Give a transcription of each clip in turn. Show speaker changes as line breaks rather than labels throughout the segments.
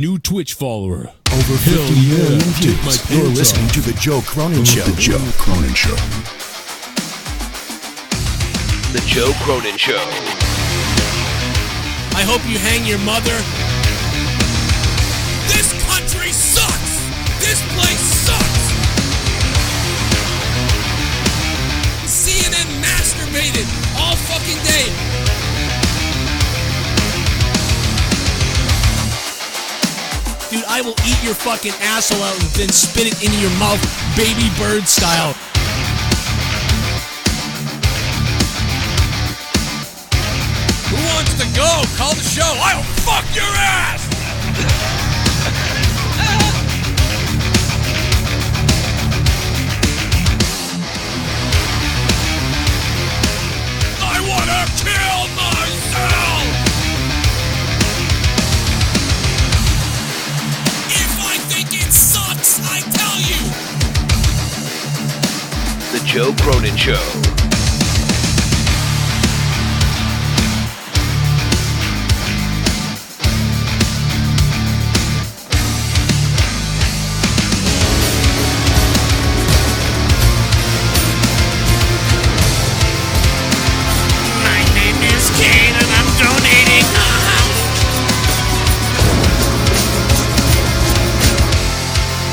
New Twitch follower.
Over 50 million views. You're listening to The Joe Cronin Show. The Joe Cronin Show.
The Joe Cronin Show.
I hope you hang your mother. This country sucks! This place sucks! CNN masturbated all fucking day. Dude, I will eat your fucking asshole out and then spit it into your mouth, baby bird style. Who wants to go? Call the show. I'll fuck your ass! I wanna kill myself! If I think it sucks, I tell you!
The Joe Cronin Show.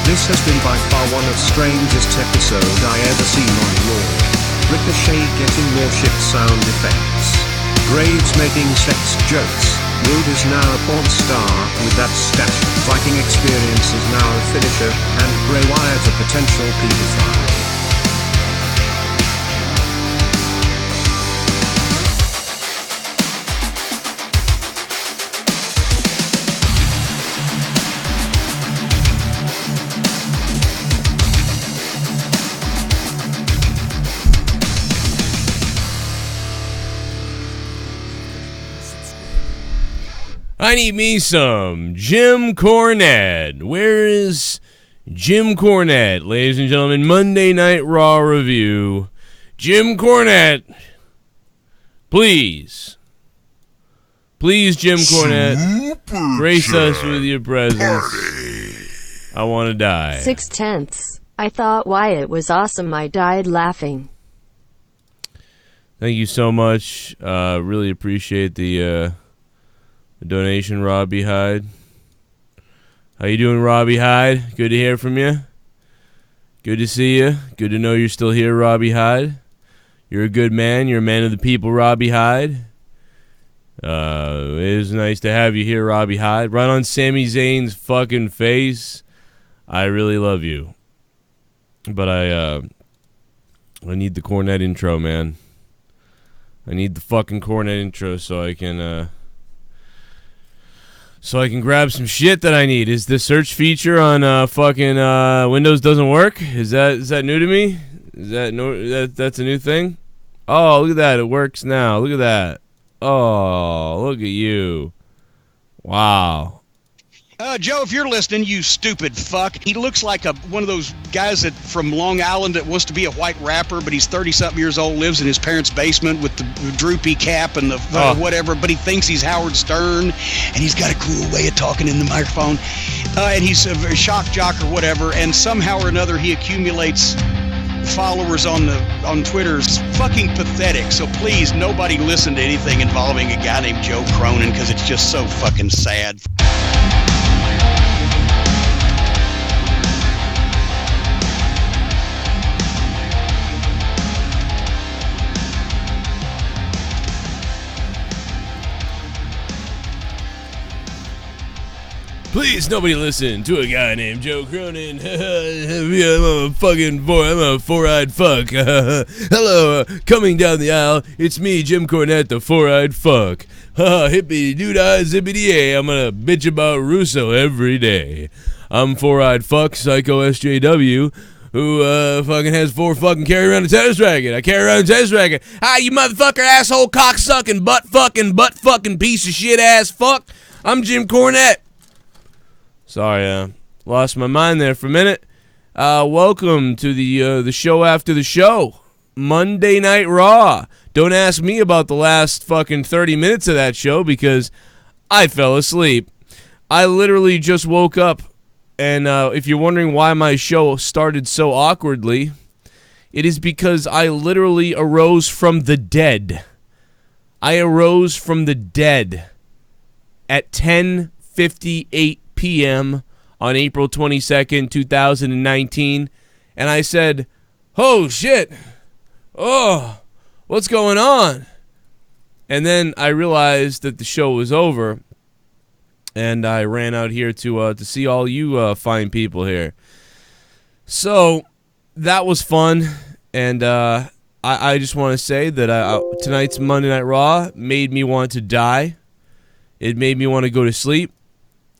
This has been by far one of strangest episode I ever seen on Raw. Ricochet getting more shit sound effects. Graves making sex jokes. Rude is now a porn star with that stash. Viking Experience is now a finisher, and Bray Wyatt a potential pedophile.
I need me some Jim Cornette. Where is Jim Cornette? Ladies and gentlemen, Monday Night Raw review. Jim Cornette. Please. Please, Jim Cornette. Grace us with your presence. I want to die.
6/10. I thought Wyatt was awesome. I died laughing.
Thank you so much. Really appreciate the donation, Robbie Hyde. How you doing, Robbie Hyde? Good to hear from you. Good to see you. Good to know you're still here, Robbie Hyde. You're a good man. You're a man of the people, Robbie Hyde. It is nice to have you here, Robbie Hyde. Right on Sami Zayn's fucking face. I really love you. But I need the Cornette intro, man. I need the fucking Cornette intro so I can grab some shit that I need. Is the search feature on fucking Windows doesn't work? Is that new to me? Is that that's a new thing? Oh, look at that. It works now. Look at that. Oh, look at you. Wow.
Joe, if you're listening, you stupid fuck. He looks like one of those guys from Long Island that wants to be a white rapper, but he's 30-something years old, lives in his parents' basement with the droopy cap and the whatever, but he thinks he's Howard Stern, and he's got a cool way of talking in the microphone, and he's a shock jock or whatever, and somehow or another he accumulates followers on Twitter. It's fucking pathetic. So please, nobody listen to anything involving a guy named Joe Cronin, because it's just so fucking sad.
Please, nobody listen to a guy named Joe Cronin. I'm a four-eyed fuck. Hello, coming down the aisle, it's me, Jim Cornette, the four-eyed fuck. Hippity doo-dah, zippity-yay, I'm gonna bitch about Russo every day. I'm four-eyed fuck, psycho SJW, who fucking has four fucking carry around a tennis racket. I carry around a tennis racket. Hi, you motherfucker, asshole, cock-sucking, butt-fucking piece of shit ass fuck. I'm Jim Cornette. Sorry, lost my mind there for a minute. Welcome to the show after the show, Monday Night Raw. Don't ask me about the last fucking 30 minutes of that show because I fell asleep. I literally just woke up, and if you're wondering why my show started so awkwardly, it is because I literally arose from the dead. I arose from the dead at 10:58 p.m. on April 22nd, 2019, and I said, "Oh, shit. Oh, what's going on?" And then I realized that the show was over, and I ran out here to see all you fine people here. So that was fun, and I just want to say that tonight's Monday Night Raw made me want to die. It made me want to go to sleep.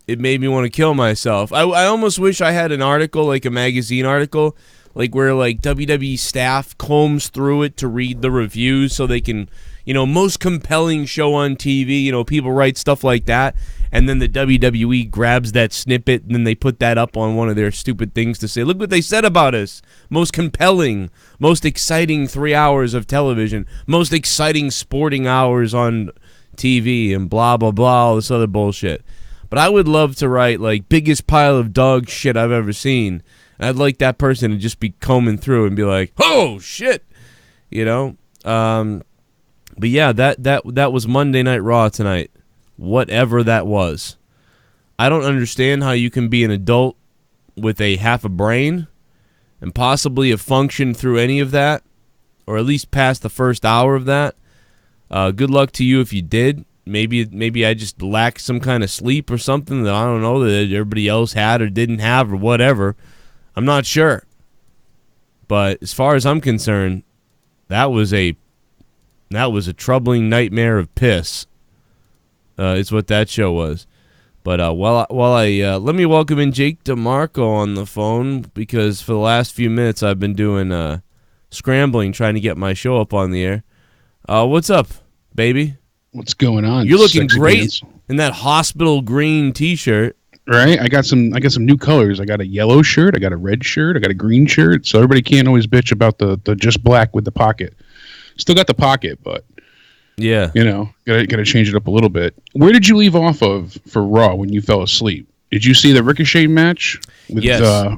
It made me want to kill myself. I almost wish I had an article, like a magazine article, like where like WWE staff combs through it to read the reviews so they can, most compelling show on TV, people write stuff like that, and then the WWE grabs that snippet and then they put that up on one of their stupid things to say, look what they said about us. Most compelling, most exciting 3 hours of television, most exciting sporting hours on TV, and blah, blah, blah, all this other bullshit. But I would love to write, like, biggest pile of dog shit I've ever seen. And I'd like that person to just be combing through and be like, oh, shit, But yeah, that was Monday Night Raw tonight, whatever that was. I don't understand how you can be an adult with a half a brain and possibly have functioned through any of that, or at least past the first hour of that. Good luck to you if you did. Maybe I just lacked some kind of sleep or something that I don't know that everybody else had or didn't have or whatever. I'm not sure. But as far as I'm concerned, that was a troubling nightmare of piss. It's what that show was. But let me welcome in Jake DeMarco on the phone, because for the last few minutes I've been doing scrambling trying to get my show up on the air. What's up, baby?
What's going on?
You're looking great in that hospital green T-shirt.
Right? I got some new colors. I got a yellow shirt, I got a red shirt, I got a green shirt. So everybody can't always bitch about the just black with the pocket. Still got the pocket, but yeah, gotta change it up a little bit. Where did you leave off of for Raw when you fell asleep? Did you see the Ricochet match with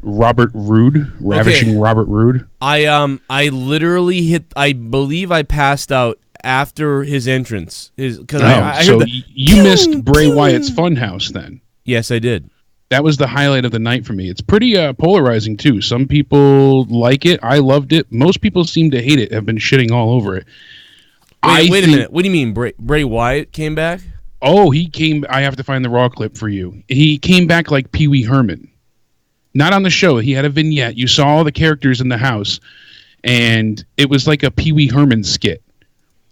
Robert Roode, ravishing Robert Roode?
I literally I believe I passed out after his entrance. I
so you missed Bray Wyatt's Funhouse then?
Yes, I did.
That was the highlight of the night for me. It's pretty polarizing too. Some people like it. I loved it. Most people seem to hate it. Have been shitting all over it.
Wait a minute. What do you mean Bray Wyatt came back?
Oh, he came. I have to find the Raw clip for you. He came back like Pee Wee Herman. Not on the show. He had a vignette. You saw all the characters in the house, and it was like a Pee Wee Herman skit.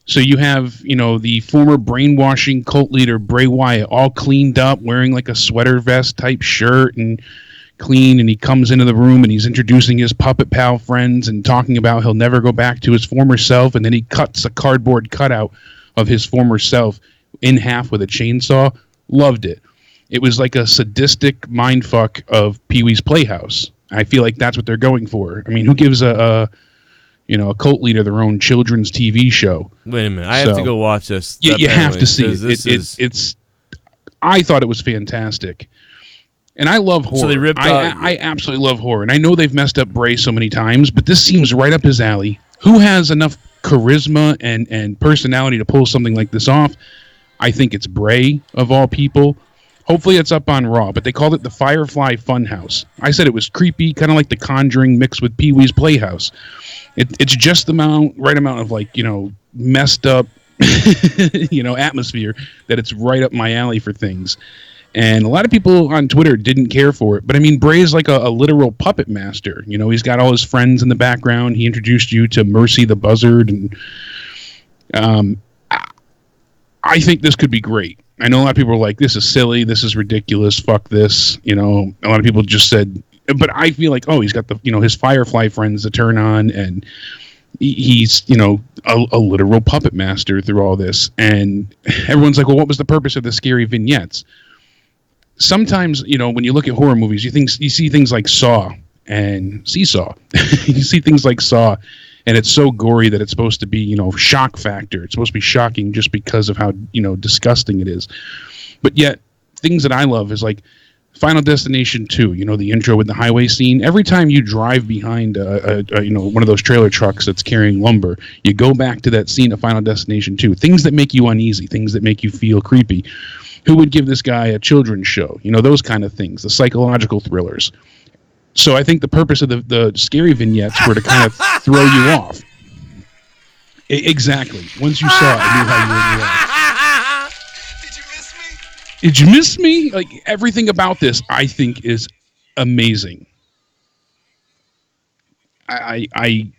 So you have, the former brainwashing cult leader Bray Wyatt all cleaned up, wearing like a sweater vest type shirt and clean, and he comes into the room and he's introducing his puppet pal friends and talking about he'll never go back to his former self, and then he cuts a cardboard cutout of his former self in half with a chainsaw. Loved it. It was like a sadistic mindfuck of Pee-wee's Playhouse. I feel like that's what they're going for. I mean, who gives a cult leader their own children's TV show?
Wait a minute, I have to go watch this.
You have to see it. I thought it was fantastic, and I love horror.
So they ripped out.
I absolutely love horror, and I know they've messed up Bray so many times, but this seems right up his alley. Who has enough charisma and personality to pull something like this off? I think it's Bray, of all people. Hopefully it's up on Raw, but they called it the Firefly Funhouse. I said it was creepy, kind of like The Conjuring mixed with Pee-wee's Playhouse. It's just the right amount of messed up, atmosphere that it's right up my alley for things. And a lot of people on Twitter didn't care for it, but I mean, Bray is like a literal puppet master. He's got all his friends in the background. He introduced you to Mercy the Buzzard, and I think this could be great. I know a lot of people are like, this is silly, this is ridiculous, fuck this. A lot of people just said, but I feel like, he's got his Firefly friends to turn on, and he's, a literal puppet master through all this. And everyone's like, well, what was the purpose of the scary vignettes? Sometimes, when you look at horror movies, you see things like Saw and Seesaw. You see things like Saw, and it's so gory that it's supposed to be, shock factor. It's supposed to be shocking just because of how, disgusting it is. But yet, things that I love is like Final Destination 2, you know, the intro with the highway scene. Every time you drive behind one of those trailer trucks that's carrying lumber, you go back to that scene of Final Destination 2. Things that make you uneasy, things that make you feel creepy. Who would give this guy a children's show? You know, those kind of things, the psychological thrillers. So I think the purpose of the scary vignettes were to kind of throw you off. Exactly. Once you saw it, I knew how you would react. Did you miss me? Like, everything about this, I think, is amazing. He's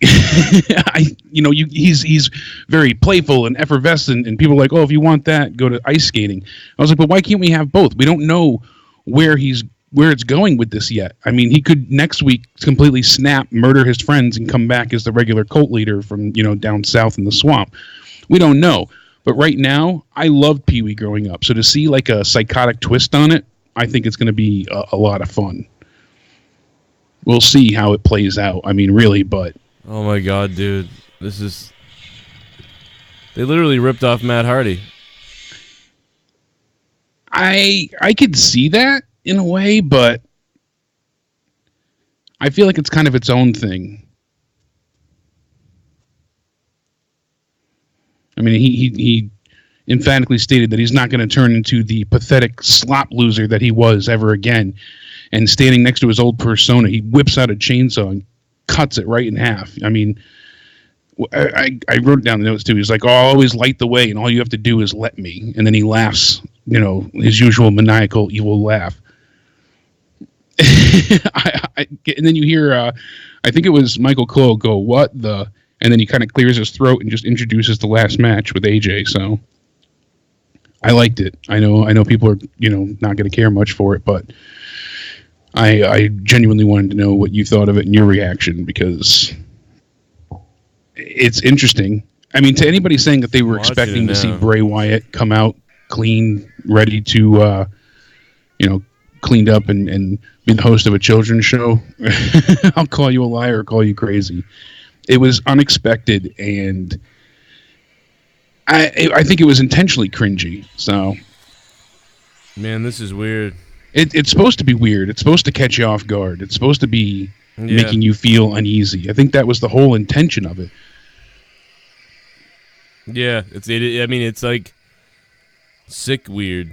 very playful and effervescent, and people are like, oh, if you want that, go to ice skating. I was like, but why can't we have both? We don't know where it's going with this yet. I mean, he could next week completely snap, murder his friends, and come back as the regular cult leader from, you know, down south in the swamp. We don't know. But right now, I loved Pee-wee growing up. So to see like a psychotic twist on it, I think it's going to be a lot of fun. We'll see how it plays out. I mean, really, but...
Oh my god, dude. This is... They literally ripped off Matt Hardy.
I could see that in a way, but I feel like it's kind of its own thing. I mean, he emphatically stated that he's not going to turn into the pathetic slop loser that he was ever again. And standing next to his old persona, he whips out a chainsaw and cuts it right in half. I mean, I wrote down the notes too. He's like, oh, I'll always light the way, and all you have to do is let me. And then he laughs, you know, his usual maniacal, evil laugh. And then you hear, I think it was Michael Cole go, what the... And then he kind of clears his throat and just introduces the last match with AJ. So I liked it. I know people are, you know, not going to care much for it, but I genuinely wanted to know what you thought of it and your reaction, because it's interesting. I mean, to anybody saying that they were expecting to see Bray Wyatt come out clean, ready to, cleaned up and be the host of a children's show, I'll call you a liar or call you crazy. It was unexpected, and I think it was intentionally cringy. So,
man, this is weird.
It's supposed to be weird. It's supposed to catch you off guard. It's supposed to be making you feel uneasy. I think that was the whole intention of it.
Yeah, it's like sick weird.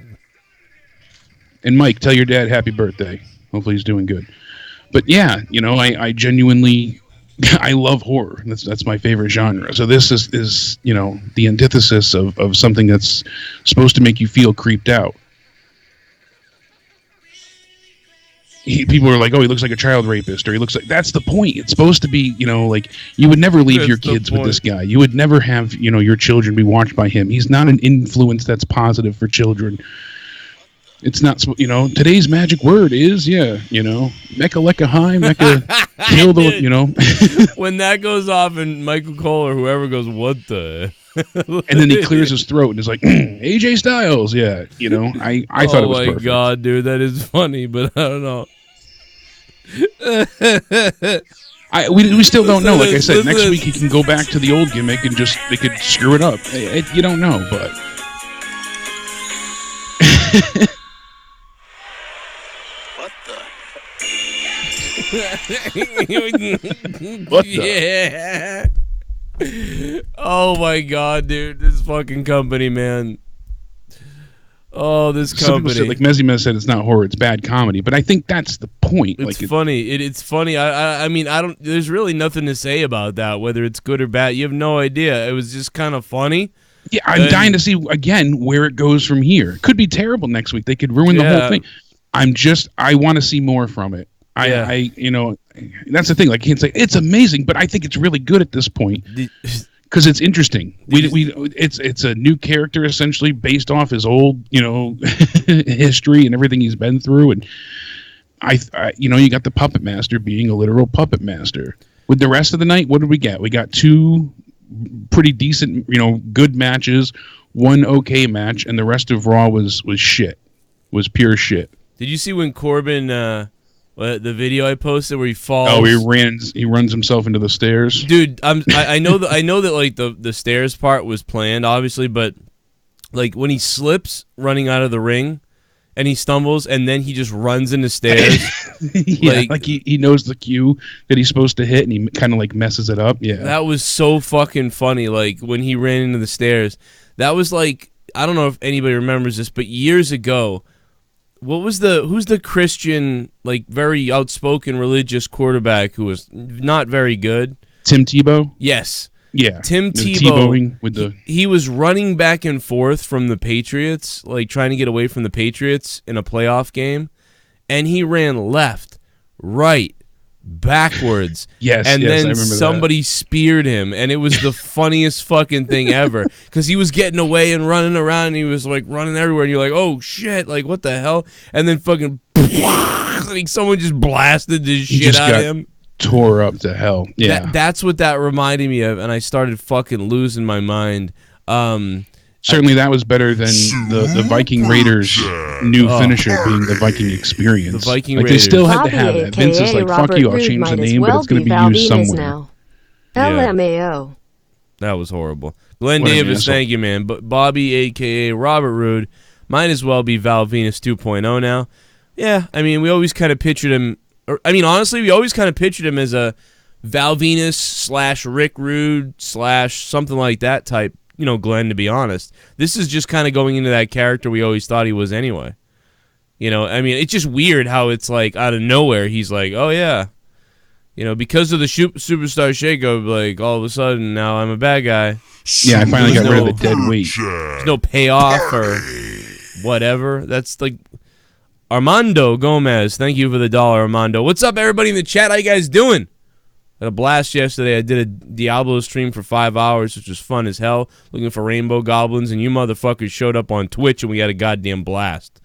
And Mike, tell your dad happy birthday. Hopefully he's doing good. But yeah, you know, I genuinely... I love horror. That's my favorite genre. So this is you know, the antithesis of something that's supposed to make you feel creeped out. People are like, oh, he looks like a child rapist, or he looks like... That's the point. It's supposed to be, you know, like, you would never leave your kids with this guy. You would never have, you know, your children be watched by him. He's not an influence that's positive for children. It's not, you know, today's magic word is, you know, Mecca Lecca High, Mecca kill the, you know.
When that goes off and Michael Cole or whoever goes, what the?
And then he clears his throat and is like, AJ Styles, yeah, you know. I thought it was perfect.
Oh my god, dude, that is funny, but I don't know.
We still don't know. Like I said, next week he can go back to the old gimmick and just, they could screw it up. You don't know, but... What the?
Yeah. Oh my god, dude. This fucking company, man. Oh, this company.
Said, like Mezime said, it's not horror, it's bad comedy. But I think that's the point.
It's funny. It's funny. I mean, there's really nothing to say about that, whether it's good or bad. You have no idea. It was just kind of funny.
Yeah, I'm dying to see, again, where it goes from here. It could be terrible next week. They could ruin the whole thing. I want to see more from it. You know, that's the thing. Like, I can't say it's amazing, but I think it's really good at this point because it's interesting. It's a new character essentially based off his old, you know, history and everything he's been through. And you know, you got the puppet master being a literal puppet master. With the rest of the night, what did we get? We got 2 pretty decent, you know, good matches, 1 okay match, and the rest of Raw was shit. Was pure shit.
Did you see when Corbin, the video I posted where he falls?
Oh, he runs himself into the stairs.
Dude, I know that like the stairs part was planned, obviously, but like when he slips running out of the ring, and he stumbles, and then he just runs into stairs.
Yeah, like he knows the cue that he's supposed to hit, and he kind of like messes it up. Yeah,
that was so fucking funny. Like when he ran into the stairs, that was like, I don't know if anybody remembers this, but years ago, who's the Christian, like very outspoken religious quarterback who was not very good?
Tim Tebow.
Yes.
Yeah,
Tim
Tebowing with the
he was running back and forth from the Patriots, like trying to get away from the Patriots in a playoff game, and he ran left, right, backwards.
Yes,
and
yes, I
then
remember
somebody speared him, and it was the funniest fucking thing ever because he was getting away and running around, and he was like running everywhere, and you're like, oh shit, like what the hell? And then fucking like someone just blasted this shit out of him.
Tore up to hell. Yeah,
that's what that reminded me of, and I started fucking losing my mind.
Certainly, that was better than the Viking Raiders' new finisher being the Viking Experience.
The Viking
Raiders. They still had to have that. Vince is like, "Fuck you, I'll change the name, but it's going to be used somewhere."
Now. LMAO.
That was horrible. Glenn Davis, thank you, man. But Bobby, a.k.a. Robert Roode, might as well be Val Venus 2.0 now. Yeah, I mean, we always kind of pictured him. Honestly, we always kind of pictured him as a Val Venus / Rick Rude / something like that type, Glenn, to be honest. This is just kind of going into that character we always thought he was anyway. It's just weird how it's like out of nowhere he's like, oh yeah, because of the Superstar Shakeup, like all of a sudden now I'm a bad guy.
Yeah, I finally got rid of the dead weight.
There's no payoff or whatever. That's like... Armando Gomez, thank you for the $1, Armando. What's up, everybody in the chat? How you guys doing? I had a blast yesterday. I did a Diablo stream for 5 hours, which was fun as hell, looking for rainbow goblins, and you motherfuckers showed up on Twitch, and we had a goddamn blast.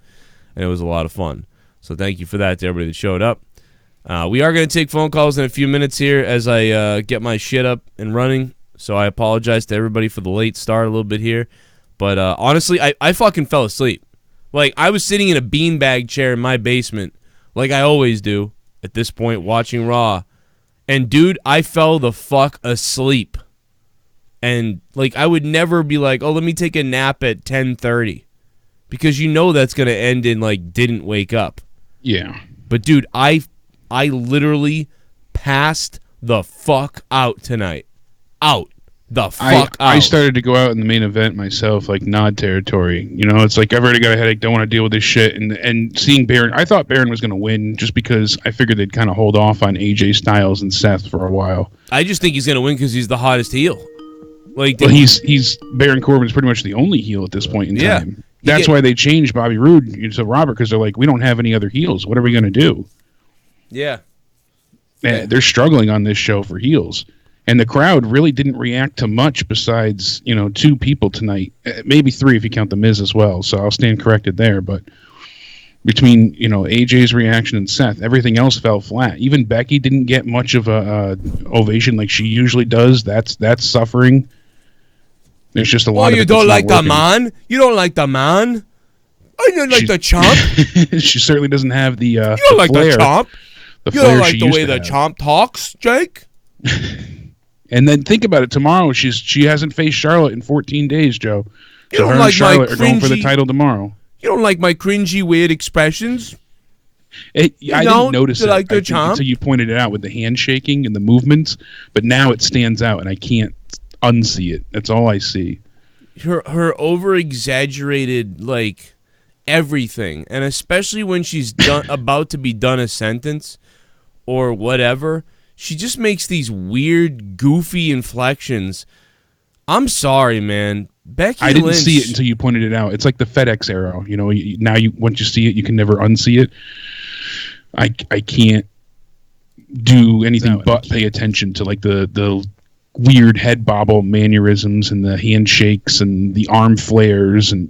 And it was a lot of fun. So thank you for that to everybody that showed up. We are going to take phone calls in a few minutes here as I get my shit up and running, so I apologize to everybody for the late start a little bit here. But honestly, I fucking fell asleep. Like, I was sitting in a beanbag chair in my basement, like I always do at this point, watching Raw. And, dude, I fell the fuck asleep. And, like, I would never be like, oh, let me take a nap at 10:30. Because that's going to end in, like, didn't wake up.
Yeah.
But, dude, I literally passed the fuck out tonight. Out. The fuck out.
I started to go out in the main event myself, like nod territory. It's like I've already got a headache, don't want to deal with this shit. And seeing Baron, I thought Baron was going to win just because I figured they'd kind of hold off on AJ Styles and Seth for a while.
I just think he's going to win because he's the hottest heel. Like,
well, he's Baron Corbin's pretty much the only heel at this point in time. That's why they changed Bobby Roode to Robert, because they're like, we don't have any other heels. What are we going to do?
Yeah.
They're struggling on this show for heels. And the crowd really didn't react to much besides, 2 people tonight. Maybe 3 if you count The Miz as well. So I'll stand corrected there. But between, AJ's reaction and Seth, everything else fell flat. Even Becky didn't get much of a ovation like she usually does. That's suffering. There's just a lot of it.
You don't like the man? You don't like the man? I don't like the chomp.
She certainly doesn't have the
You don't like
flair,
the chomp?
You
don't like the way the chomp talks, Jake?
And then think about it. Tomorrow, she hasn't faced Charlotte in 14 days, Joe. So her and Charlotte are going for the title tomorrow.
You don't like my cringy, weird expressions?
I didn't notice it until you pointed it out with the handshaking and the movements. But now it stands out, and I can't unsee it. That's all I see.
Her over-exaggerated, like, everything. And especially when she's about to be done a sentence or whatever, she just makes these weird, goofy inflections. I'm sorry, man. Becky Lynch... I didn't
see it until you pointed it out. It's like the FedEx arrow. Now once you see it, you can never unsee it. I can't do anything but pay attention to like the weird head bobble mannerisms and the handshakes and the arm flares, and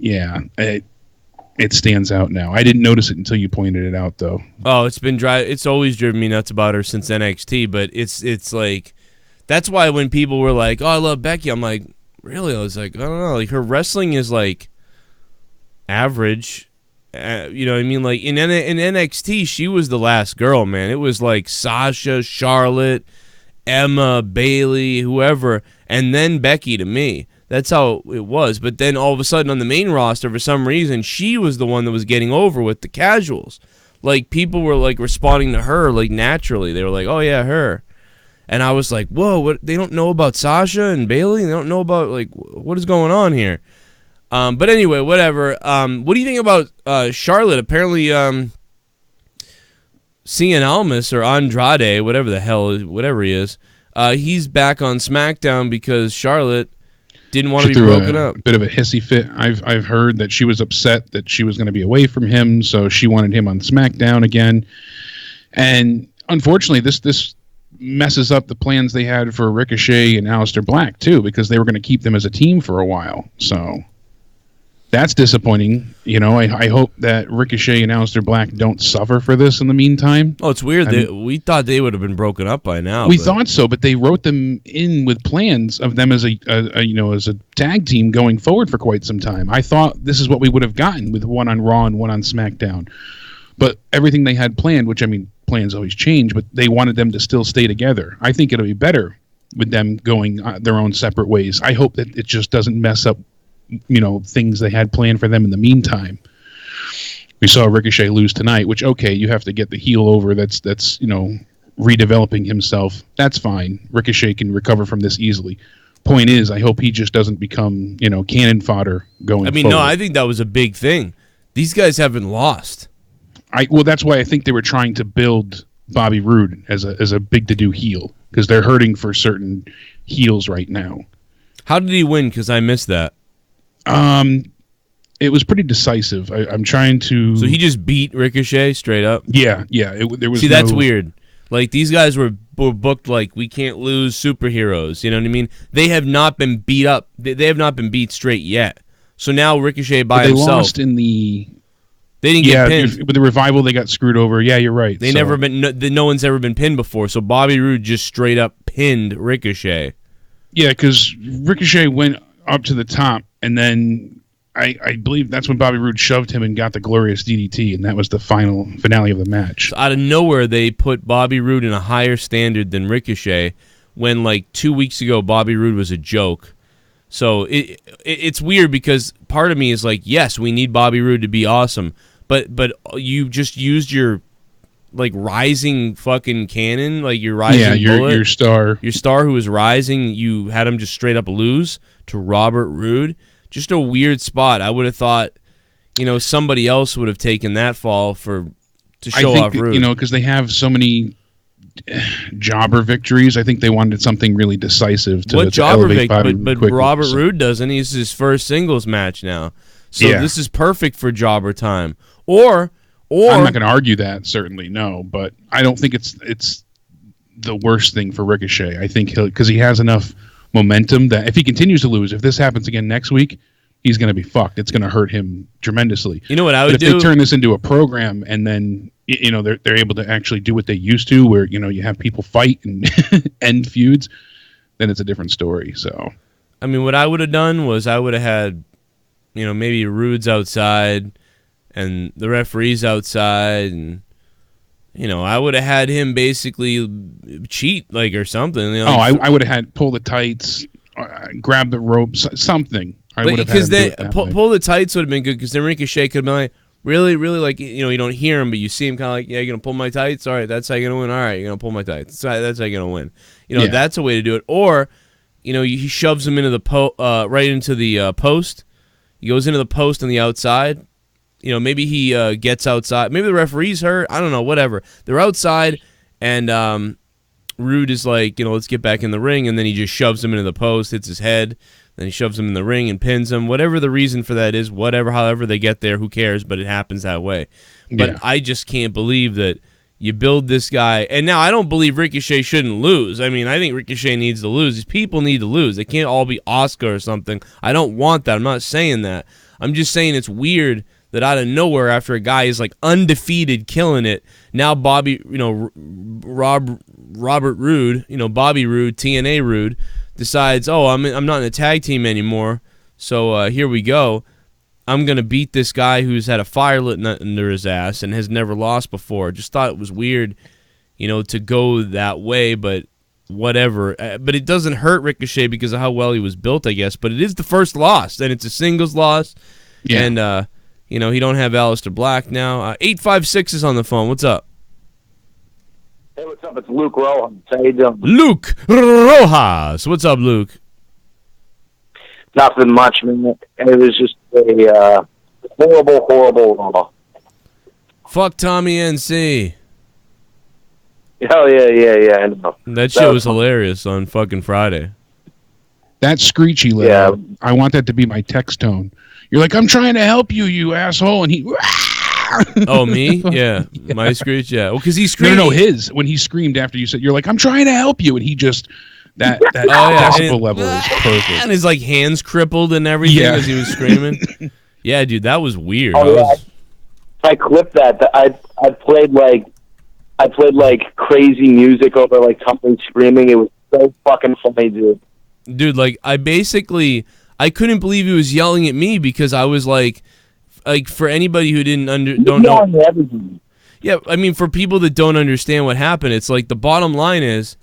it stands out now. I didn't notice it until you pointed it out, though.
Oh, it's always driven me nuts about her since NXT, but it's like, that's why when people were like, oh, I love Becky, I'm like, really? I was like, I don't know. Like, her wrestling is like average. You know what I mean? Like in NXT, she was the last girl, man. It was like Sasha, Charlotte, Emma, Bayley, whoever, and then Becky to me. That's how it was. But then all of a sudden on the main roster, for some reason, she was the one that was getting over with the casuals. Like, people were, like, responding to her, like, naturally. They were like, oh, yeah, her. And I was like, whoa, what? They don't know about Sasha and Bayley? They don't know about, like, what is going on here? But anyway, whatever. What do you think about Charlotte? Apparently, Cien Almas or Andrade, whatever the hell, whatever he is, he's back on SmackDown because Charlotte didn't want to be broken up.
Bit of a hissy fit. I've heard that she was upset that she was going to be away from him, so she wanted him on SmackDown again. And unfortunately, this messes up the plans they had for Ricochet and Aleister Black too, because they were going to keep them as a team for a while. So that's disappointing. You know, I hope that Ricochet and Aleister Black don't suffer for this in the meantime.
Oh, it's weird. We thought they would have been broken up by now.
We thought so, but they wrote them in with plans of them as a tag team going forward for quite some time. I thought this is what we would have gotten with one on Raw and one on SmackDown. But everything they had planned, which, I mean, plans always change, but they wanted them to still stay together. I think it'll be better with them going their own separate ways. I hope that it just doesn't mess up things they had planned for them in the meantime. We saw Ricochet lose tonight, which, okay, you have to get the heel over that's redeveloping himself. That's fine. Ricochet can recover from this easily. Point is, I hope he just doesn't become, cannon fodder going forward.
No, I think that was a big thing. These guys haven't lost.
Well, that's why I think they were trying to build Bobby Roode as a big to-do heel, because they're hurting for certain heels right now.
How did he win? Because I missed that.
It was pretty decisive. I'm trying to.
So he just beat Ricochet straight up.
Yeah. There was.
See, that's weird. Like, these guys were booked like we can't lose superheroes. You know what I mean? They have not been beat up. They have not been beat straight yet. So now Ricochet by himself.
They lost in the.
They didn't get pinned.
With the Revival, they got screwed over. Yeah, you're right.
No one's ever been pinned before. So Bobby Roode just straight up pinned Ricochet.
Yeah, because Ricochet went up to the top, and then I believe that's when Bobby Roode shoved him and got the glorious DDT, and that was the finale of the match.
So out of nowhere, they put Bobby Roode in a higher standard than Ricochet, when like 2 weeks ago Bobby Roode was a joke. So it's weird, because part of me is like, yes, we need Bobby Roode to be awesome, but you just used your like rising fucking cannon, like your rising bullet,
your
star who was rising. You had him just straight up lose to Robert Roode. Just a weird spot. I would have thought, somebody else would have taken that fall to show off Roode.
Because they have so many jobber victories. I think they wanted something really decisive to elevate Bobby
Roode. But Robert Roode doesn't. He's his first singles match now. So this is perfect for jobber time. Or I'm
not going to argue that, certainly, no. But I don't think it's the worst thing for Ricochet. I think because he has enough momentum that if he continues to lose, if this happens again next week, he's going to be fucked. It's going to hurt him tremendously.
You know what I would do?
If they turn this into a program and then they're able to actually do what they used to, where you have people fight and end feuds, then it's a different story. So,
I mean, what I would have done was I would have had, maybe Roode's outside and the referee's outside, and I would have had him basically cheat, like, or something.
I would have had pull the tights, grab the ropes, something.
Because pull the tights would have been good, because then Ricochet could have been like, really, really, like, you don't hear him, but you see him kind of like, yeah, you're going to pull my tights? All right, that's how you're going to win. All right, you're going to pull my tights. That's how you're going to win. That's a way to do it. Or, he shoves him into the right into the post. He goes into the post on the outside. Maybe he gets outside. Maybe the referee's hurt. I don't know, whatever. They're outside, and Roode is like, let's get back in the ring, and then he just shoves him into the post, hits his head, then he shoves him in the ring and pins him. Whatever the reason for that is, however they get there, who cares, but it happens that way. But I just can't believe that you build this guy, and now I don't believe Ricochet shouldn't lose. I mean, I think Ricochet needs to lose. These people need to lose. They can't all be Oscar or something. I don't want that. I'm not saying that. I'm just saying it's weird that out of nowhere, after a guy is like undefeated, killing it, now Robert Roode, Bobby Roode, TNA Roode, decides, I'm not in the tag team anymore, so here we go. I'm going to beat this guy who's had a fire lit under his ass and has never lost before. Just thought it was weird, to go that way, but whatever. But it doesn't hurt Ricochet because of how well he was built, I guess. But it is the first loss, and it's a singles loss. Yeah. And, he don't have Aleister Black now. 856 is on the phone. What's up?
Hey, what's up? It's Luke Rojas. How you doing?
Luke Rojas. What's up, Luke?
Nothing much, man. It was just a horrible.
Fuck Tommy NC.
Oh, yeah, I know.
That shit was hilarious on fucking Friday.
That screechy level, I want that to be my text tone. You're like, I'm trying to help you, you asshole, and he...
Oh, me? Yeah. My screech, yeah. Well, because he screamed...
No, his. When he screamed after you said, you're like, I'm trying to help you, and he just... That decibel level is perfect.
And his, like, hands crippled and everything as he was screaming. Yeah, dude, that was weird.
I clipped that. I played crazy music over like Tommy screaming. It was so fucking funny, dude.
Dude, like I couldn't believe he was yelling at me because I was like for anybody who don't know.
Everything.
Yeah, I mean for people that don't understand what happened, it's like the bottom line is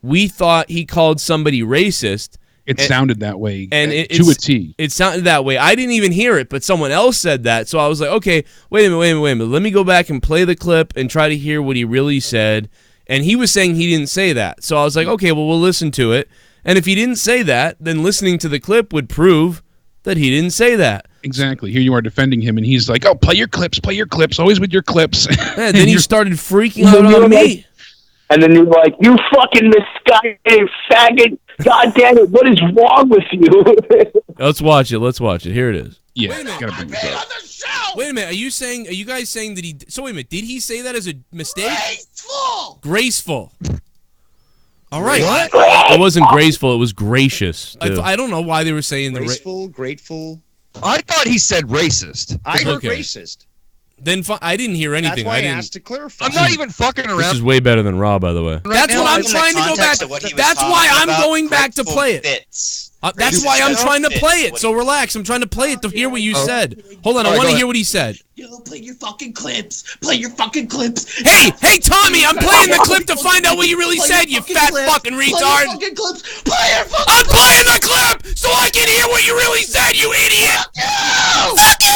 we thought he called somebody racist.
It sounded that way,
and
to a T.
It sounded that way. I didn't even hear it, but someone else said that. So I was like, okay, wait a minute. Let me go back and play the clip and try to hear what he really said. And he was saying he didn't say that. So I was like, okay, well, we'll listen to it. And if he didn't say that, then listening to the clip would prove that he didn't say that.
Exactly. Here you are defending him, and he's like, oh, play your clips, always with your clips.
Yeah, then he started freaking out on me.
And then you're like, you fucking misguided faggot. God damn it, what is wrong with you?
Let's watch it. Here it is.
Yeah.
Wait a minute. Are you guys saying that he... So wait a minute. Did he say that as a mistake? Graceful. All right. What? It wasn't graceful. It was gracious. I don't know why they were saying
grateful. I thought he said racist.
I heard racist.
Then I didn't hear anything.
That's why I asked to clarify.
I'm not even fucking around.
This is way better than Raw, by the way.
That's what I'm trying to go back to.
That's why I'm going back to play it. That's why I'm trying to play it. So relax. I'm trying to play it to hear what you said. Hold on. I want to hear what he said.
Play your fucking clips. Hey,
Tommy, I'm playing the clip to find out what you really said, you fat fucking retard. I'm playing the clip so I can hear what you really said, you idiot. Fuck you!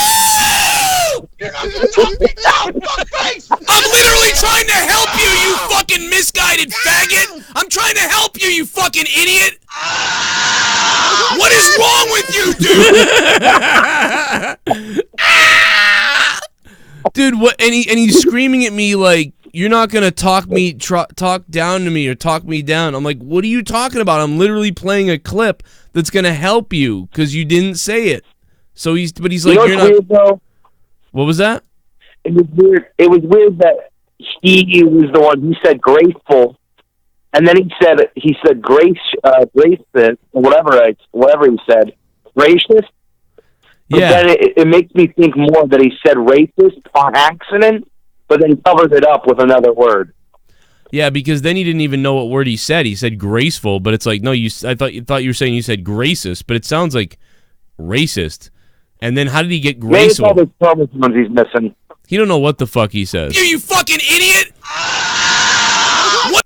You're not gonna talk me down, fuckface!
I'm literally trying to help you, you fucking misguided faggot! I'm trying to help you, you fucking idiot! What is wrong with you, dude? Dude, what? And he's screaming at me like, you're not gonna talk down to me or talk me down. I'm like, what are you talking about? I'm literally playing a clip that's gonna help you because you didn't say it. So he's like, you're not.
Weird, though?
What was that?
It was weird. It was weird that he was the one who said graceful, and then he said gracist or whatever he said, racist. But then it makes me think more that he said racist on accident, but then covered it up with another word.
Yeah, because then he didn't even know what word he said. He said graceful, but it's like, no, I thought you were saying you said gracist, but it sounds like racist. And then how did he get graceful?
Maybe it's all the chromosomes he's missing.
He don't know what the fuck he says. You fucking idiot! What?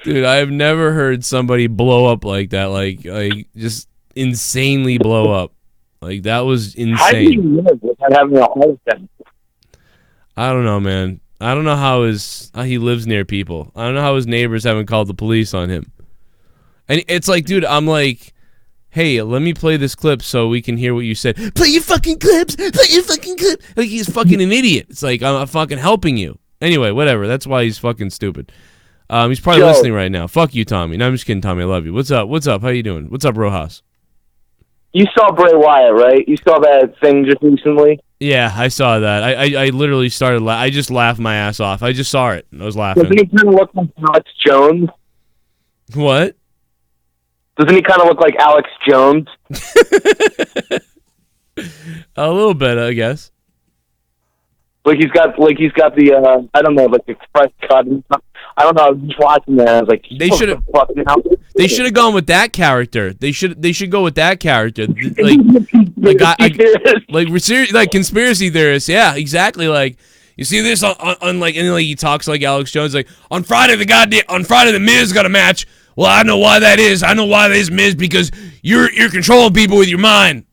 Dude, I have never heard somebody blow up like that. Like just insanely blow up. Like that was insane.
How do you live without having a heart attack?
I don't know, man. I don't know how he lives near people. I don't know how his neighbors haven't called the police on him. And it's like, dude, I'm like, hey, let me play this clip so we can hear what you said. Play your fucking clips. Play your fucking clip. Like he's fucking an idiot. It's like I'm fucking helping you. Anyway, whatever. That's why he's fucking stupid. He's probably listening right now. Fuck you, Tommy. No, I'm just kidding, Tommy. I love you. What's up? How you doing? What's up, Rojas?
You saw Bray Wyatt, right? You saw that thing just recently?
Yeah, I saw that. I literally started I just laughed my ass off. I just saw it. I was laughing.
Doesn't he kind of look like Alex Jones?
What?
Doesn't he kind of look like Alex Jones?
A little bit, I guess.
Like he's got the I don't know, like the fresh cut and stuff. I don't know. I was just watching that. I was like,
they should have gone with that character. They should go with that character. Like conspiracy theorists. Yeah, exactly. Like You see this on like, and like he talks like Alex Jones, like on Friday the Miz got a match. Well, I know why that is. I know why that is, Miz, because you're controlling people with your mind.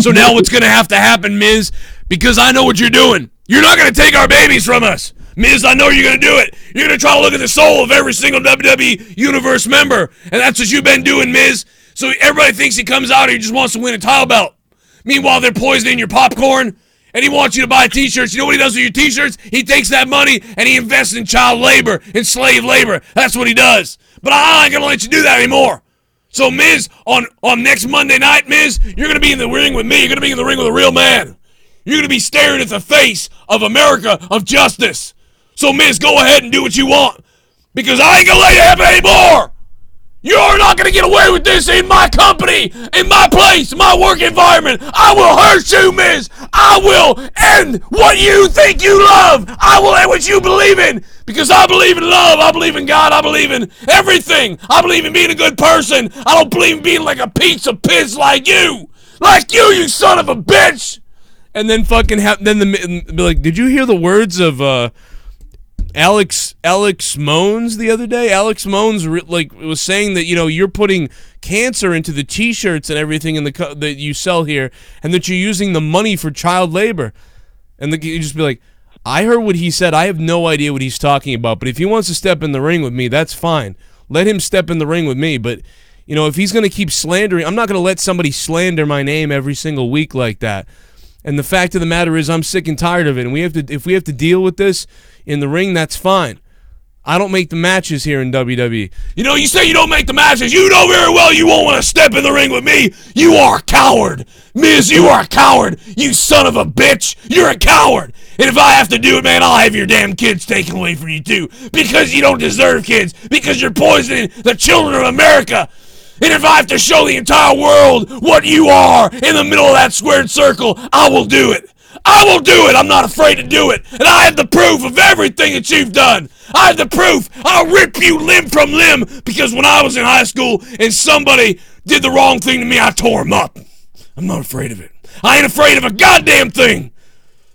So now what's gonna have to happen, Miz? Because I know what you're doing. You're not gonna take our babies from us, Miz. I know you're gonna do it. You're gonna try to look at the soul of every single WWE Universe member, and that's what you've been doing, Miz. So everybody thinks he comes out here, he just wants to win a title belt. Meanwhile, they're poisoning your popcorn. And he wants you to buy t-shirts. You know what he does with your t-shirts? He takes that money and he invests in child labor, in slave labor. That's what he does. But I ain't going to let you do that anymore. So, Miz, on next Monday night, Miz, you're going to be in the ring with me. You're going to be in the ring with a real man. You're going to be staring at the face of America of justice. So, Miz, go ahead and do what you want. Because I ain't going to let it happen anymore. You're not going to get away with this in my company, in my place, in my work environment. I will hurt you, Miz. I will end what you think you love. I will end what you believe in. Because I believe in love. I believe in God. I believe in everything. I believe in being a good person. I don't believe in being like a piece of piss like you. Like you son of a bitch. And then fucking be like, did you hear the words of Alex Moans the other day? Alex Moans was saying that, you know, you're putting cancer into the t-shirts and everything in that you sell here, and that you're using the money for child labor. And you just be like, I heard what he said. I have no idea what he's talking about, but if he wants to step in the ring with me, that's fine. Let him step in the ring with me. But, you know, if he's going to keep slandering, I'm not going to let somebody slander my name every single week like that. And the fact of the matter is, I'm sick and tired of it. And if we have to deal with this in the ring, that's fine. I don't make the matches here in WWE. You know, you say you don't make the matches. You know very well you won't want to step in the ring with me. You are a coward. Miz, you are a coward. You son of a bitch. You're a coward. And if I have to do it, man, I'll have your damn kids taken away from you too. Because you don't deserve kids. Because you're poisoning the children of America. And if I have to show the entire world what you are in the middle of that squared circle, I will do it. I will do it. I'm not afraid to do it. And I have the proof of everything that you've done. I have the proof. I'll rip you limb from limb, because when I was in high school and somebody did the wrong thing to me, I tore him up. I'm not afraid of it. I ain't afraid of a goddamn thing.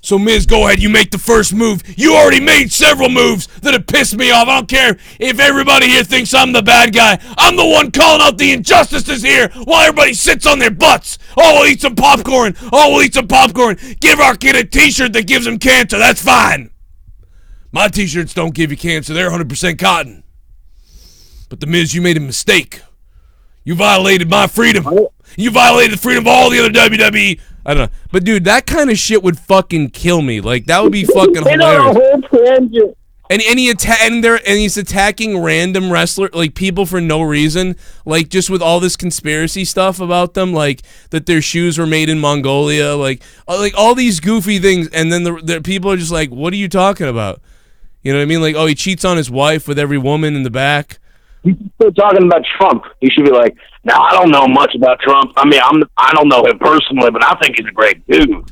So, Miz, go ahead. You make the first move. You already made several moves that have pissed me off. I don't care if everybody here thinks I'm the bad guy. I'm the one calling out the injustices here while everybody sits on their butts. Oh, we'll eat some popcorn. Oh, we'll eat some popcorn. Give our kid a t-shirt that gives him cancer. That's fine. My t-shirts don't give you cancer. They're 100% cotton. But the Miz, you made a mistake. You violated my freedom. You violated the freedom of all the other WWE. I don't know. But, dude, that kind of shit would fucking kill me. Like, that would be fucking hilarious. And he's attacking random wrestler, like, people for no reason. Like, just with all this conspiracy stuff about them. Like, that their shoes were made in Mongolia. Like all these goofy things. And then the people are just like, what are you talking about? You know what I mean? Like, oh, he cheats on his wife with every woman in the back.
He's still talking about Trump. He should be like, now, I don't know much about Trump. I mean, I don't know him personally, but I think he's a great dude.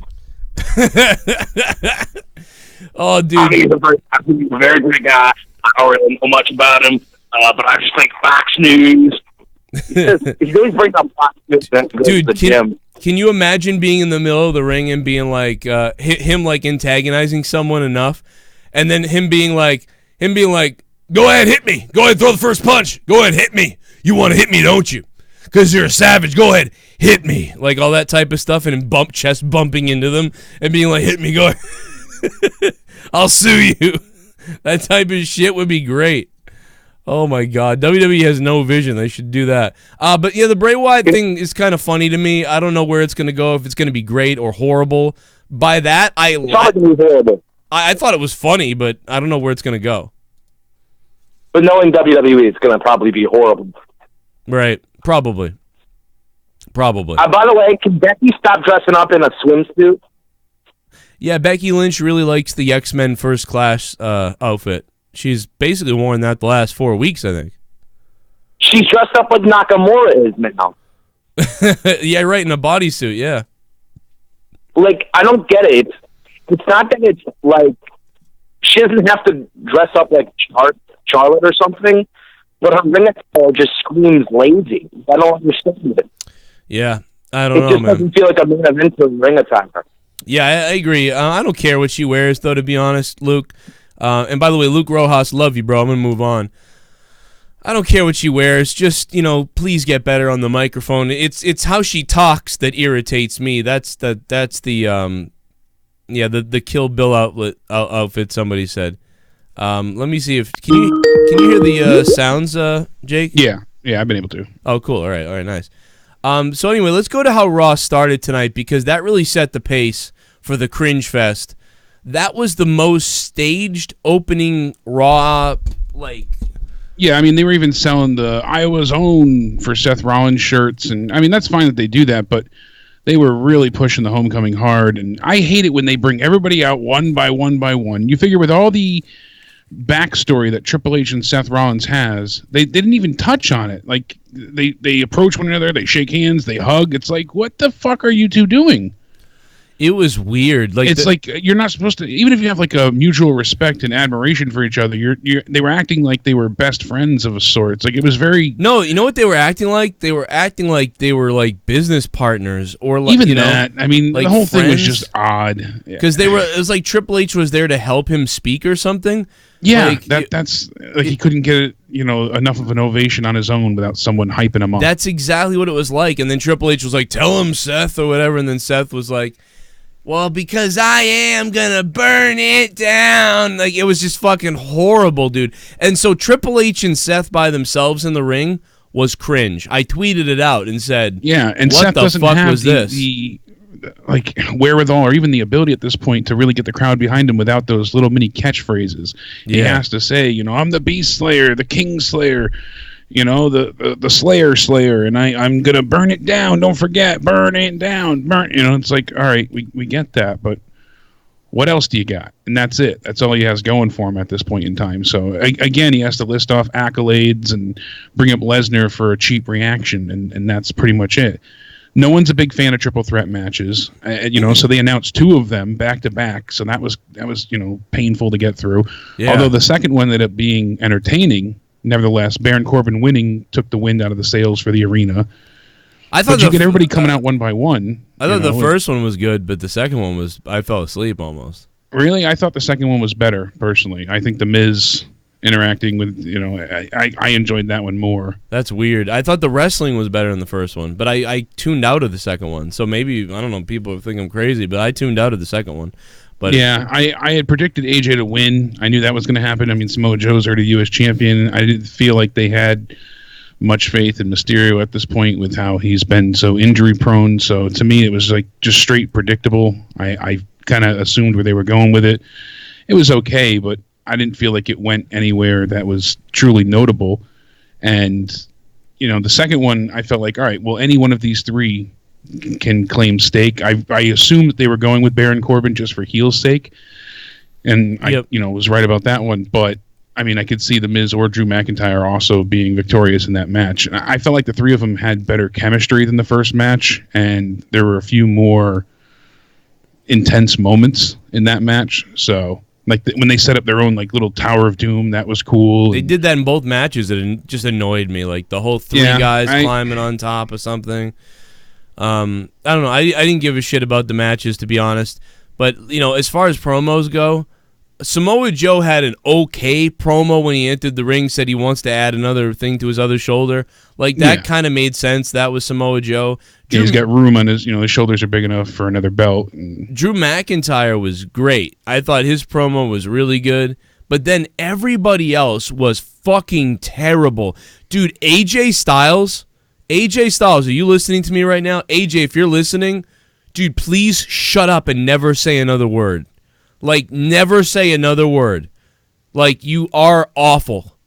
Oh, dude.
I think he's a very great guy. I don't really know much about him, but I just think Fox News. He always brings up Fox News.
Dude, can you imagine being in the middle of the ring and being like, him like antagonizing someone enough, and then him being like, go ahead, hit me. Go ahead, throw the first punch. Go ahead, hit me. You want to hit me, don't you? Because you're a savage. Go ahead, hit me. Like all that type of stuff, and chest bumping into them and being like, hit me, go ahead. I'll sue you. That type of shit would be great. Oh my God. WWE has no vision. They should do that. But yeah, the Bray Wyatt thing is kind of funny to me. I don't know where it's going to go, if it's going to be great or horrible. By that, I thought it was funny, but I don't know where it's going to go.
But knowing WWE, it's going to probably be horrible.
Right. Probably. By
the way, can Becky stop dressing up in a swimsuit?
Yeah, Becky Lynch really likes the X-Men First Class outfit. She's basically worn that the last 4 weeks, I think.
She's dressed up like Nakamura is now.
Yeah, right, in a bodysuit, yeah.
Like, I don't get it. It's not that it's like, she doesn't have to dress up like Charlotte or something, but her ring attire just screams lazy. I don't understand it.
Yeah, I don't know, man.
It just doesn't feel like a main event ring attire.
Yeah, I agree. I don't care what she wears, though, to be honest, Luke. And by the way, Luke Rojas, love you, bro. I'm going to move on. I don't care what she wears. Just, please get better on the microphone. It's how she talks that irritates me. That's the Kill Bill outfit somebody said. Let me see if can you hear the sounds, Jake?
Yeah, I've been able to.
Oh, cool. All right, nice. So anyway, let's go to how Raw started tonight because that really set the pace for the Cringe Fest. That was the most staged opening Raw, like.
Yeah, I mean, they were even selling the Iowa's Own for Seth Rollins shirts, and I mean, that's fine that they do that, but they were really pushing the homecoming hard, and I hate it when they bring everybody out one by one by one. You figure with all the backstory that Triple H and Seth Rollins has, they didn't even touch on it. Like, they approach one another, they shake hands, they hug. It's like, what the fuck are you two doing?
It was weird. Like
it's like you're not supposed to, even if you have like a mutual respect and admiration for each other. They were acting like they were best friends of a sort. Like it was very.
No, you know what they were acting like? They were acting like they were like business partners or like
even that. I mean,
like
the whole
friends.
thing was just odd
Because they were. It was like Triple H was there to help him speak or something.
Yeah, that's like he couldn't get enough of an ovation on his own without someone hyping him up.
That's exactly what it was like. And then Triple H was like, "Tell him, Seth," or whatever. And then Seth was like, "Well, because I am gonna burn it down." Like, it was just fucking horrible, dude. And so Triple H and Seth by themselves in the ring was cringe. I tweeted it out and said,
"Yeah," and
what
Seth
the
doesn't
fuck
have
was this?
the like wherewithal or even the ability at this point to really get the crowd behind him without those little mini catchphrases. He has to say, I'm the Beast Slayer, the King Slayer, the Slayer, and I'm gonna burn it down. Don't forget, burn it down, burn. It's like, all right, we get that, but what else do you got? And that's it. That's all he has going for him at this point in time. So again, he has to list off accolades and bring up Lesnar for a cheap reaction, and that's pretty much it. No one's a big fan of triple threat matches, so they announced 2 of them back to back. So that was painful to get through. Yeah. Although the second one ended up being entertaining. Nevertheless, Baron Corbin winning took the wind out of the sails for the arena.
I thought
you get everybody coming out one by one.
I thought the first one was good, but the second one was I fell asleep almost.
Really, I thought the second one was better personally. I think the Miz interacting with I enjoyed that one more.
That's weird. I thought the wrestling was better than the first one, but I tuned out of the second one. So maybe I don't know. People think I'm crazy, but I tuned out of the second one. But
yeah, I had predicted AJ to win. I knew that was going to happen. I mean, Samoa Joe's already U.S. champion. I didn't feel like they had much faith in Mysterio at this point with how he's been so injury prone. So to me, it was like just straight predictable. I kind of assumed where they were going with it. It was okay, but I didn't feel like it went anywhere that was truly notable. And, the second one, I felt like, all right, well, any one of these 3 can claim stake. I assumed that they were going with Baron Corbin just for heel's sake. And I was right about that one. But, I mean, I could see The Miz or Drew McIntyre also being victorious in that match. I felt like the 3 of them had better chemistry than the first match. And there were a few more intense moments in that match. So like when they set up their own like little Tower of Doom, that was cool.
They did that in both matches. It just annoyed me. Like the whole 3 guys climbing on top of something. I don't know. I didn't give a shit about the matches, to be honest. But, as far as promos go, Samoa Joe had an okay promo when he entered the ring, said he wants to add another thing to his other shoulder. Like, that kind of made sense. That was Samoa Joe.
He's got room on his, his shoulders are big enough for another belt.
Drew McIntyre was great. I thought his promo was really good. But then everybody else was fucking terrible. Dude, AJ Styles, are you listening to me right now? AJ, if you're listening, dude, please shut up and never say another word. Like, never say another word. Like, you are awful.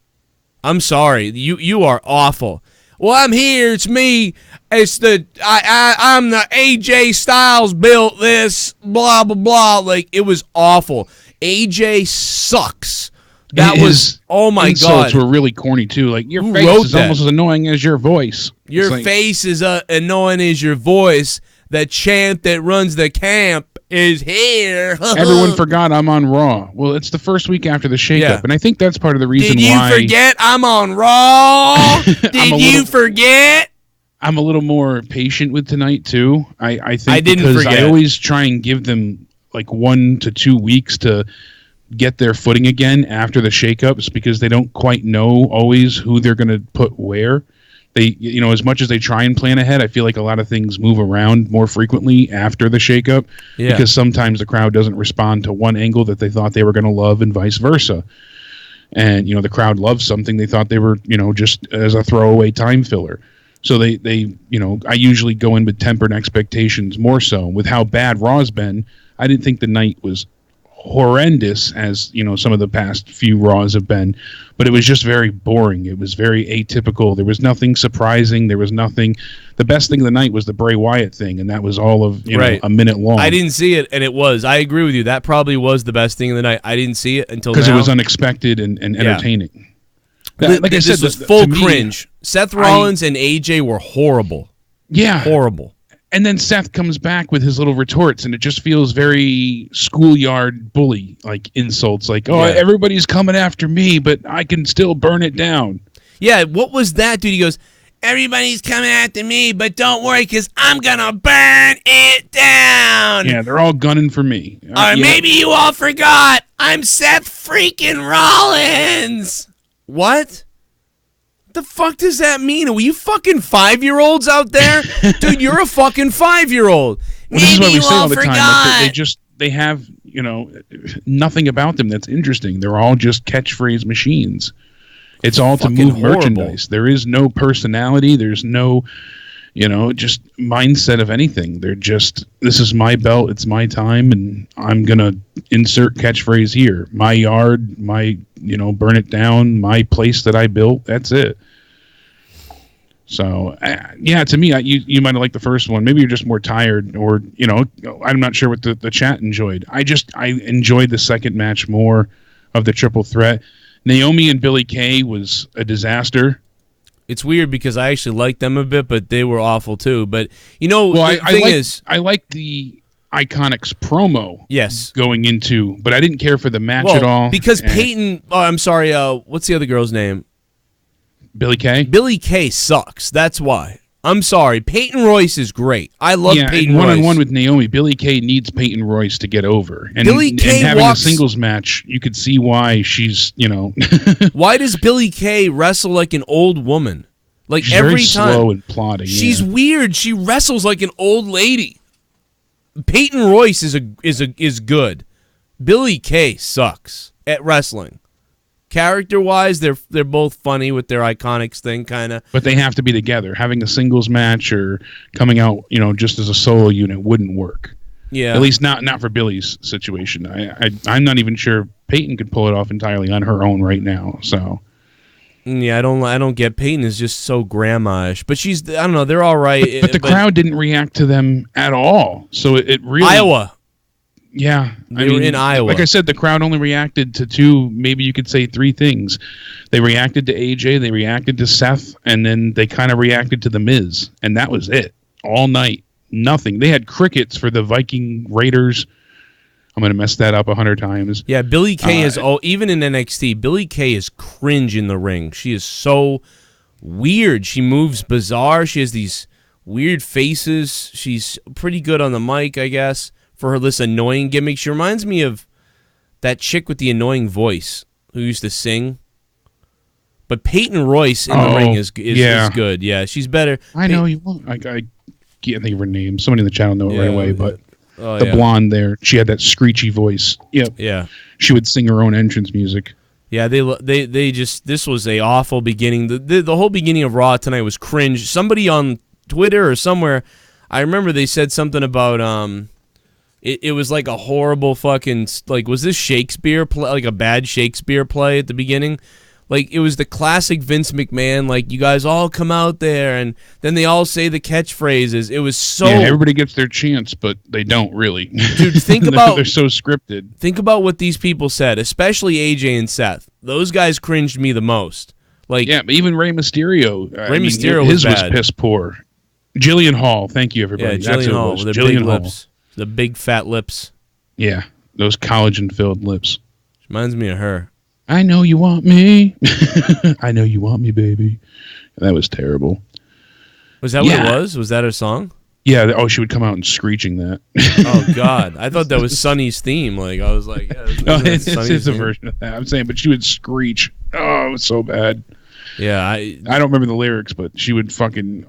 I'm sorry. You are awful. Well, I'm here. It's me. It's I'm the AJ Styles built this, blah, blah, blah. Like, it was awful. AJ sucks. That was, oh my God.
Insults were really corny, too. Like, your face is almost as annoying as your voice.
Your face is annoying as your voice. The champ that runs the camp is here.
Everyone forgot I'm on Raw. Well, it's the first week after the shakeup, and I think that's part of the reason why.
Did you forget I'm on Raw? Did you forget?
I'm a little more patient with tonight too. I think
I didn't
because
forget.
I always try and give them like 1 to 2 weeks to get their footing again after the shakeups because they don't quite know always who they're going to put where. They, as much as they try and plan ahead, I feel like a lot of things move around more frequently after the shakeup because sometimes the crowd doesn't respond to one angle that they thought they were going to love and vice versa. And, the crowd loves something they thought they were, just as a throwaway time filler. So they I usually go in with tempered expectations more so. With how bad Raw's been, I didn't think the night was horrendous as some of the past few Raws have been, but it was just very boring. It was very atypical. There was nothing surprising. There was nothing. The best thing of the night was the Bray Wyatt thing, and that was all of a minute long.
I didn't see it, and it was. I agree with you. That probably was the best thing of the night. I didn't see it until
because it was unexpected and entertaining.
Like I said, this was full cringe. Seth Rollins and AJ were horrible.
Yeah,
horrible.
And then Seth comes back with his little retorts, and it just feels very schoolyard bully, like insults, like, everybody's coming after me, but I can still burn it down.
Yeah, what was that, dude? He goes, everybody's coming after me, but don't worry, because I'm going to burn it down.
Yeah, they're all gunning for me.
Or maybe you all forgot, I'm Seth freaking Rollins. What? The fuck does that mean? Are you fucking 5-year-olds out there? Dude, you're a fucking 5-year-old.
Well, this is what we say all the time. Like they have, nothing about them that's interesting. They're all just catchphrase machines. It's all to move merchandise. There is no personality. There's no, just mindset of anything. They're just, this is my belt. It's my time. And I'm going to insert catchphrase here. My yard, my, burn it down, my place that I built. That's it. So, to me, you might have liked the first one. Maybe you're just more tired or, I'm not sure what the chat enjoyed. I enjoyed the second match more of the triple threat. Naomi and Billie Kay was a disaster.
It's weird because I actually liked them a bit, but they were awful too. But, I
like the Iconics promo
yes.
going into, but I didn't care for the match at all.
Because Peyton, I'm sorry, what's the other girl's name?
Billie Kay?
Billie Kay sucks. That's why. I'm sorry. Peyton Royce is great. I love Peyton Royce.
One-on-one with Naomi, Billie Kay needs Peyton Royce to get over. And,
Billie Kay
and having a singles match, you could see why she's,
Why does Billie Kay wrestle like an old woman? Like
she's
every
very
time.
Slow and plodding.
She's weird. She wrestles like an old lady. Peyton Royce is good. Billie Kay sucks at wrestling. Character-wise, they're both funny with their Iconics thing, kind of.
But they have to be together. Having a singles match or coming out, just as a solo unit wouldn't work.
Yeah.
At least not for Billie's situation. I'm not even sure Peyton could pull it off entirely on her own right now. So.
Yeah, I don't get. Peyton is just so grandma-ish, but she's. I don't know. They're all right.
But the crowd didn't react to them at all. So it really.
Iowa.
Yeah,
they were in Iowa.
Like I said, the crowd only reacted to 2, maybe you could say 3 things. They reacted to AJ, they reacted to Seth, and then they kind of reacted to The Miz, and that was it. All night, nothing. They had crickets for the Viking Raiders. I'm going to mess that up 100 times.
Yeah, Billie Kay is, even in NXT, Billie Kay is cringe in the ring. She is so weird. She moves bizarre. She has these weird faces. She's pretty good on the mic, I guess. For her this annoying gimmick. She reminds me of that chick with the annoying voice who used to sing. But Peyton Royce in the ring is good. Yeah, she's better.
I know you won't. I can't think of her name. Somebody in the chat will know it right away. But the blonde there, she had that screechy voice. Yep.
Yeah.
She would sing her own entrance music.
Yeah, they just, this was a awful beginning. The whole beginning of Raw tonight was cringe. Somebody on Twitter or somewhere, I remember they said something about It was like a horrible fucking, like, was this Shakespeare play, like a bad Shakespeare play at the beginning? Like, it was the classic Vince McMahon, like, you guys all come out there, and then they all say the catchphrases. It was so...
Yeah, everybody gets their chance, but they don't really.
Dude, think about...
They're so scripted.
Think about what these people said, especially AJ and Seth. Those guys cringed me the most. Like,
yeah, but even Rey Mysterio.
Mysterio
was
bad.
Piss poor. Jillian Hall, thank you, everybody.
Yeah, Jillian Hall with her big lips. The big fat lips.
Yeah, those collagen-filled lips.
Reminds me of her.
I know you want me. I know you want me, baby. That was terrible.
Was that what it was? Was that her song?
Yeah. Oh, she would come out and screeching that.
Oh God, I thought that was Sunny's theme. Like I was like, yeah,
no, it's a version of that. I'm saying, but she would screech. Oh, it was so bad.
Yeah,
I don't remember the lyrics, but she would fucking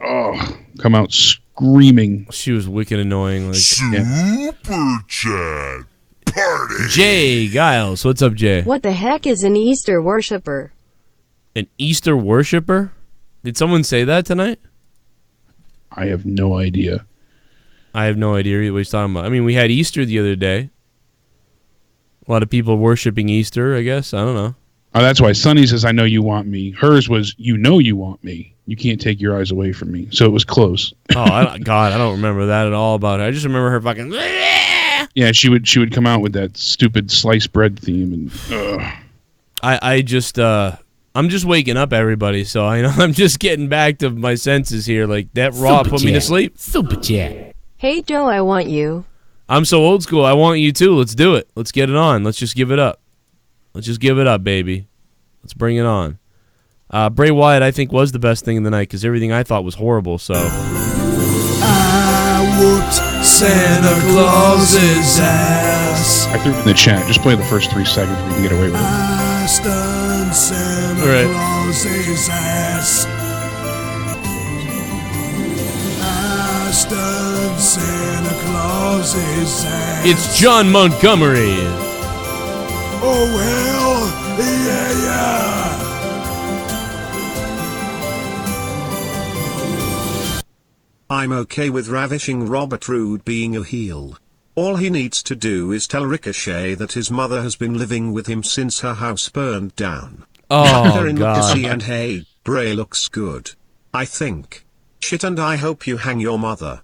come out screaming.
She was wicked annoying. Like
Super Chat Party.
Jay Giles, what's up, Jay?
What the heck is an Easter worshiper?
An Easter worshiper? Did someone say that tonight?
I have no idea.
I have no idea what he's talking about. I mean, we had Easter the other day. A lot of people worshiping Easter, I guess. I don't know.
Oh, that's why Sunny says, I know you want me. Hers was, you know you want me. You can't take your eyes away from me. So it was close.
God, I don't remember that at all about her. I just remember her fucking...
Yeah, she would come out with that stupid sliced bread theme. And
I'm just waking up, everybody, so I'm just getting back to my senses here. Like, that Raw put me to sleep.
Super Chat.
Hey, Joe, I want you.
I'm so old school. I want you too. Let's do it. Let's get it on. Let's just give it up. Let's just give it up, baby. Let's bring it on. Bray Wyatt, I think, was the best thing in the night because everything I thought was horrible, so...
I whooped Santa Claus's ass.
I threw it in the chat. Just play the first 3 seconds. We can get away with it.
I stunned Santa Claus's ass. I stunned Santa Claus's ass.
It's John Montgomery.
Oh, well, yeah.
I'm okay with ravishing Robert Roode being a heel. All he needs to do is tell Ricochet that his mother has been living with him since her house burned down.
Oh,
They're in
God.
Legacy and hey, Bray looks good. I think. Shit, and I hope you hang your mother.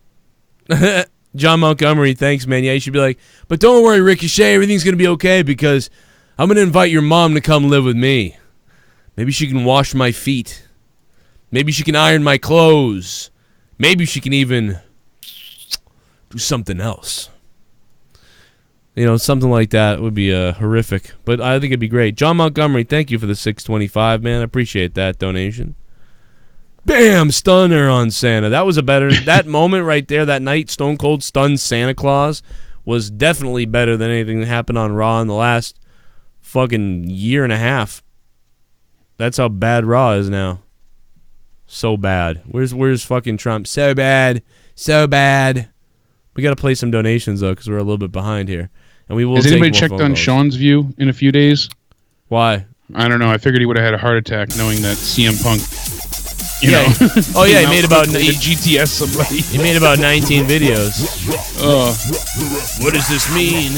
John Montgomery, thanks, man. Yeah, you should be like, but don't worry, Ricochet, everything's going to be okay because I'm going to invite your mom to come live with me. Maybe she can wash my feet. Maybe she can iron my clothes. Maybe she can even do something else. Something like that would be horrific. But I think it'd be great. John Montgomery, thank you for the $6.25, man. I appreciate that donation. Bam! Stunner on Santa. That was that moment right there, that night, Stone Cold stunned Santa Claus, was definitely better than anything that happened on Raw in the last fucking year and a half. That's how bad Raw is now. So bad. Where's fucking Trump? So bad. So bad. We got to play some donations, though, because we're a little bit behind here. And we will.
Has
take
anybody
more
checked
phone
on
calls.
Sean's view in a few days?
Why?
I don't know. I figured he would have had a heart attack knowing that CM Punk, you know.
Oh, yeah, he made about...
GTS somebody.
He made about 19 videos. What does this mean?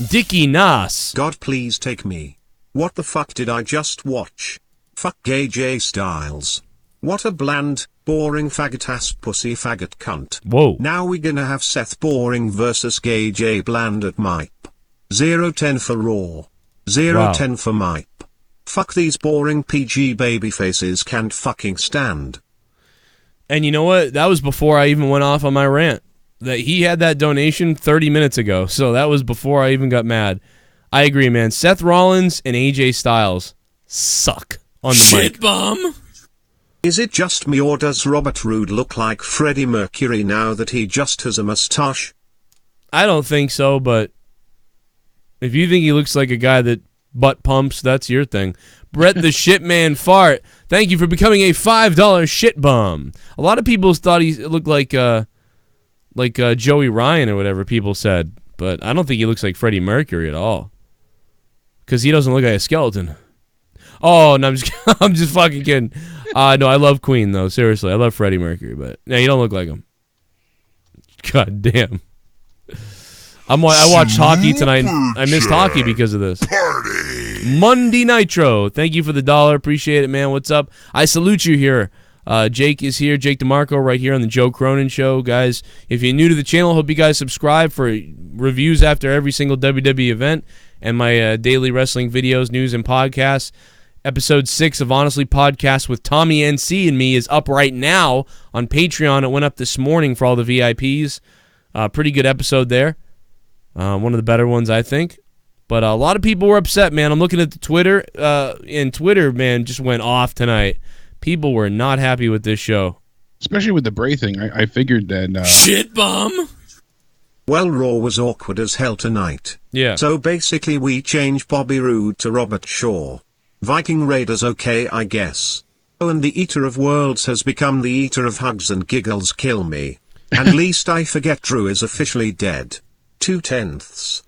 Dickie Nas.
God, please take me. What the fuck did I just watch? Fuck gay J Styles. What a bland, boring faggot-ass pussy faggot cunt.
Whoa.
Now we gonna have Seth Boring versus gay J Bland at MIP. 0-10 for Raw. 0-10 for MIP. Fuck these boring PG babyfaces can't fucking stand.
And you know what? That was before I even went off on my rant. That he had that donation 30 minutes ago, so that was before I even got mad. I agree, man. Seth Rollins and AJ Styles suck on the mic.
Shit bomb.
Is it just me or does Robert Roode look like Freddie Mercury now that he just has a mustache?
I don't think so, but if you think he looks like a guy that butt pumps, that's your thing. Brett the Shitman Fart, thank you for becoming a $5 shit bum. A lot of people thought he looked like Joey Ryan or whatever people said, but I don't think he looks like Freddie Mercury at all. Because he doesn't look like a skeleton. Oh, no, I'm just fucking kidding. No, I love Queen, though. Seriously, I love Freddie Mercury, but no, you don't look like him. God damn. I watched hockey tonight, and I missed hockey because of this. Monday Nitro, thank you for the $1. Appreciate it, man. What's up? I salute you here. Jake is here. Jake DeMarco right here on the Joe Cronin Show. Guys, if you're new to the channel, hope you guys subscribe for reviews after every single WWE event and my daily wrestling videos, news, and podcasts. Episode 6 of Honestly Podcast with Tommy NC and me is up right now on Patreon. It went up this morning for all the VIPs. Pretty good episode there. One of the better ones, I think. But a lot of people were upset, man. I'm looking at the Twitter, and Twitter, man, just went off tonight. People were not happy with this show.
Especially with the Bray thing. I figured that...
Shit bomb!
Well, Raw was awkward as hell tonight.
Yeah.
So basically we changed Bobby Roode to Robert Shaw. Viking Raiders okay, I guess. Oh, and the Eater of Worlds has become the Eater of Hugs and Giggles kill me. And least I forget Drew is officially dead. 2/10.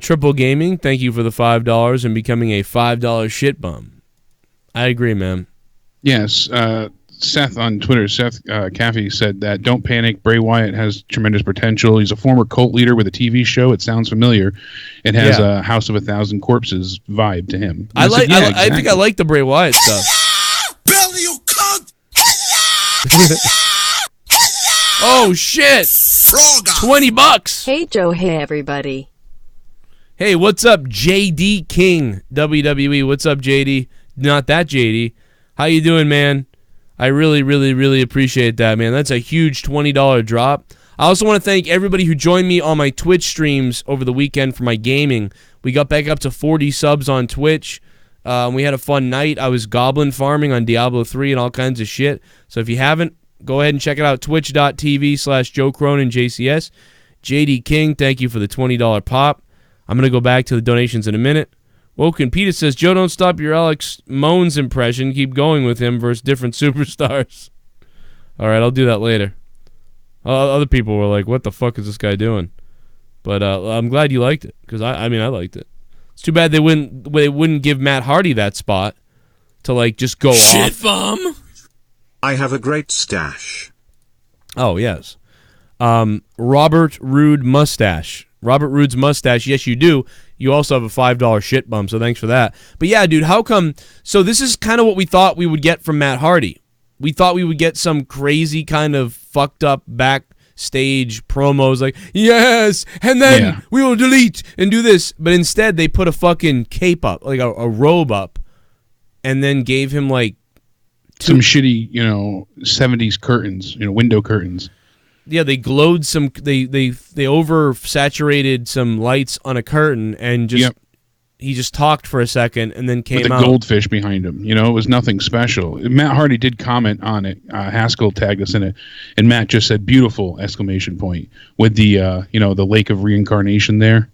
Triple Gaming, thank you for the $5 and becoming a $5 shit bum. I agree, man.
Yes, Seth on Twitter, Seth Caffey said that don't panic, Bray Wyatt has tremendous potential. He's a former cult leader with a TV show. It sounds familiar. It has a House of 1,000 Corpses vibe to him.
I think I like the Bray Wyatt stuff.
Belly, you cunt!
Oh shit! $20.
Hey Joe, hey everybody.
Hey, what's up, JD King, WWE? What's up, JD? Not that JD. How you doing, man? I really, really, really appreciate that, man. That's a huge $20 drop. I also want to thank everybody who joined me on my Twitch streams over the weekend for my gaming. We got back up to 40 subs on Twitch. We had a fun night. I was goblin farming on Diablo 3 and all kinds of shit. So if you haven't, go ahead and check it out, twitch.tv/JoeCroninJCS. JD King, thank you for the $20 pop. I'm going to go back to the donations in a minute. Woken Peter says, Joe, don't stop your Alex Moans impression. Keep going with him versus different superstars. All right, I'll do that later. Other people were like, what the fuck is this guy doing? But I'm glad you liked it, because I liked it. It's too bad they wouldn't give Matt Hardy that spot to like just go off.
Shit bomb!
I have a great stash.
Oh, yes. Robert Roode mustache. Robert Roode's mustache, yes, you do. You also have a $5 shit bum, so thanks for that. But yeah, dude, how come... So this is kind of what we thought we would get from Matt Hardy. We thought we would get some crazy kind of fucked up backstage promos like, yes, and then we will delete and do this. But instead, they put a fucking cape up, like a robe up, and then gave him like...
Some shitty, 70s curtains, window curtains.
Yeah, they glowed some. They oversaturated some lights on a curtain, and he just talked for a second, and then came
with a
out.
Goldfish behind him. It was nothing special. Matt Hardy did comment on it. Haskell tagged us in it, and Matt just said "beautiful!" with the the lake of reincarnation there.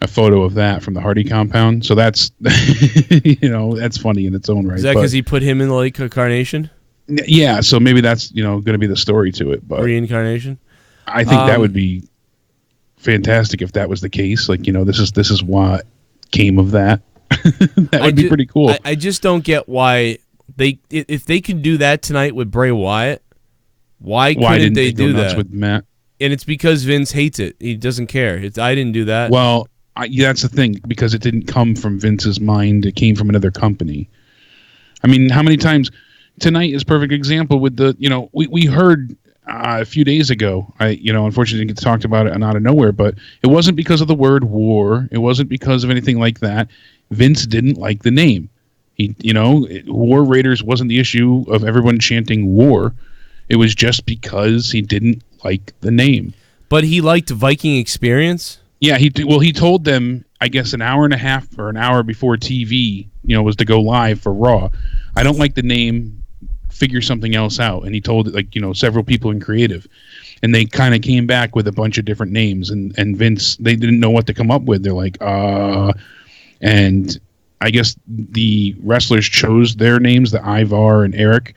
A photo of that from the Hardy compound. So that's that's funny in its own right.
Is that because he put him in the lake of carnation?
Yeah, so maybe that's going to be the story to it, but
reincarnation.
I think that would be fantastic if that was the case. Like this is what came of that. That would be pretty cool.
I just don't get why if they can do that tonight with Bray Wyatt, why couldn't they do that
with Matt?
And it's because Vince hates it. He doesn't care. I didn't do that.
Well, that's the thing, because it didn't come from Vince's mind. It came from another company. I mean, how many times? Tonight is a perfect example with the, we heard a few days ago, unfortunately didn't get talked about it out of nowhere, but it wasn't because of the word war. It wasn't because of anything like that. Vince didn't like the name. War Raiders wasn't the issue of everyone chanting war. It was just because he didn't like the name.
But he liked Viking Experience?
Yeah, he told them, I guess, an hour and a half or an hour before TV, was to go live for Raw. I don't like the name. Figure something else out. And he told several people in creative, and they kind of came back with a bunch of different names, and Vince, they didn't know what to come up with. They're like, and I guess the wrestlers chose their names, the Ivar and Eric,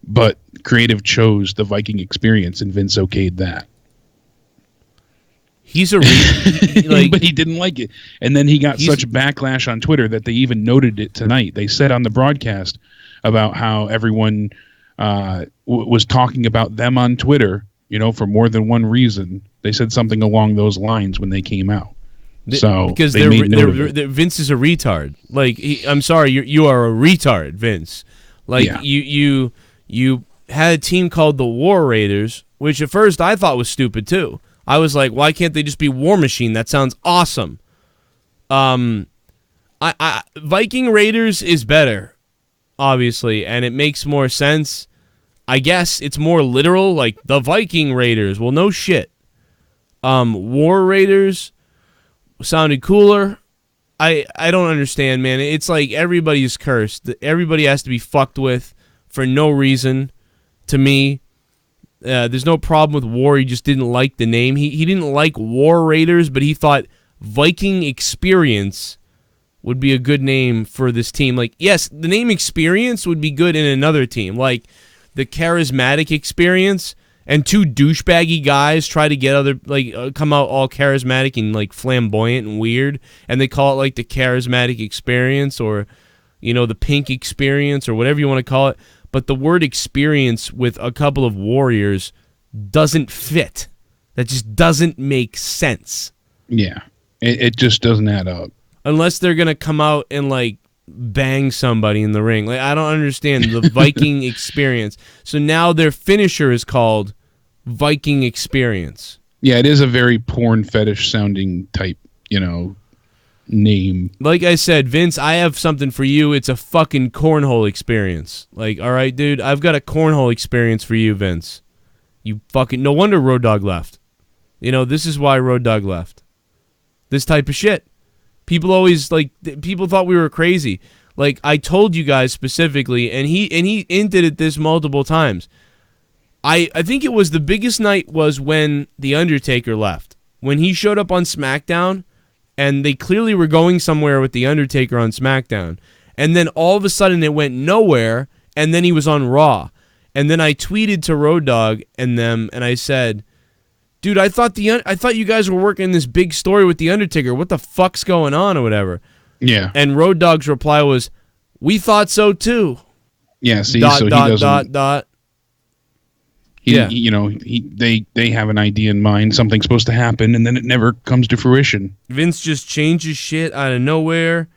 but creative chose the Viking Experience, and Vince okayed that.
He's a
but he didn't like it, and then he got such backlash on Twitter that they even noted it tonight. They said on the broadcast about how everyone was talking about them on Twitter, for more than one reason. They said something along those lines when they came out.
Because Vince is a retard. Like, I'm sorry, you are a retard, Vince. Like, you had a team called the War Raiders, which at first I thought was stupid too. I was like, why can't they just be War Machine? That sounds awesome. Viking Raiders is better, obviously, and it makes more sense. I guess it's more literal, like the Viking Raiders. Well, no shit. War Raiders sounded cooler. I don't understand, man. It's like everybody's cursed. Everybody has to be fucked with for no reason. To me, there's no problem with War. He just didn't like the name. He didn't like War Raiders, but he thought Viking Experience would be a good name for this team. Like, yes, the name Experience would be good in another team, like the Charismatic Experience. And two douchebaggy guys try to get come out all charismatic and like flamboyant and weird, and they call it like the Charismatic Experience or, the Pink Experience or whatever you want to call it. But the word experience with a couple of warriors doesn't fit. That just doesn't make sense.
Yeah, it just doesn't add up.
Unless they're gonna come out and like bang somebody in the ring. Like, I don't understand the Viking Experience. So now their finisher is called Viking Experience.
Yeah, it is a very porn fetish sounding type, name.
Like I said, Vince, I have something for you. It's a fucking cornhole experience. Like, all right, dude, I've got a cornhole experience for you, Vince. You fucking... No wonder Road Dogg left. This is why Road Dogg left. This type of shit. People always, people thought we were crazy. Like, I told you guys specifically, and he hinted at this multiple times. I think it was the biggest night was when The Undertaker left. When he showed up on SmackDown, and they clearly were going somewhere with The Undertaker on SmackDown. And then all of a sudden it went nowhere, and then he was on Raw. And then I tweeted to Road Dogg and them, and I said, dude, I thought you guys were working this big story with The Undertaker. What the fuck's going on or whatever?
Yeah.
And Road Dogg's reply was, we thought so too.
Yeah, see,
he
doesn't... They have an idea in mind, something's supposed to happen, and then it never comes to fruition.
Vince just changes shit out of nowhere,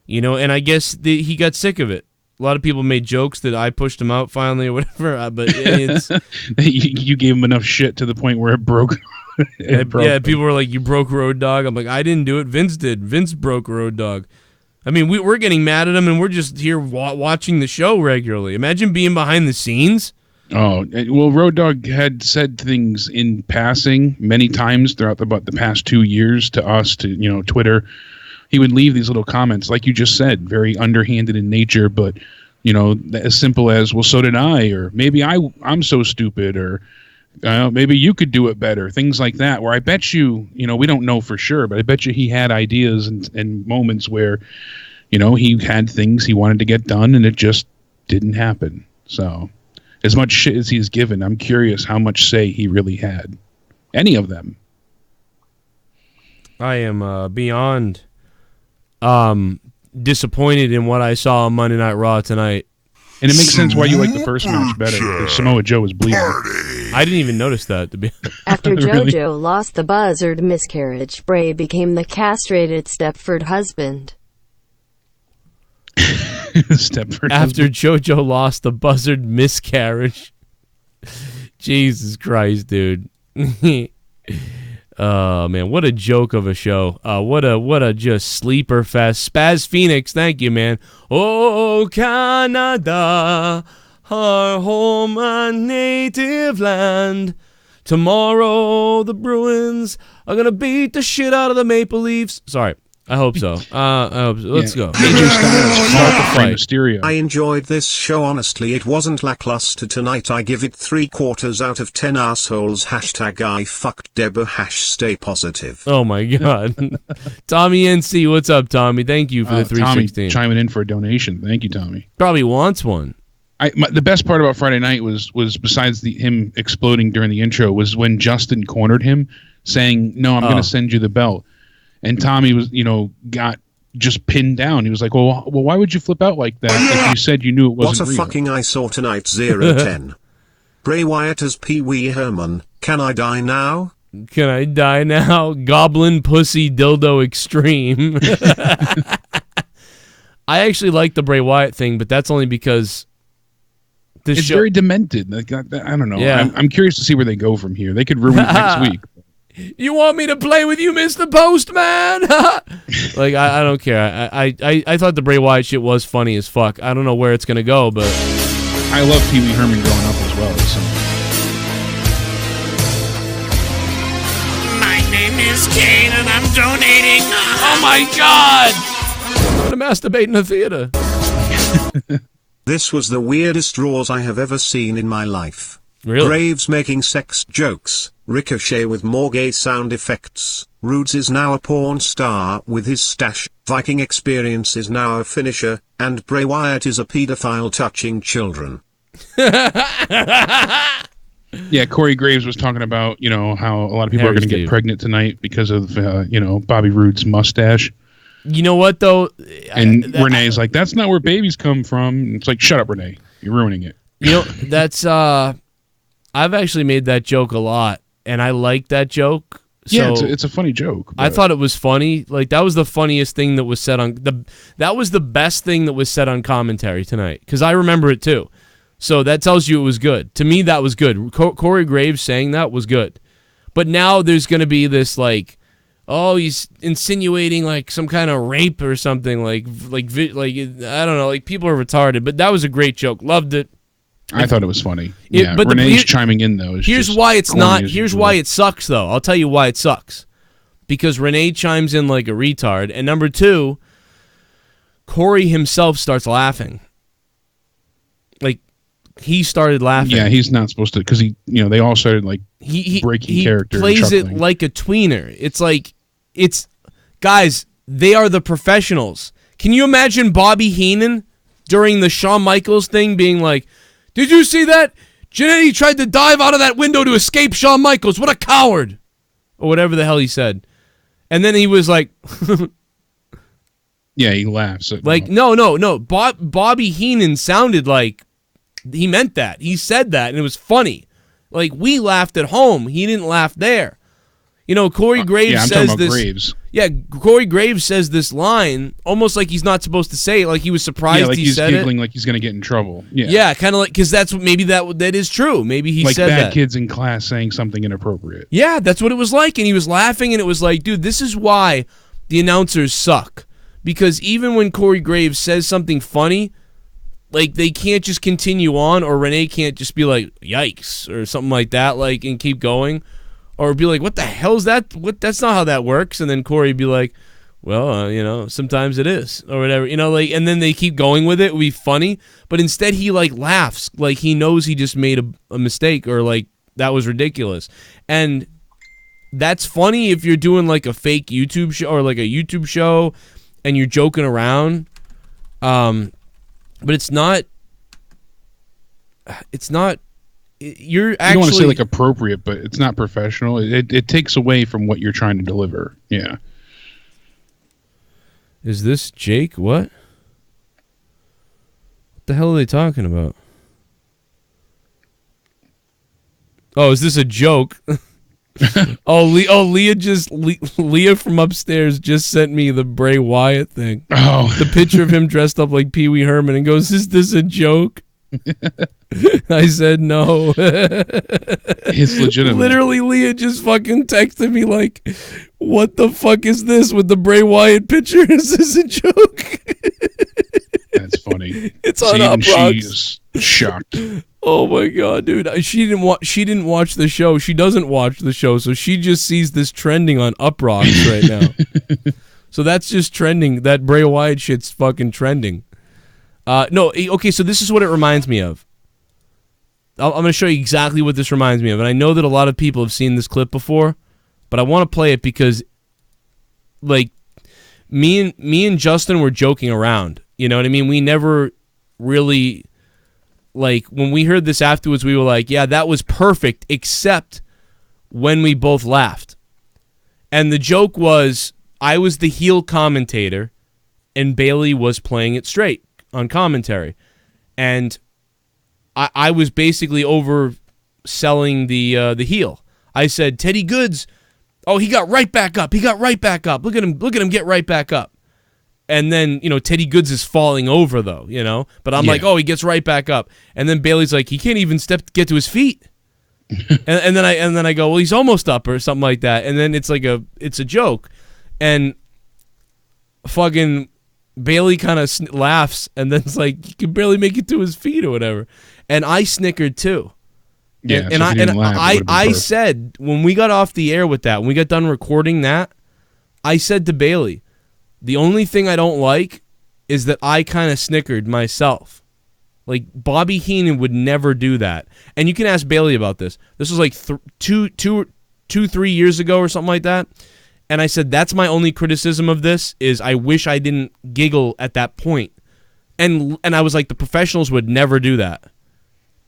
and I guess he got sick of it. A lot of people made jokes that I pushed him out finally or whatever, but it's...
you gave him enough shit to the point where it broke.
Yeah, people were like, you broke Road Dogg. I'm like, I didn't do it. Vince did. Vince broke Road Dogg. I mean, we're getting mad at him, and we're just here watching the show regularly. Imagine being behind the scenes.
Oh, well, Road Dogg had said things in passing many times throughout about the past 2 years to us, to, Twitter. He would leave these little comments, like you just said, very underhanded in nature, but, as simple as, well, so did I, or maybe I'm so stupid, or maybe you could do it better, things like that, where I bet you, we don't know for sure, but I bet you he had ideas and moments where, he had things he wanted to get done, and it just didn't happen. So... as much shit as he's given, I'm curious how much say he really had. Any of them.
I am beyond disappointed in what I saw on Monday Night Raw tonight.
And it makes sense why you like the first match better, because Samoa Joe was bleeding.
I didn't even notice that, to be honest.
After
Really?
JoJo lost the buzzard miscarriage, Bray became the castrated Stepford husband.
After JoJo lost the buzzard miscarriage. Jesus Christ, dude. Oh man, what a joke of a show. What a just sleeper fest. Spaz Phoenix, thank you, man. Oh Canada, our home and native land. Tomorrow the Bruins are gonna beat the shit out of the Maple Leafs. Sorry. I hope so. Let's go.
Mysterio.
I enjoyed this show, honestly. It wasn't lackluster tonight. I give it 3/4 out of 10 assholes. Hashtag I fucked Deborah. Stay positive.
Oh my God. Tommy NC, what's up, Tommy? Thank you for the 316.
Tommy chiming in for a donation. Thank you, Tommy.
Probably wants one.
The best part about Friday night was besides him exploding during the intro was when Justin cornered him saying, no, I'm going to send you the belt. And Tommy was, got just pinned down. He was like, well, why would you flip out like that if you said you knew it wasn't real?
What a fucking I saw tonight, 0-10. Bray Wyatt as Pee Wee Herman. Can I die now?
Can I die now? Goblin Pussy Dildo Extreme. I actually like the Bray Wyatt thing, but that's only because
it's very demented. Like, I don't know.
Yeah.
I'm curious to see where they go from here. They could ruin it next week.
You want me to play with you, Mr. Postman? Like, I don't care. I thought the Bray Wyatt shit was funny as fuck. I don't know where it's going to go, but...
I love Pee Wee Herman growing up as well. So.
name is Kane, and I'm donating. Oh my God! I'm gonna masturbate in the theater.
This was the weirdest Raws I have ever seen in my life.
Really?
Graves making sex jokes, Ricochet with more gay sound effects, Roots is now a porn star with his stash, Viking Experience is now a finisher, and Bray Wyatt is a pedophile touching children.
Yeah, Corey Graves was talking about, how a lot of people are going to get pregnant tonight because of, Bobby Roode's mustache.
You know what, though?
And Renee's like, that's not where babies come from. It's like, shut up, Renee. You're ruining it.
That's, I've actually made that joke a lot, and I like that joke.
Yeah, it's a funny joke.
I thought it was funny. Like, that was the funniest thing that was said that was the best thing that was said on commentary tonight, because I remember it, too. So that tells you it was good. To me, that was good. Corey Graves saying that was good. But now there's going to be this, like, oh, he's insinuating, like, some kind of rape or something. Like I don't know. Like, people are retarded. But that was a great joke. Loved it.
I thought it was funny. But Renee's chiming in, though.
Here's why it's not. Here's why it sucks, though. I'll tell you why it sucks. Because Renee chimes in like a retard. And number two, Corey himself starts laughing. Like, he started laughing.
Yeah, he's not supposed to, because they all started like breaking character.
He plays it like a tweener. It's like, guys, they are the professionals. Can you imagine Bobby Heenan during the Shawn Michaels thing being like, did you see that? Jannetty tried to dive out of that window to escape Shawn Michaels. What a coward. Or whatever the hell he said. And then he was like,
yeah, he laughs.
Like, no. Bobby Heenan sounded like he meant that. He said that, and it was funny. Like, we laughed at home. He didn't laugh there. Corey Graves says this.
Graves.
Yeah, Corey Graves says this line almost like he's not supposed to say it. Like he was surprised
like
he
he's
said
giggling
it.
Like he's going to get in trouble.
Yeah, kind of like, because that's what maybe that is true. Maybe he
like
said
bad
that.
Kids in class saying something inappropriate.
Yeah, that's what it was like, and he was laughing, and it was like, dude, this is why the announcers suck. Because even when Corey Graves says something funny, like, they can't just continue on, or Renee can't just be like, yikes, or something like that, like, and keep going. Or be like, what the hell is that? That's not how that works. And then Corey would be like, well, sometimes it is, or whatever. And then they keep going with it. It would be funny. But instead he, like, laughs. Like, he knows he just made a mistake, or, like, that was ridiculous. And that's funny if you're doing, like, a fake YouTube show, or, like, a YouTube show, and you're joking around. But it's not. You're actually. You don't want to say like appropriate, but it's not professional. It takes away from what you're trying to deliver. Yeah. Is this Jake? What the hell are they talking about? Oh, is this a joke? Leah from upstairs just sent me the Bray Wyatt thing.
Oh,
the picture of him dressed up like Pee Wee Herman, and goes, "Is this a joke?" I said no.
It's legitimate.
Literally, Leah just fucking texted me like, "What the fuck is this with the Bray Wyatt picture? Is this a joke?"
That's funny.
It's on Uproxx.
She's shocked.
Oh my god, dude! She didn't watch the show. She doesn't watch the show, so she just sees this trending on Uproxx right now. So that's just trending. That Bray Wyatt shit's fucking trending. No, okay, so this is what it reminds me of. I'm going to show you exactly what this reminds me of. And I know that a lot of people have seen this clip before, but I want to play it because, like, me and Justin were joking around. You know what I mean? We never really, like, when we heard this afterwards, we were like, yeah, that was perfect, except when we both laughed. And the joke was, I was the heel commentator, and Bayley was playing it straight on commentary, and I was basically overselling the heel. I said, Teddy Goods, oh, he got right back up. Look at him get right back up. And then, Teddy Goods is falling over though, but I'm like, oh, he gets right back up. And then Bayley's like, he can't even get to his feet. and then I go, well, he's almost up or something like that. And then it's a joke, and fucking Bayley kind of laughs, and then it's like, he can barely make it to his feet or whatever. And I snickered too.
Yeah,
and I said when we got off the air with that, when we got done recording that, I said to Bailey, the only thing I don't like is that I kind of snickered myself. Like, Bobby Heenan would never do that. And you can ask Bailey about this. This was like 3 years ago or something like that. And I said, that's my only criticism of this, is I wish I didn't giggle at that point. And I was like, the professionals would never do that.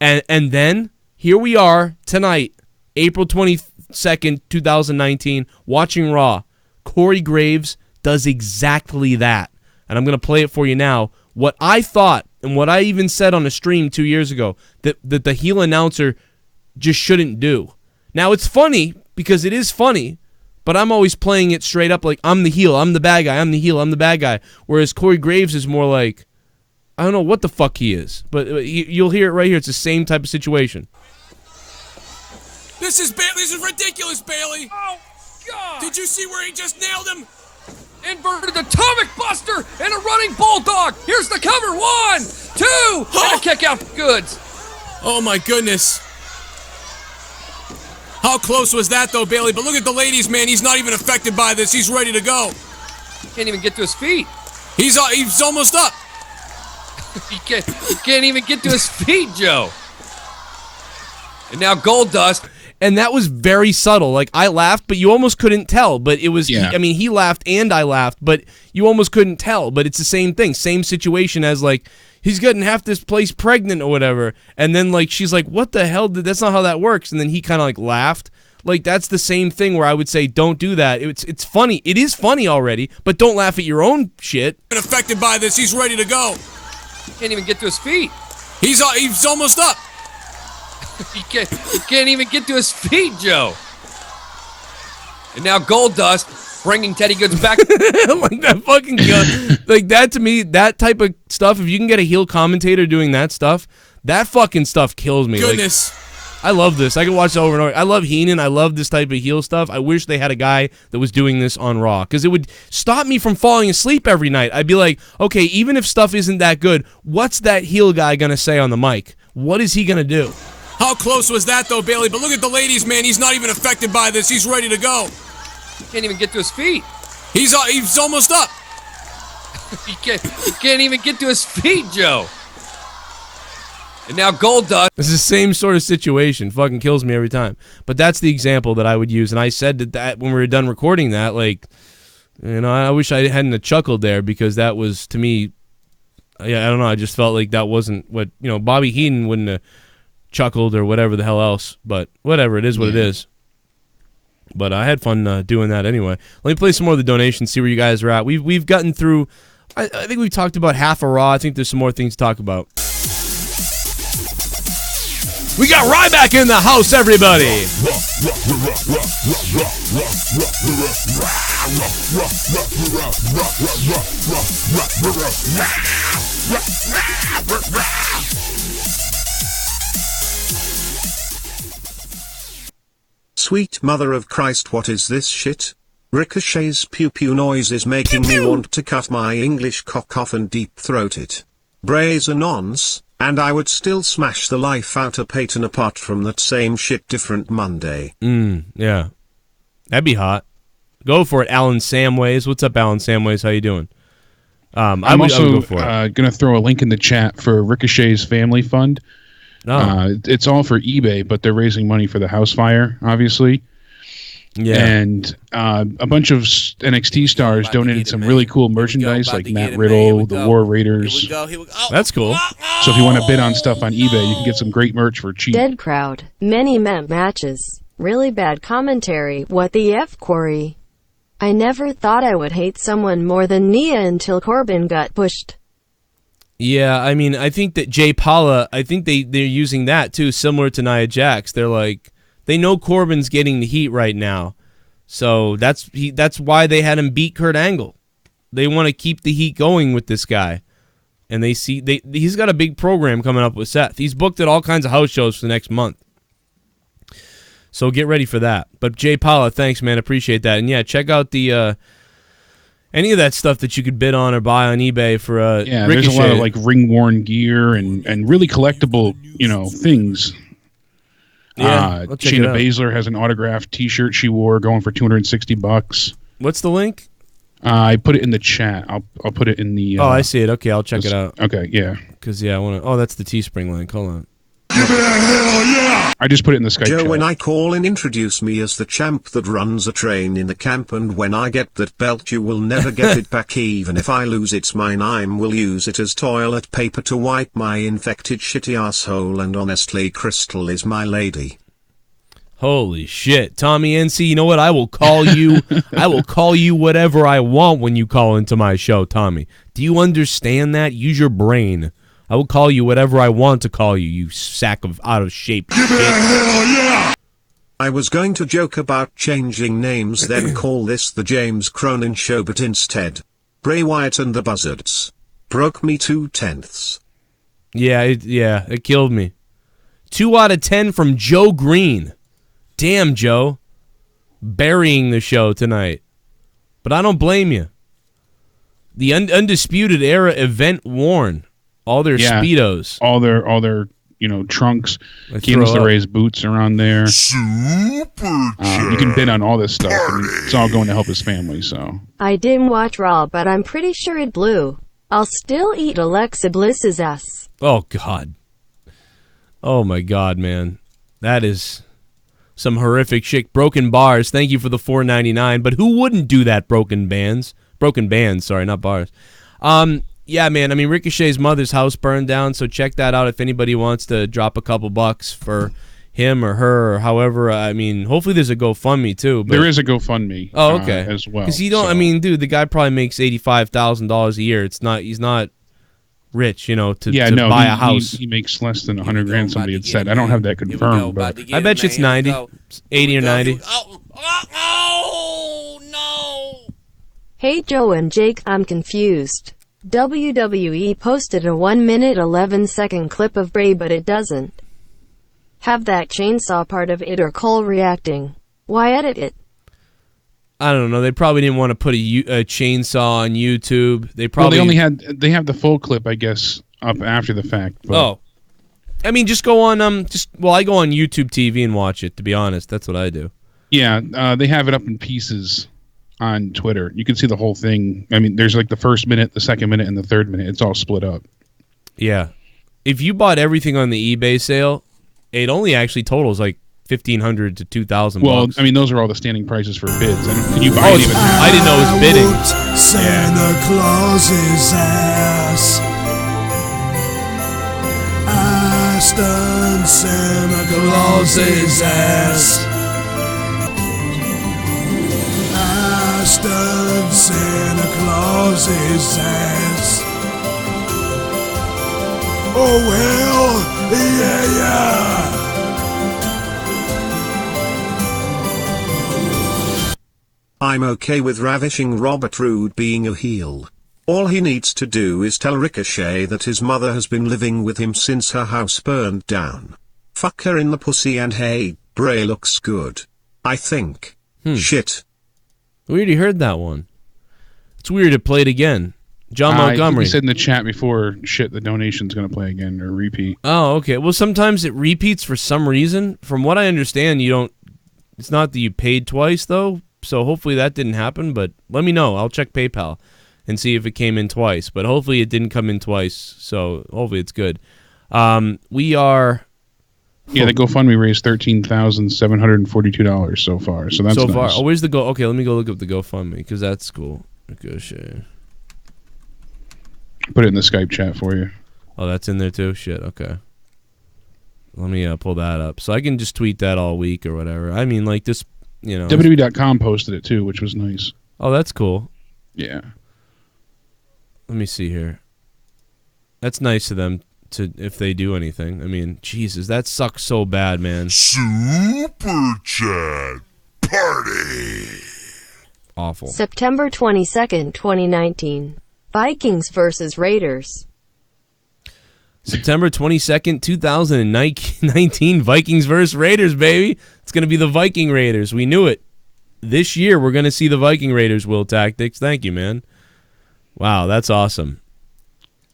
And then, here we are tonight, April 22nd, 2019, watching Raw. Corey Graves does exactly that. And I'm going to play it for you now. What I thought, and what I even said on a stream 2 years ago, that the heel announcer just shouldn't do. Now, it's funny, because it is funny, but I'm always playing it straight up like, I'm the heel, I'm the bad guy, I'm the heel, I'm the bad guy. Whereas Corey Graves is more like, I don't know what the fuck he is, but you'll hear it right here. It's the same type of situation.
This is ridiculous, Bailey. Oh, God. Did you see where he just nailed him? Inverted atomic buster and a running bulldog. Here's the cover. 1, 2, and a kick out for goods.
Oh, my goodness.
How close was that, though, Bailey? But look at the ladies, man. He's not even affected by this. He's ready to go.
Can't even get to his feet.
He's almost up.
He can't even get to his feet, Joe. And now Goldust.
And that was very subtle. Like, I laughed, but you almost couldn't tell. But it was, he laughed and I laughed, but you almost couldn't tell. But it's the same thing. Same situation as, like, he's getting half this place pregnant or whatever. And then, like, she's like, what the hell? That's not how that works. And then he kind of, like, laughed. Like, that's the same thing where I would say, don't do that. It's funny. It is funny already, but don't laugh at your own shit.
Affected by this. He's ready to go.
Can't even get to his feet.
He's almost up.
He can't even get to his feet, Joe. And now Goldust bringing Teddy Goods back.
Like that fucking gun. Like that, to me, that type of stuff, if you can get a heel commentator doing that stuff, that fucking stuff kills me.
Goodness.
Like, I love this. I can watch it over and over. I love Heenan. I love this type of heel stuff. I wish they had a guy that was doing this on Raw, because it would stop me from falling asleep every night. I'd be like, okay, even if stuff isn't that good, what's that heel guy going to say on the mic? What is he going to do?
How close was that, though, Bailey? But look at the ladies, man. He's not even affected by this. He's ready to go.
Can't even get to his feet.
He's almost up.
He can't even get to his feet, Joe. And now Goldust.
This is the same sort of situation. Fucking kills me every time. But that's the example that I would use. And I said that when we were done recording that, like, you know, I wish I hadn't have chuckled there, because that was, to me, yeah, I don't know. I just felt like that wasn't what, you know, Bobby Heenan wouldn't have chuckled or whatever the hell else. But whatever, it is what it is. But I had fun doing that anyway. Let me play some more of the donations, see where you guys are at. We've gotten through, I think we've talked about half of Raw. I think there's some more things to talk about. We got Ryback in the house, everybody.
Sweet mother of Christ, what is this shit? Ricochet's pew-pew noise is making me want to cut my English cock off and deep-throat it. Bray's a nonce. And I would still smash the life out of Peyton apart from that same shit different Monday.
Yeah. That'd be hot. Go for it, Alan Samways. What's up, Alan Samways? How you doing?
I'm also going to throw a link in the chat for Ricochet's Family Fund. It's all for eBay, but they're raising money for the house fire, obviously. Yeah. And a bunch of NXT stars donated some really cool merchandise, like Matt Riddle, the War Raiders.
That's cool.
So if you want to bid on stuff on eBay, you can get some great merch for cheap.
Dead crowd. Many matches. Really bad commentary. What the F, Corey? I never thought I would hate someone more than Nia until Corbin got pushed.
Yeah, I mean, I think that Jay Paula, I think they're using that too, similar to Nia Jax. They're like, they know Corbin's getting the heat right now, so that's why they had him beat Kurt Angle. They want to keep the heat going with this guy, and he's got a big program coming up with Seth. He's booked at all kinds of house shows for the next month, so get ready for that. But Jay Paula, thanks, man, appreciate that, and yeah, check out the any of that stuff that you could bid on or buy on eBay for
yeah,
Ricochet.
There's a lot of like ring worn gear and really collectible, things.
Yeah, I'll check it
Shayna
out.
Baszler has an autographed T-shirt she wore, going for $260.
What's the link?
I put it in the chat. I'll put it in the.
I see it. Okay, I'll check it out.
Okay, yeah.
Because I want to. Oh, that's the Teespring link. Hold on.
I just put it in the Skype
Joe,
chat.
when I call and introduce me as the champ that runs a train in the camp, and when I get that belt you will never get it back, even if I lose it's mine. I will use it as toilet paper to wipe my infected shitty asshole, and honestly Crystal is my lady.
Holy shit, Tommy NC, you know what? I will call you. I will call you whatever I want when you call into my show, Tommy. Do you understand that? Use your brain. I will call you whatever I want to call you, you sack of out of shape. Give it a hell yeah!
I was going to joke about changing names, then call this the James Cronin Show, but instead, Bray Wyatt and the Buzzards broke me 2/10.
Yeah, it killed me. 2 out of 10 from Joe Green. Damn, Joe. Burying the show tonight. But I don't blame you. The Undisputed Era event worn. All their Speedos.
All their trunks. Candice LeRae's boots are on there.
Super
You can bid on all this stuff. I mean, it's all going to help his family, so.
I didn't watch Raw, but I'm pretty sure it blew. I'll still eat Alexa Bliss's ass.
Oh, God. Oh, my God, man. That is some horrific shit. Broken Bars, thank you for the $4.99. But who wouldn't do that, Broken Bands, sorry, not bars. Yeah, man, I mean, Ricochet's mother's house burned down, so check that out if anybody wants to drop a couple bucks for him or her or however. I mean, hopefully there's a GoFundMe, too. But...
There is a GoFundMe as well.
Because I mean, dude, the guy probably makes $85,000 a year. He's not rich, to buy a house.
He makes less than $100,000, somebody had said. I don't have that confirmed, but
I bet you it's 90, 80 or 90.
Oh, no.
Hey Joe and Jake, I'm confused. WWE posted a 1 minute 11-second clip of Bray, but it doesn't have that chainsaw part of it or Cole reacting. Why edit it?
I don't know. They probably didn't want to put a chainsaw on YouTube. They
have the full clip, I guess, up after the fact. But.
Oh, I mean, just go on. I go on YouTube TV and watch it. To be honest, that's what I do.
Yeah, they have it up in pieces on Twitter. You can see the whole thing. I mean, there's like the first minute, the second minute, and the third minute. It's all split up.
Yeah, if you bought everything on the eBay sale, it only actually totals like $1,500 to $2,000.
Well, I mean, those are all the standing prices for bids. Can you buy it even?
I didn't know it was bidding.
Santa Claus's ass. I stunned Santa Claus's ass. I stunned Santa Claus's ass. Oh well, yeah.
I'm okay with ravishing Robert Roode being a heel. All he needs to do is tell Ricochet that his mother has been living with him since her house burned down. Fuck her in the pussy, and hey, Bray looks good, I think. Shit.
We already heard that one. It's weird to play it again. John Montgomery.
He said in the chat before, shit, the donation's going to play again or repeat.
Oh, okay. Well, sometimes it repeats for some reason. From what I understand, it's not that you paid twice, though. So hopefully that didn't happen, but let me know. I'll check PayPal and see if it came in twice. But hopefully it didn't come in twice, so hopefully it's good. We are...
Yeah, the GoFundMe raised $13,742 so far, so that's
so
nice.
far. Oh, where's the Go? Okay, let me go look up the GoFundMe, because that's cool. Ricochet.
Put it in the Skype chat for you.
Oh, that's in there too? Shit, okay. Let me pull that up. So I can just tweet that all week or whatever. I mean, like this...
WWE.com posted it too, which was nice.
Oh, that's cool.
Yeah.
Let me see here. That's nice of them to if they do anything. I mean, Jesus, that sucks so bad, man.
Super Chat Party.
Awful.
September 22nd, 2019. Vikings versus Raiders.
September 22nd, 2019, Vikings versus Raiders, baby. It's going to be the Viking Raiders. We knew it. This year, we're going to see the Viking Raiders, Will Tactics. Thank you, man. Wow, that's awesome.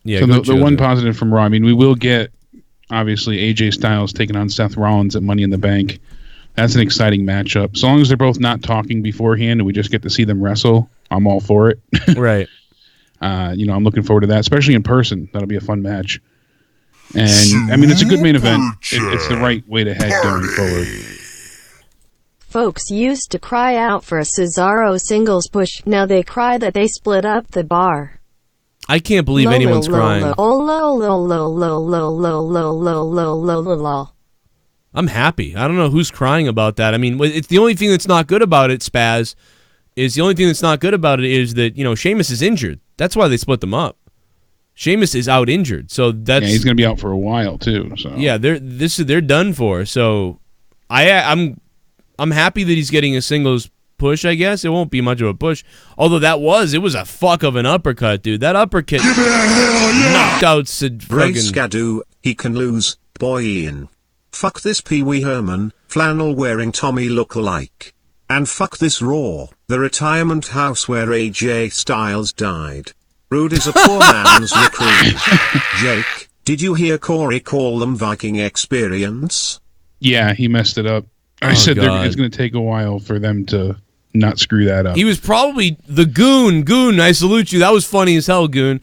Yeah.
So the one positive from Raw, I mean, we will get obviously AJ Styles taking on Seth Rollins at Money in the Bank. That's an exciting matchup. So long as they're both not talking beforehand and we just get to see them wrestle, I'm all for it.
Right.
I'm looking forward to that, especially in person. That'll be a fun match. And I mean, it's a good main event. It's the right way to head going forward.
Folks used to cry out for a Cesaro singles push. Now they cry that they split up the bar.
I can't believe anyone's crying. I'm happy. I don't know who's crying about that. I mean, it's the only thing that's not good about it, Spaz, is that, Sheamus is injured. That's why they split them up. Sheamus is out injured. So that's...
Yeah, he's going to be out for a while, too. So.
Yeah, they're done for. So I'm happy that he's getting a singles push, I guess. It won't be much of a push. Although it was a fuck of an uppercut, dude. That uppercut knocked out
Bray Scadoo, he can lose, boy Ian. Fuck this Pee Wee Herman, flannel-wearing Tommy look-alike. And fuck this Raw, the retirement house where AJ Styles died. Rude is a poor man's recruit. Jake, did you hear Corey call them Viking Experience?
Yeah, he messed it up. I said it's going to take a while for them to not screw that up.
He was probably the Goon. Goon, I salute you. That was funny as hell, Goon.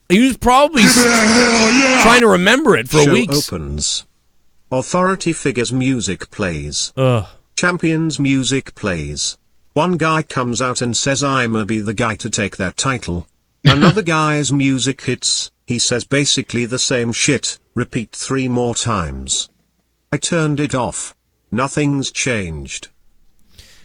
He was probably trying to remember it for a week.
Opens. Authority figures music plays.
Ugh.
Champions music plays. One guy comes out and says I'ma be the guy to take that title. Another guy's music hits, he says basically the same shit, repeat 3 more times. I turned it off. Nothing's changed.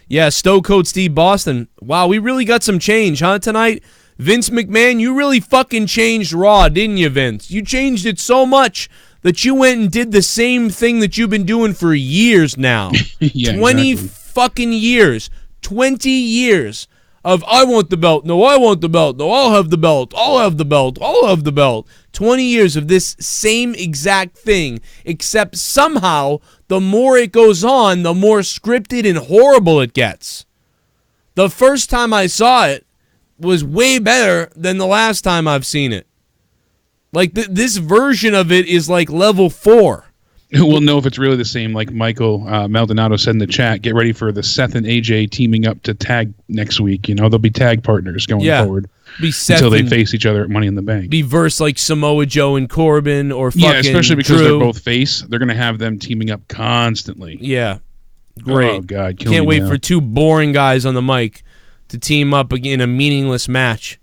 Yeah, Stone Cold Steve Boston. Wow, we really got some change, huh, tonight? Vince McMahon, you really fucking changed Raw, didn't you, Vince? You changed it so much that you went and did the same thing that you've been doing for years now.
Yeah,
20
exactly.
fucking years. 20 years of I want the belt. No, I want the belt. No, I'll have the belt. I'll have the belt. I'll have the belt. 20 years of this same exact thing, except somehow the more it goes on, the more scripted and horrible it gets. The first time I saw it was way better than the last time I've seen it. Like, this version of it is like level 4.
We'll know if it's really the same, like Michael Maldonado said in the chat. Get ready for the Seth and AJ teaming up to tag next week. They'll be tag partners going forward.
Be Seth
until they face each other at Money in the Bank.
Be verse like Samoa Joe and Corbin or fucking
especially because
Drew.
they're both face. They're going to have them teaming up constantly.
Yeah. Great.
Oh, God.
Can't wait for 2 boring guys on the mic to team up in a meaningless match.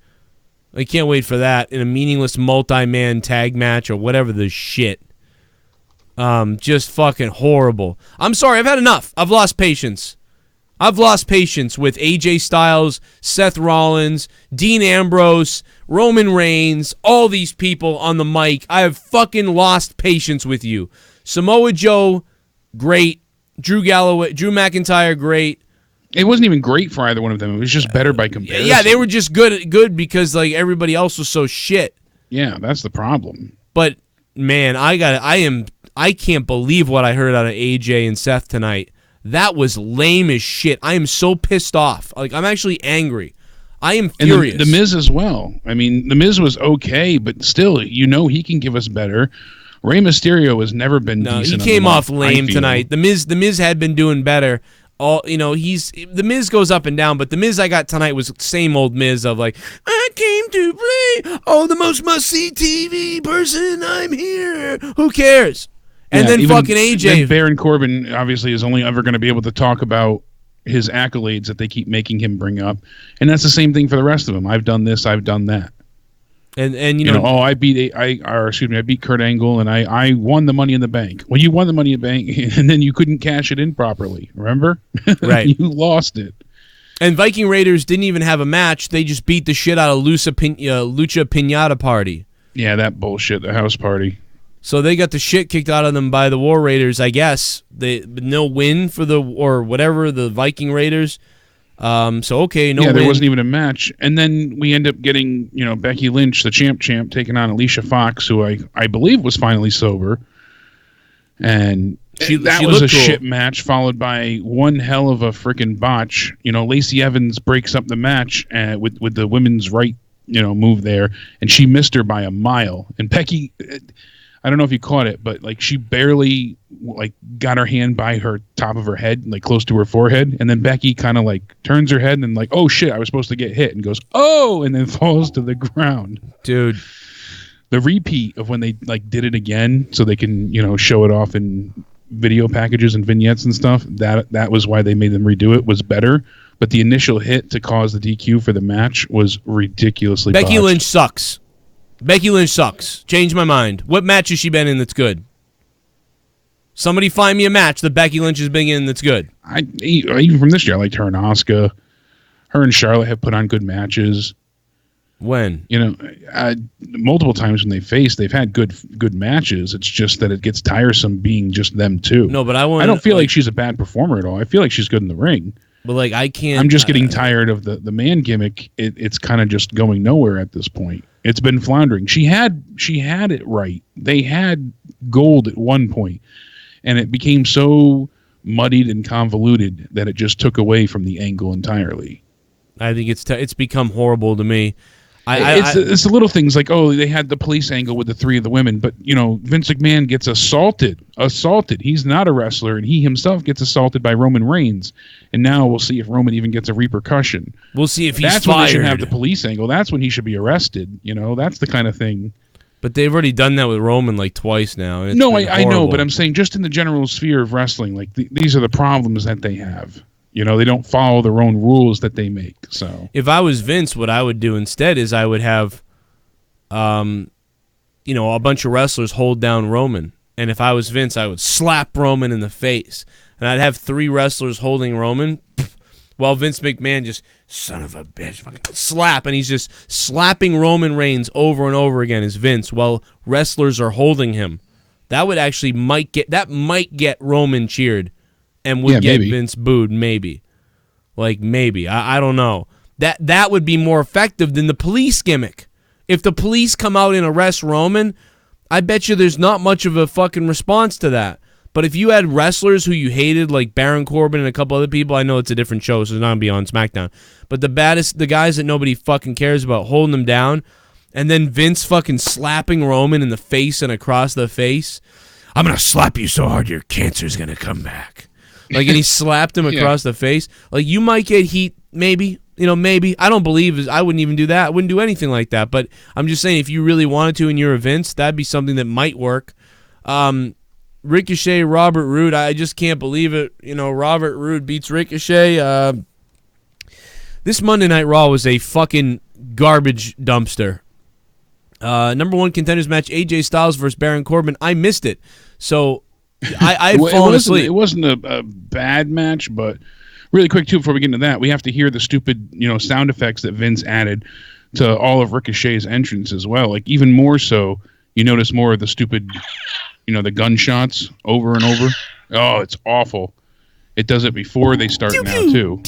I can't wait for that in a meaningless multi-man tag match or whatever the shit. Just fucking horrible. I'm sorry, I've had enough. I've lost patience. I've lost patience with AJ Styles, Seth Rollins, Dean Ambrose, Roman Reigns, all these people on the mic. I have fucking lost patience with you. Samoa Joe, great. Drew McIntyre, great.
It wasn't even great for either one of them. It was just better by comparison.
Yeah, they were just good because like everybody else was so shit.
Yeah, that's the problem.
But man, I can't believe what I heard out of AJ and Seth tonight. That was lame as shit. I am so pissed off. Like, I'm actually angry. I am furious.
And the Miz as well. I mean, the Miz was okay, but still, he can give us better. Rey Mysterio has never been decent.
He came off lame tonight. The Miz had been doing better. The Miz goes up and down, but the Miz I got tonight was same old Miz of like, I came to play. Oh, the most must-see TV person. I'm here. Who cares? And then fucking AJ.
Then Baron Corbin obviously is only ever going to be able to talk about his accolades that they keep making him bring up, and that's the same thing for the rest of them. I've done this. I've done that.
And I
beat Kurt Angle and I won the Money in the Bank. Well, you won the Money in the Bank, and then you couldn't cash it in properly. Remember?
Right.
You lost it.
And Viking Raiders didn't even have a match. They just beat the shit out of Lucha Pinata Party.
Yeah, that bullshit. The house party.
So they got the shit kicked out of them by the War Raiders, I guess. No win for the Viking Raiders. No
win. There wasn't even a match. And then we end up getting, Becky Lynch, the champ, taking on Alicia Fox, who I believe was finally sober. And that was a shit match, followed by one hell of a freaking botch. Lacey Evans breaks up the match with the women's right, move there, and she missed her by a mile. And Becky... I don't know if you caught it, but like she barely like got her hand by her top of her head, like close to her forehead, and then Becky kind of like turns her head and then like, oh shit, I was supposed to get hit, and goes, oh, and then falls to the ground.
Dude,
the repeat of when they like did it again, so they can show it off in video packages and vignettes and stuff. That was why they made them redo it. Was better, but the initial hit to cause the DQ for the match was ridiculously.
Becky
botched.
Lynch sucks. Becky Lynch sucks. Change my mind. What match has she been in that's good? Somebody find me a match that Becky Lynch has been in that's good.
Even from this year, I liked her and Asuka. Her and Charlotte have put on good matches.
When?
Multiple times when they've had good matches. It's just that it gets tiresome being just them two.
No, but I
don't feel like she's a bad performer at all. I feel like she's good in the ring.
But like I can't.
I'm just getting tired of the man gimmick. It's kind of just going nowhere at this point. It's been floundering. She had it right. They had gold at one point, and it became so muddied and convoluted that it just took away from the angle entirely.
I think it's become horrible to me.
It's the little things like, oh, they had the police angle with the three of the women, but Vince McMahon gets assaulted. He's not a wrestler, and he himself gets assaulted by Roman Reigns. And now we'll see if Roman even gets a repercussion.
We'll see if he's
That's
fired.
When they should have the police angle. That's when he should be arrested. That's the kind of thing.
But they've already done that with Roman like twice now. And
no, I know, but I'm saying just in the general sphere of wrestling, like these are the problems that they have. They don't follow their own rules that they make. So
if I was Vince, what I would do instead is I would have, a bunch of wrestlers hold down Roman. And if I was Vince, I would slap Roman in the face. And I'd have 3 wrestlers holding Roman while Vince McMahon just, son of a bitch, fucking slap. And he's just slapping Roman Reigns over and over again as Vince while wrestlers are holding him. That would actually might get Roman cheered. And would get
maybe.
Vince booed, maybe. Like, maybe. I don't know. That would be more effective than the police gimmick. If the police come out and arrest Roman, I bet you there's not much of a fucking response to that. But if you had wrestlers who you hated, like Baron Corbin and a couple other people, I know it's a different show, so it's not going to be on SmackDown. But the guys that nobody fucking cares about, holding them down, and then Vince fucking slapping Roman in the face and across the face, I'm going to slap you so hard your cancer's going to come back. Like, and he slapped him across the face. Like, you might get heat, maybe. Maybe. I don't believe I wouldn't even do that. I wouldn't do anything like that. But I'm just saying, if you really wanted to in your events, that'd be something that might work. Ricochet, Robert Roode, I just can't believe it. Robert Roode beats Ricochet. This Monday Night Raw was a fucking garbage dumpster. Number 1 contenders match, AJ Styles versus Baron Corbin. I missed it. So... I've fallen asleep.
It wasn't a bad match, but really quick, too, before we get into that, we have to hear the stupid, sound effects that Vince added to all of Ricochet's entrance as well. Like, even more so, you notice more of the stupid, the gunshots over and over. Oh, it's awful. It does it before they start now, too.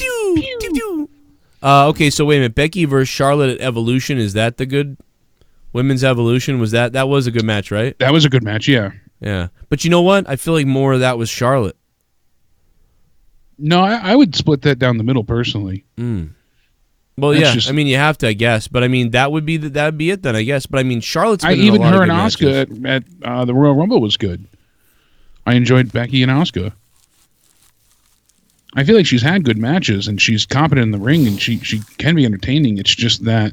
Okay, so wait a minute. Becky versus Charlotte at Evolution, is that the good Women's Evolution? That was a good match, right?
That was a good match, yeah.
Yeah, but you know what? I feel like more of that was Charlotte.
No, I would split that down the middle personally.
Well, that's you have to, I guess. But I mean, that'd be it then, I guess. But I mean, Charlotte's been
even
in a lot
her
of
and
good
Asuka at the Royal Rumble was good. I enjoyed Becky and Asuka. I feel like she's had good matches and she's competent in the ring and she can be entertaining. It's just that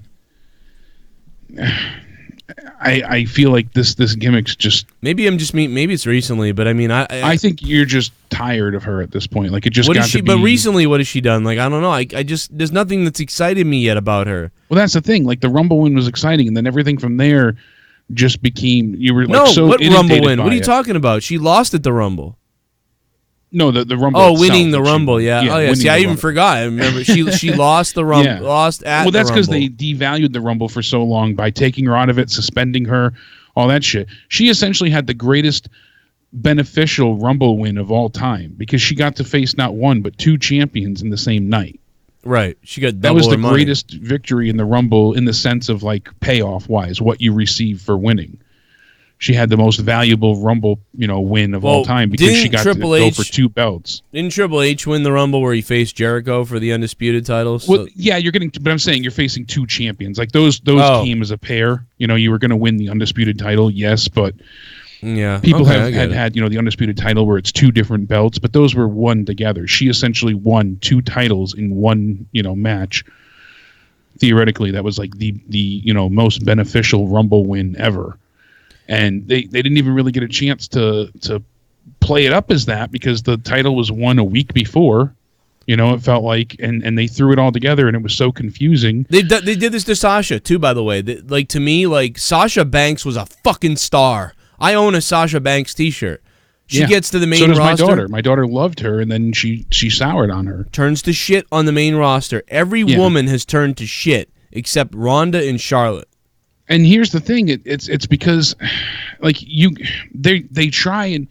I feel like this gimmick's just
maybe it's recently, but I mean
I think you're just tired of her at this point. Like it just got to be.
But recently, what has she done? Like I don't know. I just there's nothing that's excited me yet about her.
Well, that's the thing. Like the Rumble win was exciting, and then everything from there just became
what Rumble win? What are you talking about? She lost at the Rumble.
No, the Rumble.
Oh, winning the Rumble, yeah. Oh, yeah. See, I even forgot. I remember she lost the Rumble. Yeah. Lost at.
Well, that's because they devalued the Rumble for so long by taking her out of it, suspending her, all that shit. She essentially had the greatest beneficial Rumble win of all time because she got to face not one but two champions in the same night.
Right. She got
that was the
money.
Greatest victory in the Rumble in the sense of like payoff wise, what you receive for winning. She had the most valuable Rumble, win of all time because she got to go for two belts.
Didn't Triple H win the Rumble where he faced Jericho for the undisputed titles?
Well, yeah, but I'm saying you're facing two champions. Like those came as a pair. You were going to win the undisputed title, yes, but
Yeah.
People
Okay,
had the undisputed title where it's 2 different belts, but those were one together. She essentially won 2 titles in one, match. Theoretically, that was like the most beneficial Rumble win ever. And they didn't even really get a chance to play it up as that because the title was won a week before. It felt like, and they threw it all together, and it was so confusing.
They did this to Sasha too, by the way. To me, Sasha Banks was a fucking star. I own a Sasha Banks T-shirt. She gets to the main roster. So does
my daughter. My daughter loved her, and then she soured on her.
Turns to shit on the main roster. Every woman has turned to shit except Ronda and Charlotte.
And here's the thing: it's because, they try and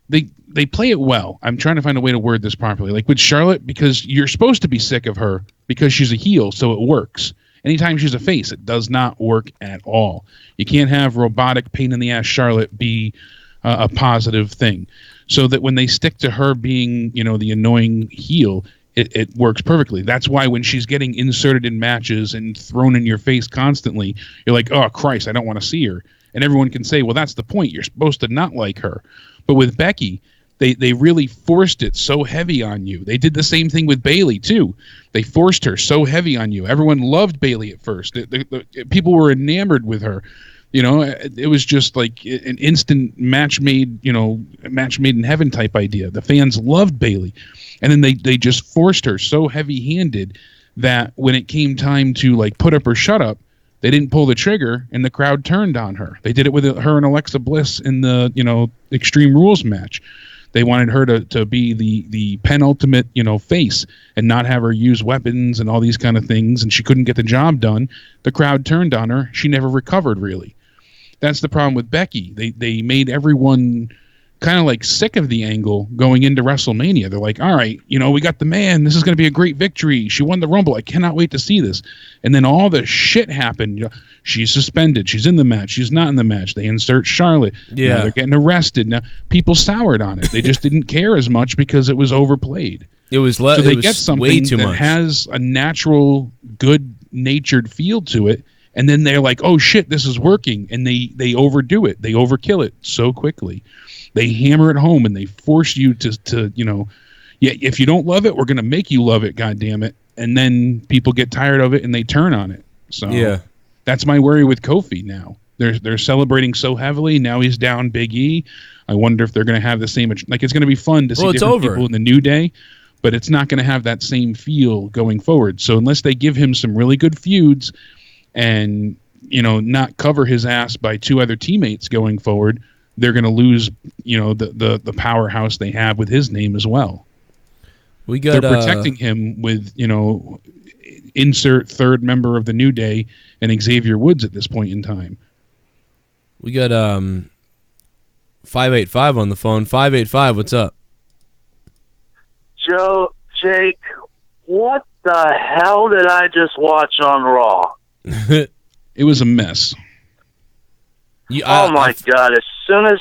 they play it well. I'm trying to find a way to word this properly. Like with Charlotte, because you're supposed to be sick of her because she's a heel, so it works. Anytime she's a face, it does not work at all. You can't have robotic pain-in-the-ass Charlotte be a positive thing. So that when they stick to her being, the annoying heel, it works perfectly. That's why when she's getting inserted in matches and thrown in your face constantly, you're like, oh, Christ, I don't want to see her. And everyone can say, well, that's the point. You're supposed to not like her. But with Becky, they really forced it so heavy on you. They did the same thing with Bayley, too. They forced her so heavy on you. Everyone loved Bayley at first. People were enamored with her. It was just like an instant match made in heaven type idea. The fans loved Bayley. And then they just forced her so heavy-handed that when it came time to put up or shut up, they didn't pull the trigger and the crowd turned on her. They did it with her and Alexa Bliss in the Extreme Rules match. They wanted her to be the penultimate, face and not have her use weapons and all these kind of things, and she couldn't get the job done. The crowd turned on her. She never recovered, really. That's the problem with Becky. They made everyone kind of sick of the angle going into WrestleMania. They're like, all right, we got the man. This is going to be a great victory. She won the Rumble. I cannot wait to see this. And then all the shit happened. She's suspended. She's in the match. She's not in the match. They insert Charlotte.
Yeah.
Now they're getting arrested. Now people soured on it. They just didn't care as much because it was overplayed.
It was
so they get something
way too
that
much.
Has a natural, good-natured feel to it. And then they're like, oh, shit, this is working. And they overdo it. They overkill it so quickly. They hammer it home and they force you to if you don't love it, we're going to make you love it, goddammit. And then people get tired of it and they turn on it. So that's my worry with Kofi now. They're celebrating so heavily. Now he's down Big E. I wonder if they're going to have the same... it's going to be fun to see different people in the New Day, but it's not going to have that same feel going forward. So unless they give him some really good feuds and, not cover his ass by 2 other teammates going forward, they're going to lose, the powerhouse they have with his name as well. They're protecting him with, insert third member of the New Day and Xavier Woods at this point in time.
We got 585 on the phone. 585, what's up?
Jake, what the hell did I just watch on Raw?
It was a mess.
Oh my God! As soon as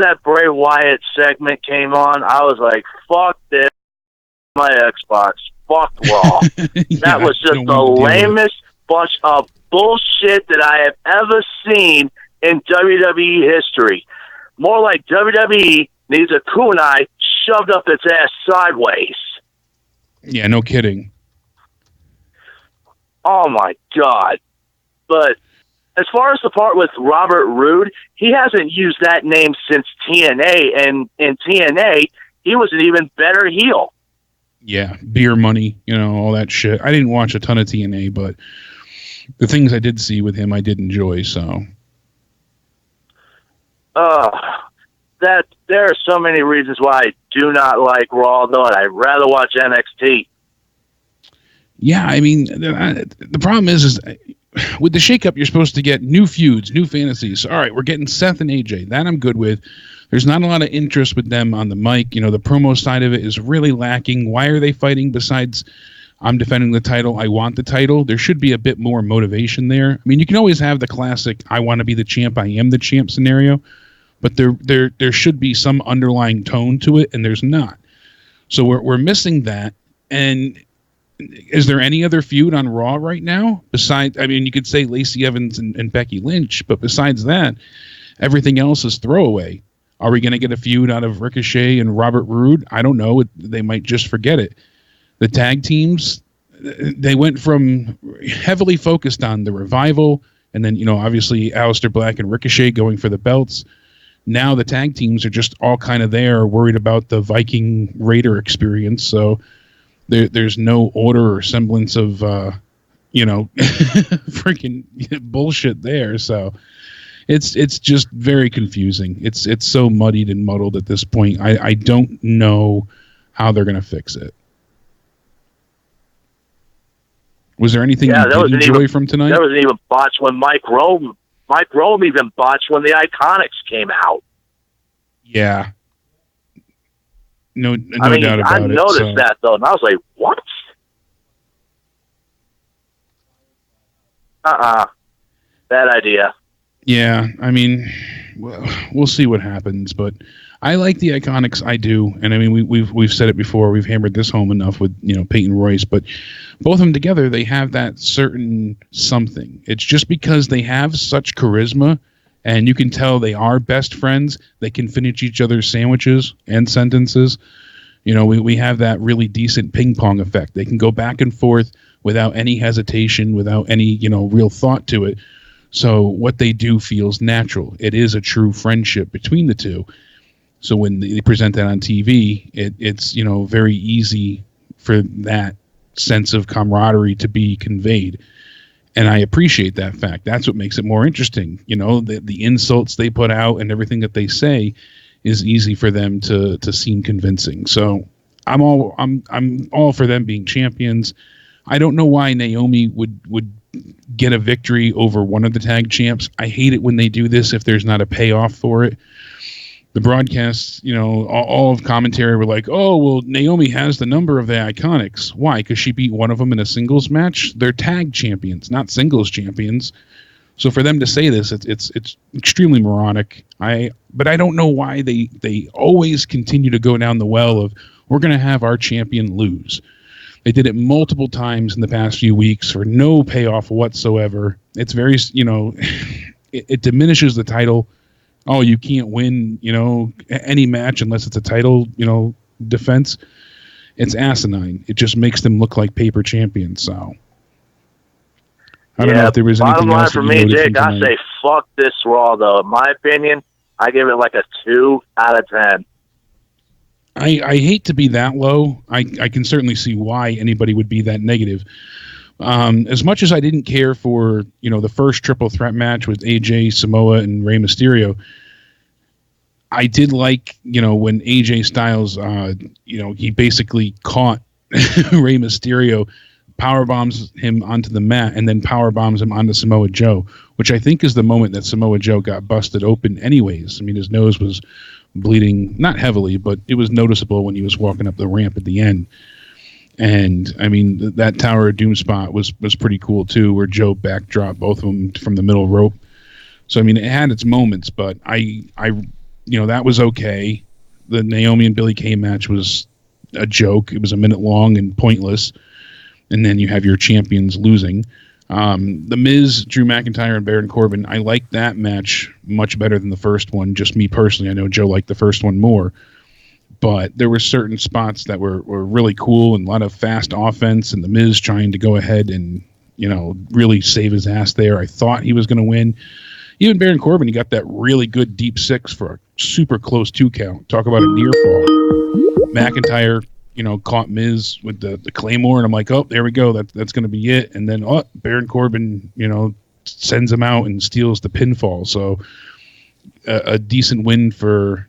that Bray Wyatt segment came on, I was like, "Fuck this!" My Xbox, fuck Raw. That was just the lamest bunch of bullshit that I have ever seen in WWE history. More like WWE needs a kunai shoved up its ass sideways.
Yeah, no kidding.
Oh my God! But as far as the part with Robert Roode, he hasn't used that name since TNA, and in TNA, he was an even better heel.
Yeah, beer money, all that shit. I didn't watch a ton of TNA, but the things I did see with him, I did enjoy, so.
There are so many reasons why I do not like Raw, though, and I'd rather watch NXT.
Yeah, I mean, the problem is with the shakeup, you're supposed to get new feuds, new fantasies. All right, we're getting Seth and AJ. That I'm good with. There's not a lot of interest with them on the mic. The promo side of it is really lacking. Why are they fighting besides I'm defending the title, I want the title? There should be a bit more motivation there. I mean, you can always have the classic I want to be the champ, I am the champ scenario, but there should be some underlying tone to it, and there's not. So we're missing that. And is there any other feud on Raw right now? Besides, I mean, you could say Lacey Evans and Becky Lynch, but besides that, Everything else is throwaway. Are we going to get a feud out of Ricochet and Robert Roode? I don't know. They might just forget it. The tag teams, they went from heavily focused on the Revival, and then, obviously Aleister Black and Ricochet going for the belts. Now the tag teams are just all kind of there, worried about the Viking Raider experience. So there's no order or semblance of, freaking bullshit there. So it's just very confusing. It's so muddied and muddled at this point. I don't know how they're going to fix it. Was there anything you did enjoy from tonight?
There wasn't even botched when Mike Rome even botched when the Iconics came out.
Yeah. No doubt about it.
I noticed that, though, and I was like, what? Bad idea.
Yeah, I mean, we'll see what happens, but I like the Iconics. I do, and I mean, we've said it before. We've hammered this home enough with Peyton Royce, but both of them together, they have that certain something. It's just because they have such charisma, and you can tell they are best friends. They can finish each other's sandwiches and sentences. We have that really decent ping pong effect. They can go back and forth without any hesitation, without any real thought to it. So what they do feels natural. It is a true friendship between the two. So when they present that on TV, it's very easy for that sense of camaraderie to be conveyed. And I appreciate that fact. That's what makes it more interesting. The insults they put out and everything that they say is easy for them to seem convincing. So I'm all for them being champions. I don't know why Naomi would get a victory over one of the tag champs. I hate it when they do this if there's not a payoff for it. The broadcasts, all of commentary were like, oh, well, Naomi has the number of the Iconics. Why? Because she beat one of them in a singles match? They're tag champions, not singles champions. So for them to say this, it's extremely moronic. But I don't know why they always continue to go down the well of, we're going to have our champion lose. They did it multiple times in the past few weeks for no payoff whatsoever. It's very, it diminishes the title. Oh, you can't win, any match unless it's a title, defense. It's asinine. It just makes them look like paper champions. So I don't know if there was anything else.
Bottom line for me, Jake, I say fuck this Raw, though. In my opinion, I give it like a 2 out of 10.
I hate to be that low. I can certainly see why anybody would be that negative. As much as I didn't care for, the first triple threat match with AJ, Samoa, and Rey Mysterio, I did like, when AJ Styles, he basically caught Rey Mysterio, powerbombs him onto the mat, and then powerbombs him onto Samoa Joe, which I think is the moment that Samoa Joe got busted open anyways. I mean, his nose was bleeding, not heavily, but it was noticeable when he was walking up the ramp at the end. And I mean, that Tower of Doom spot was pretty cool too, where Joe backdropped both of them from the middle rope. So I mean, it had its moments, but I that was okay. The Naomi and Billie Kay match was a joke. It was a minute long and pointless. And then you have your champions losing. The Miz, Drew McIntyre, and Baron Corbin, I liked that match much better than the first one. Just me personally. I know Joe liked the first one more. But there were certain spots that were really cool and a lot of fast offense, and the Miz trying to go ahead and, really save his ass there. I thought he was going to win. Even Baron Corbin, he got that really good deep 6 for a super close 2 count. Talk about a near fall. McIntyre, caught Miz with the Claymore, and I'm like, oh, there we go. That's going to be it. And then Baron Corbin, sends him out and steals the pinfall. So a decent win for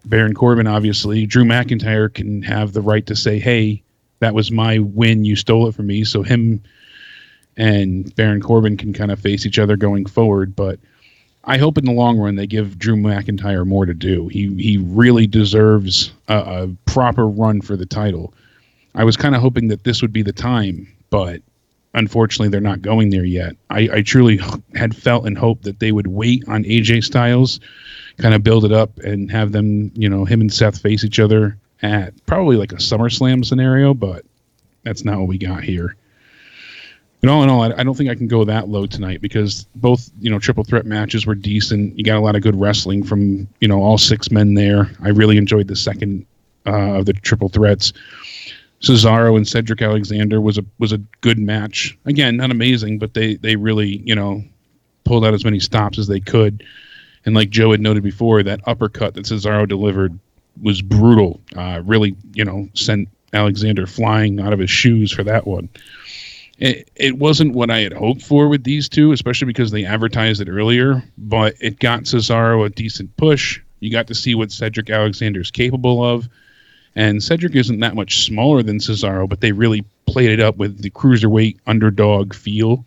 Baron Corbin, obviously. Drew McIntyre can have the right to say, hey, that was my win. You stole it from me. So him and Baron Corbin can kind of face each other going forward. But I hope in the long run they give Drew McIntyre more to do. He really deserves a proper run for the title. I was kind of hoping that this would be the time, but unfortunately they're not going there yet. I truly had felt and hoped that they would wait on AJ Styles, kind of build it up and have them, him and Seth face each other at probably like a SummerSlam scenario, but that's not what we got here. But all in all, I don't think I can go that low tonight because both, triple threat matches were decent. You got a lot of good wrestling from, all 6 men there. I really enjoyed the second of the triple threats. Cesaro and Cedric Alexander was a good match. Again, not amazing, but they really, pulled out as many stops as they could. And like Joe had noted before, that uppercut that Cesaro delivered was brutal. Really, sent Alexander flying out of his shoes for that one. It wasn't what I had hoped for with these two, especially because they advertised it earlier, but it got Cesaro a decent push. You got to see what Cedric Alexander is capable of. And Cedric isn't that much smaller than Cesaro, but they really played it up with the cruiserweight underdog feel.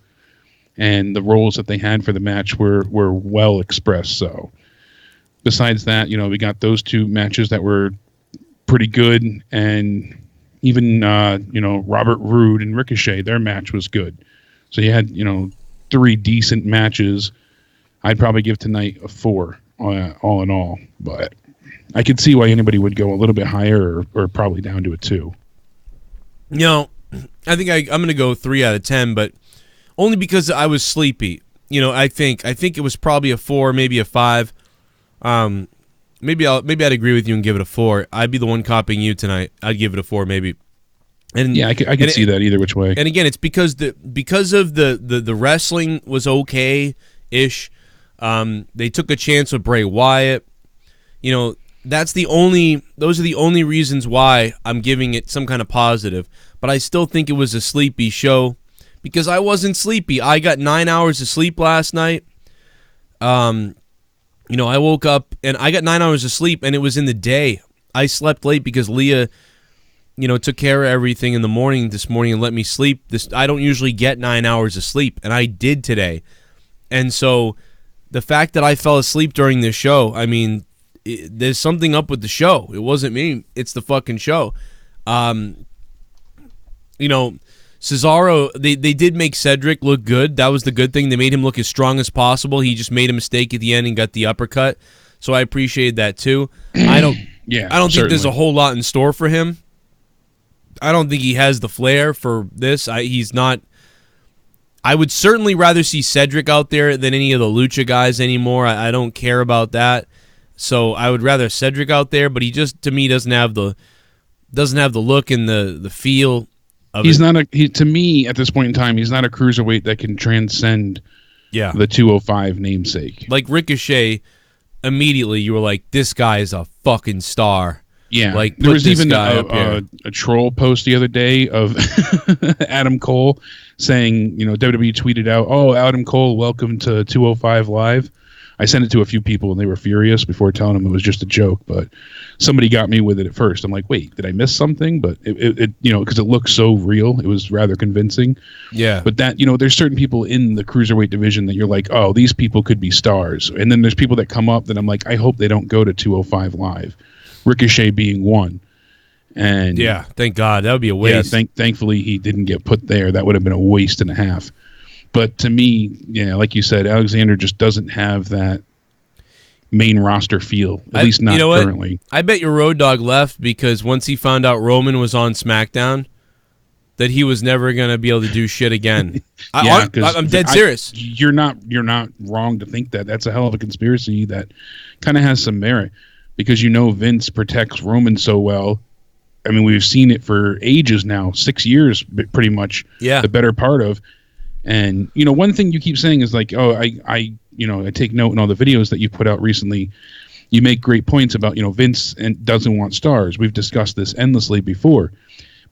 And the roles that they had for the match were well expressed. So besides that, we got those 2 matches that were pretty good. And even, Robert Roode and Ricochet, their match was good. So you had, 3 decent matches. I'd probably give tonight a 4 all in all. But I could see why anybody would go a little bit higher or probably down to a 2.
I think I'm going to go 3 out of 10, but only because I was sleepy. I think it was probably a 4, maybe a 5. Maybe I'd agree with you and give it a 4. I'd be the one copying you tonight. I'd give it a 4 maybe. And
yeah, I could see that either which way.
And again, it's because of the wrestling was okay-ish. They took a chance with Bray Wyatt. Those are the only reasons why I'm giving it some kind of positive. But I still think it was a sleepy show because I wasn't sleepy. I got 9 hours of sleep last night. I woke up and I got 9 hours of sleep, and it was in the day. I slept late because Leah, took care of everything in the morning this morning and let me sleep. I don't usually get 9 hours of sleep, and I did today. And so the fact that I fell asleep during this show, there's something up with the show. It wasn't me. It's the fucking show. Cesaro, they did make Cedric look good. That was the good thing. They made him look as strong as possible. He just made a mistake at the end and got the uppercut. So I appreciated that too. I don't think there's a whole lot in store for him. I don't think he has the flair for this. He's not. I would certainly rather see Cedric out there than any of the Lucha guys anymore. I don't care about that. So I would rather Cedric out there, but he just, to me, doesn't have the look and the feel.
To me, at this point in time, he's not a cruiserweight that can transcend the 205 namesake.
Like Ricochet, immediately you were like, this guy is a fucking star.
Yeah,
like
there was even a troll post the other day of Adam Cole saying, WWE tweeted out, "Oh, Adam Cole, welcome to 205 Live." I sent it to a few people and they were furious before telling them it was just a joke, but somebody got me with it at first. I'm like, wait, did I miss something? But it because it looked so real, it was rather convincing.
Yeah.
But that, there's certain people in the cruiserweight division that you're like, oh, these people could be stars. And then there's people that come up that I'm like, I hope they don't go to 205 Live. Ricochet being one. And
yeah, thank God. That would be a waste.
Yeah, thankfully he didn't get put there. That would have been a waste and a half. But to me, like you said, Alexander just doesn't have that main roster feel, at least not currently.
I bet your Road Dogg left because once he found out Roman was on SmackDown, that he was never going to be able to do shit again. I'm dead serious.
You're not wrong to think that. That's a hell of a conspiracy that kind of has some merit because Vince protects Roman so well. I mean, we've seen it for ages now, 6 years pretty much, the better part of. And, one thing you keep saying is like, oh, I take note in all the videos that you put out recently. You make great points about, Vince and doesn't want stars. We've discussed this endlessly before.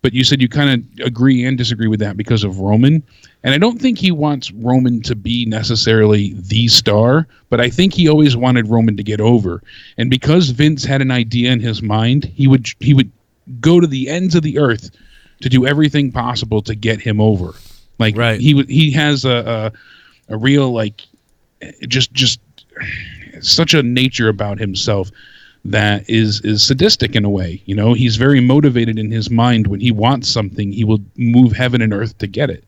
But you said you kind of agree and disagree with that because of Roman. And I don't think he wants Roman to be necessarily the star, but I think he always wanted Roman to get over. And because Vince had an idea in his mind, he would go to the ends of the earth to do everything possible to get him over. Like he has a real like just such a nature about himself that is sadistic in a way. He's very motivated in his mind. When he wants something, he will move heaven and earth to get it.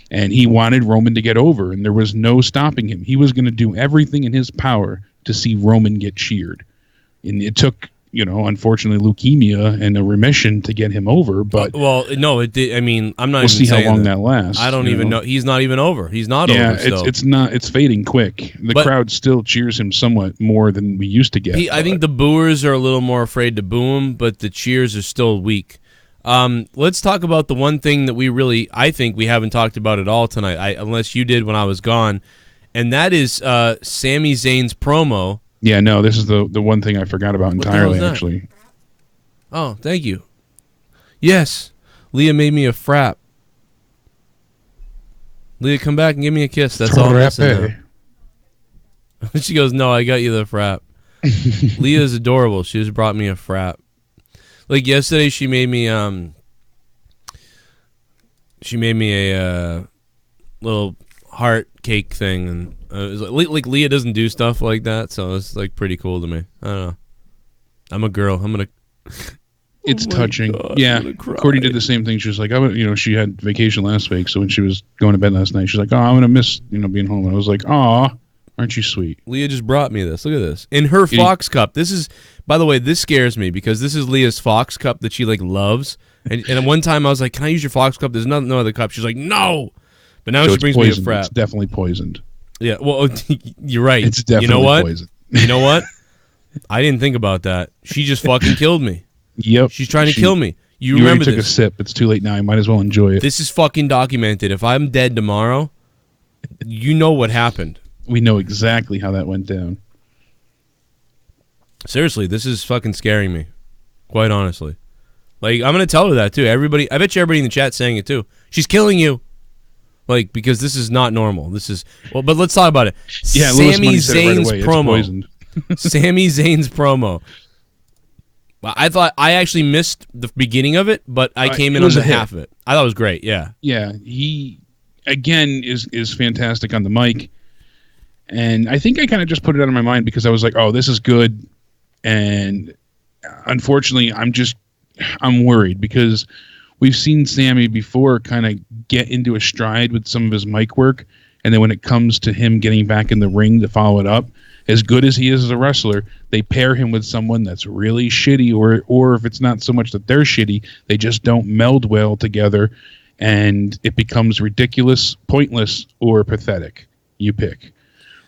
And he wanted Roman to get over, and there was no stopping him. He was going to do everything in his power to see Roman get cheered. And it took unfortunately leukemia and a remission to get him over. But
well, no, it did. I mean, I'm not.
We'll
even
see how
saying
long that lasts.
I don't even know. He's not even over. He's not over.
Yeah,
Still.
it's not. It's fading quick. The crowd still cheers him somewhat more than we used to get.
I think the booers are a little more afraid to boo him, but the cheers are still weak. Let's talk about the one thing that I think we haven't talked about at all tonight, unless you did when I was gone, and that is Sami Zayn's promo.
Yeah, no, this is the one thing I forgot about entirely, actually.
Oh, thank you. Yes, Leah made me a frap. Leah, come back and give me a kiss. That's all I'm missing now. She goes, no, I got you the frap. Leah's adorable. She just brought me a frap. Like yesterday, she made me a little heart cake thing, and it was like Leah doesn't do stuff like that, so it's like pretty cool to me. I don't know. I'm a girl. I'm gonna.
It's touching. God, yeah, Courtney did the same thing. She was like, she had vacation last week, so when she was going to bed last night, she's like, oh, I'm gonna miss being home. And I was like, aw, aren't you sweet?
Leah just brought me this. Look at this in her Fox cup. This is, by the way, this scares me because this is Leah's Fox cup that she like loves. And one time I was like, can I use your Fox cup? There's no other cup. She's like, no. But now she brings
poisoned.
me a frap.
It's definitely poisoned.
Yeah, well, you're right.
It's definitely poisoned.
You know what? I didn't think about that. She just fucking killed me.
Yep.
She's trying to kill me. You
already
remember
took
this.
a sip. It's too late now. You might as well enjoy it.
This is fucking documented. If I'm dead tomorrow, you know what happened.
We know exactly how that went down.
Seriously, this is fucking scaring me. Quite honestly. Like, I'm going to tell her that, too. Everybody, I bet you everybody in the chat saying it, too. She's killing you. Like, because this is not normal. This is, well, but let's talk about it.
Yeah,
Sami Zayn's
right
promo. Sami Zayn's promo. I actually missed the beginning of it, but I came in on the half of it. I thought it was great, yeah.
Yeah, he, again, is fantastic on the mic. And I think I kind of just put it out of my mind because I was like, oh, this is good. And unfortunately, I'm worried because we've seen Sami before kind of get into a stride with some of his mic work. And then when it comes to him getting back in the ring to follow it up, as good as he is as a wrestler, they pair him with someone that's really shitty, or if it's not so much that they're shitty, they just don't meld well together, and it becomes ridiculous, pointless, or pathetic. You pick.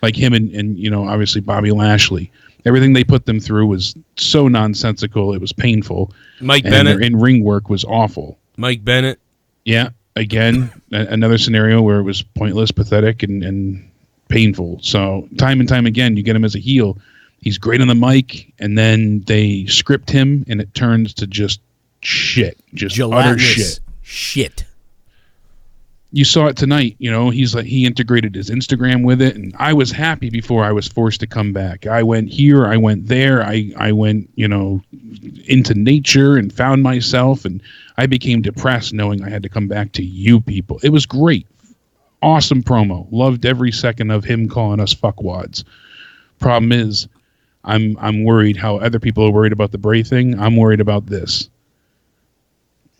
Like him and obviously Bobby Lashley. Everything they put them through was so nonsensical, it was painful.
Mike Bennett.
Their in-ring work was awful.
Mike Bennett.
Yeah, again, another scenario where it was pointless, pathetic, and painful. So time and time again, you get him as a heel. He's great on the mic, and then they script him, and it turns to just shit, just utter shit.
Shit.
You saw it tonight. He integrated his Instagram with it, and I was happy before I was forced to come back. I went here, I went there, I went into nature and found myself, and I became depressed knowing I had to come back to you people. It was great. Awesome promo. Loved every second of him calling us fuckwads. Problem is, I'm worried how other people are worried about the Bray thing. I'm worried about this.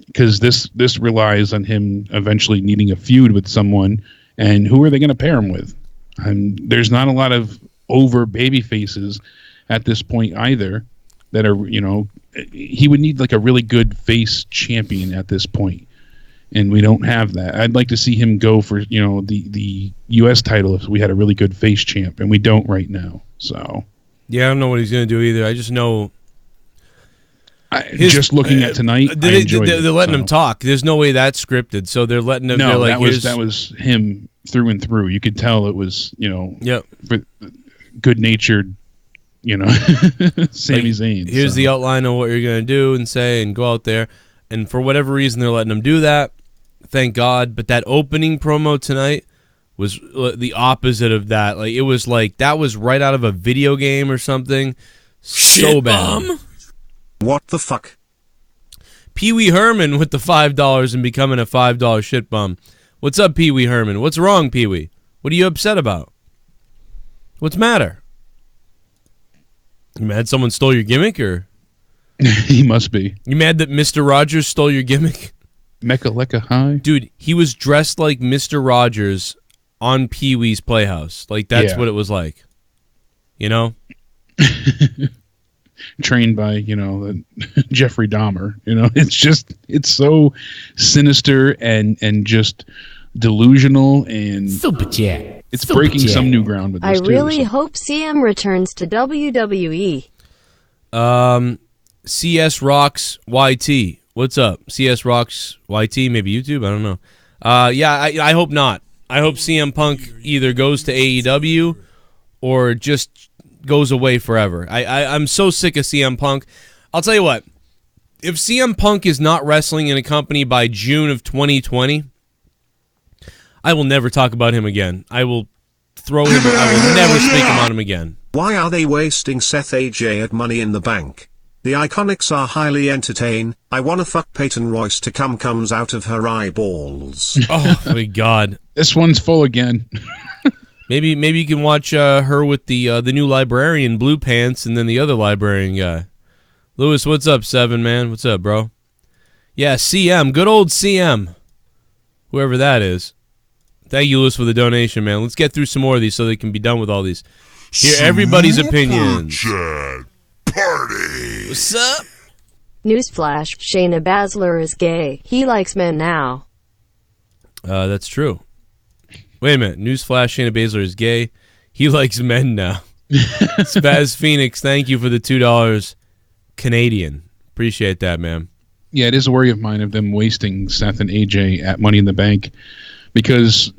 Because this relies on him eventually needing a feud with someone, and who are they going to pair him with? And there's not a lot of over baby faces at this point either that are, he would need like a really good face champion at this point. And we don't have that. I'd like to see him go for, the U.S. title if we had a really good face champ, and we don't right now. So,
yeah, I don't know what he's going to do either. I just know.
Just looking at tonight,
they're letting him talk. There's no way that's scripted. So they're letting him.
No, that was him through and through. You could tell it was, good-natured, Sami Zayn.
Here's the outline of what you're going to do and say and go out there. And for whatever reason, they're letting him do that. Thank God. But that opening promo tonight was the opposite of that. Like, it was like that was right out of a video game or something. So bad.
What the fuck?
Pee Wee Herman with the $5 and becoming a $5 shit bum. What's up, Pee Wee Herman? What's wrong, Pee Wee? What are you upset about? What's the matter? You mad someone stole your gimmick, or?
He must be.
You mad that Mr. Rogers stole your gimmick?
Mecca Lecca High?
Dude, he was dressed like Mr. Rogers on Pee Wee's Playhouse. Like, that's what it was like.
trained by, Jeffrey Dahmer. It's so sinister and just delusional, and
Super chat.
It's breaking some new ground with this.
I really hope CM returns to WWE.
CS Rocks YT. What's up? CS Rocks YT, maybe YouTube, I don't know. I hope not. I hope CM Punk either goes to AEW or just goes away forever. I'm so sick of CM Punk. I'll tell you what. If CM Punk is not wrestling in a company by June of 2020, I will never talk about him again. I will throw him. I will never speak about him again.
Why are they wasting Seth AJ at Money in the Bank? The Iconics are highly entertaining. I wanna fuck Peyton Royce to comes out of her eyeballs.
Oh my God!
This one's full again.
Maybe you can watch her with the new librarian, Blue Pants, and then the other librarian guy. Lewis, what's up, Seven man? What's up, bro? Yeah, CM, good old CM, whoever that is. Thank you, Lewis, for the donation, man. Let's get through some more of these so they can be done with all these. Hear everybody's opinions.
Party.
What's up?
Newsflash, Shayna Baszler is gay. He likes men now.
That's true. Wait a minute. Newsflash, Shayna Baszler is gay. He likes men now. Spaz Phoenix, thank you for the $2 Canadian. Appreciate that, man.
Yeah, it is a worry of mine of them wasting Seth and AJ at Money in the Bank. Because,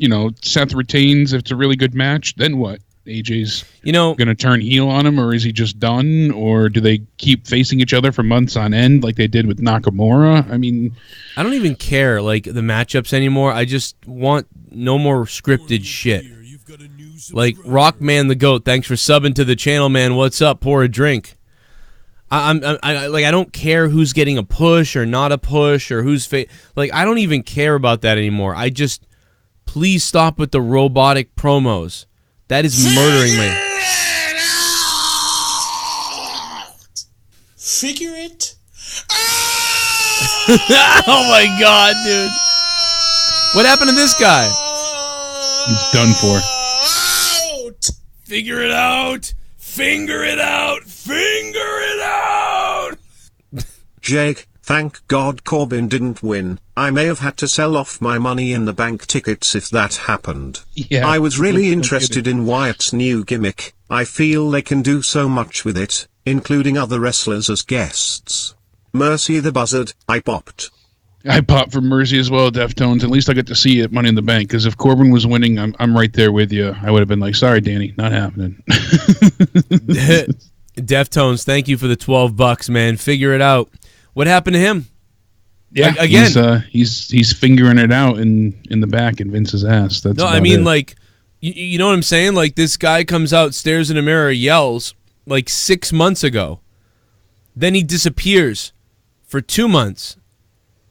Seth retains if it's a really good match, then what? AJ's going to turn heel on him, or is he just done? Or do they keep facing each other for months on end like they did with Nakamura? I mean,
I don't even care, the matchups anymore. I just want no more scripted shit. Like, Rockman the Goat, thanks for subbing to the channel, man. What's up? Pour a drink. I don't care who's getting a push or not a push or who's I don't even care about that anymore. I just... Please stop with the robotic promos. That is murdering me.
Figure it
Oh my God, dude. What happened to this guy?
He's done for.
Figure it out. Finger it out. Finger it out.
Jake, thank God Corbin didn't win. I may have had to sell off my Money in the Bank tickets if that happened.
Yeah,
I was really interested in Wyatt's new gimmick. I feel they can do so much with it, including other wrestlers as guests. Mercy the Buzzard, I popped.
I popped for Mercy as well, Deftones. At least I got to see it Money in the Bank, because if Corbin was winning, I'm right there with you. I would have been like, sorry, Danny, not happening.
Deftones, thank you for the $12, man. Figure it out. What happened to him?
Yeah, again, he's fingering it out in the back in Vince's ass. That's
no, I mean, you know what I'm saying? Like, this guy comes out, stares in a mirror, yells 6 months ago. Then he disappears for 2 months.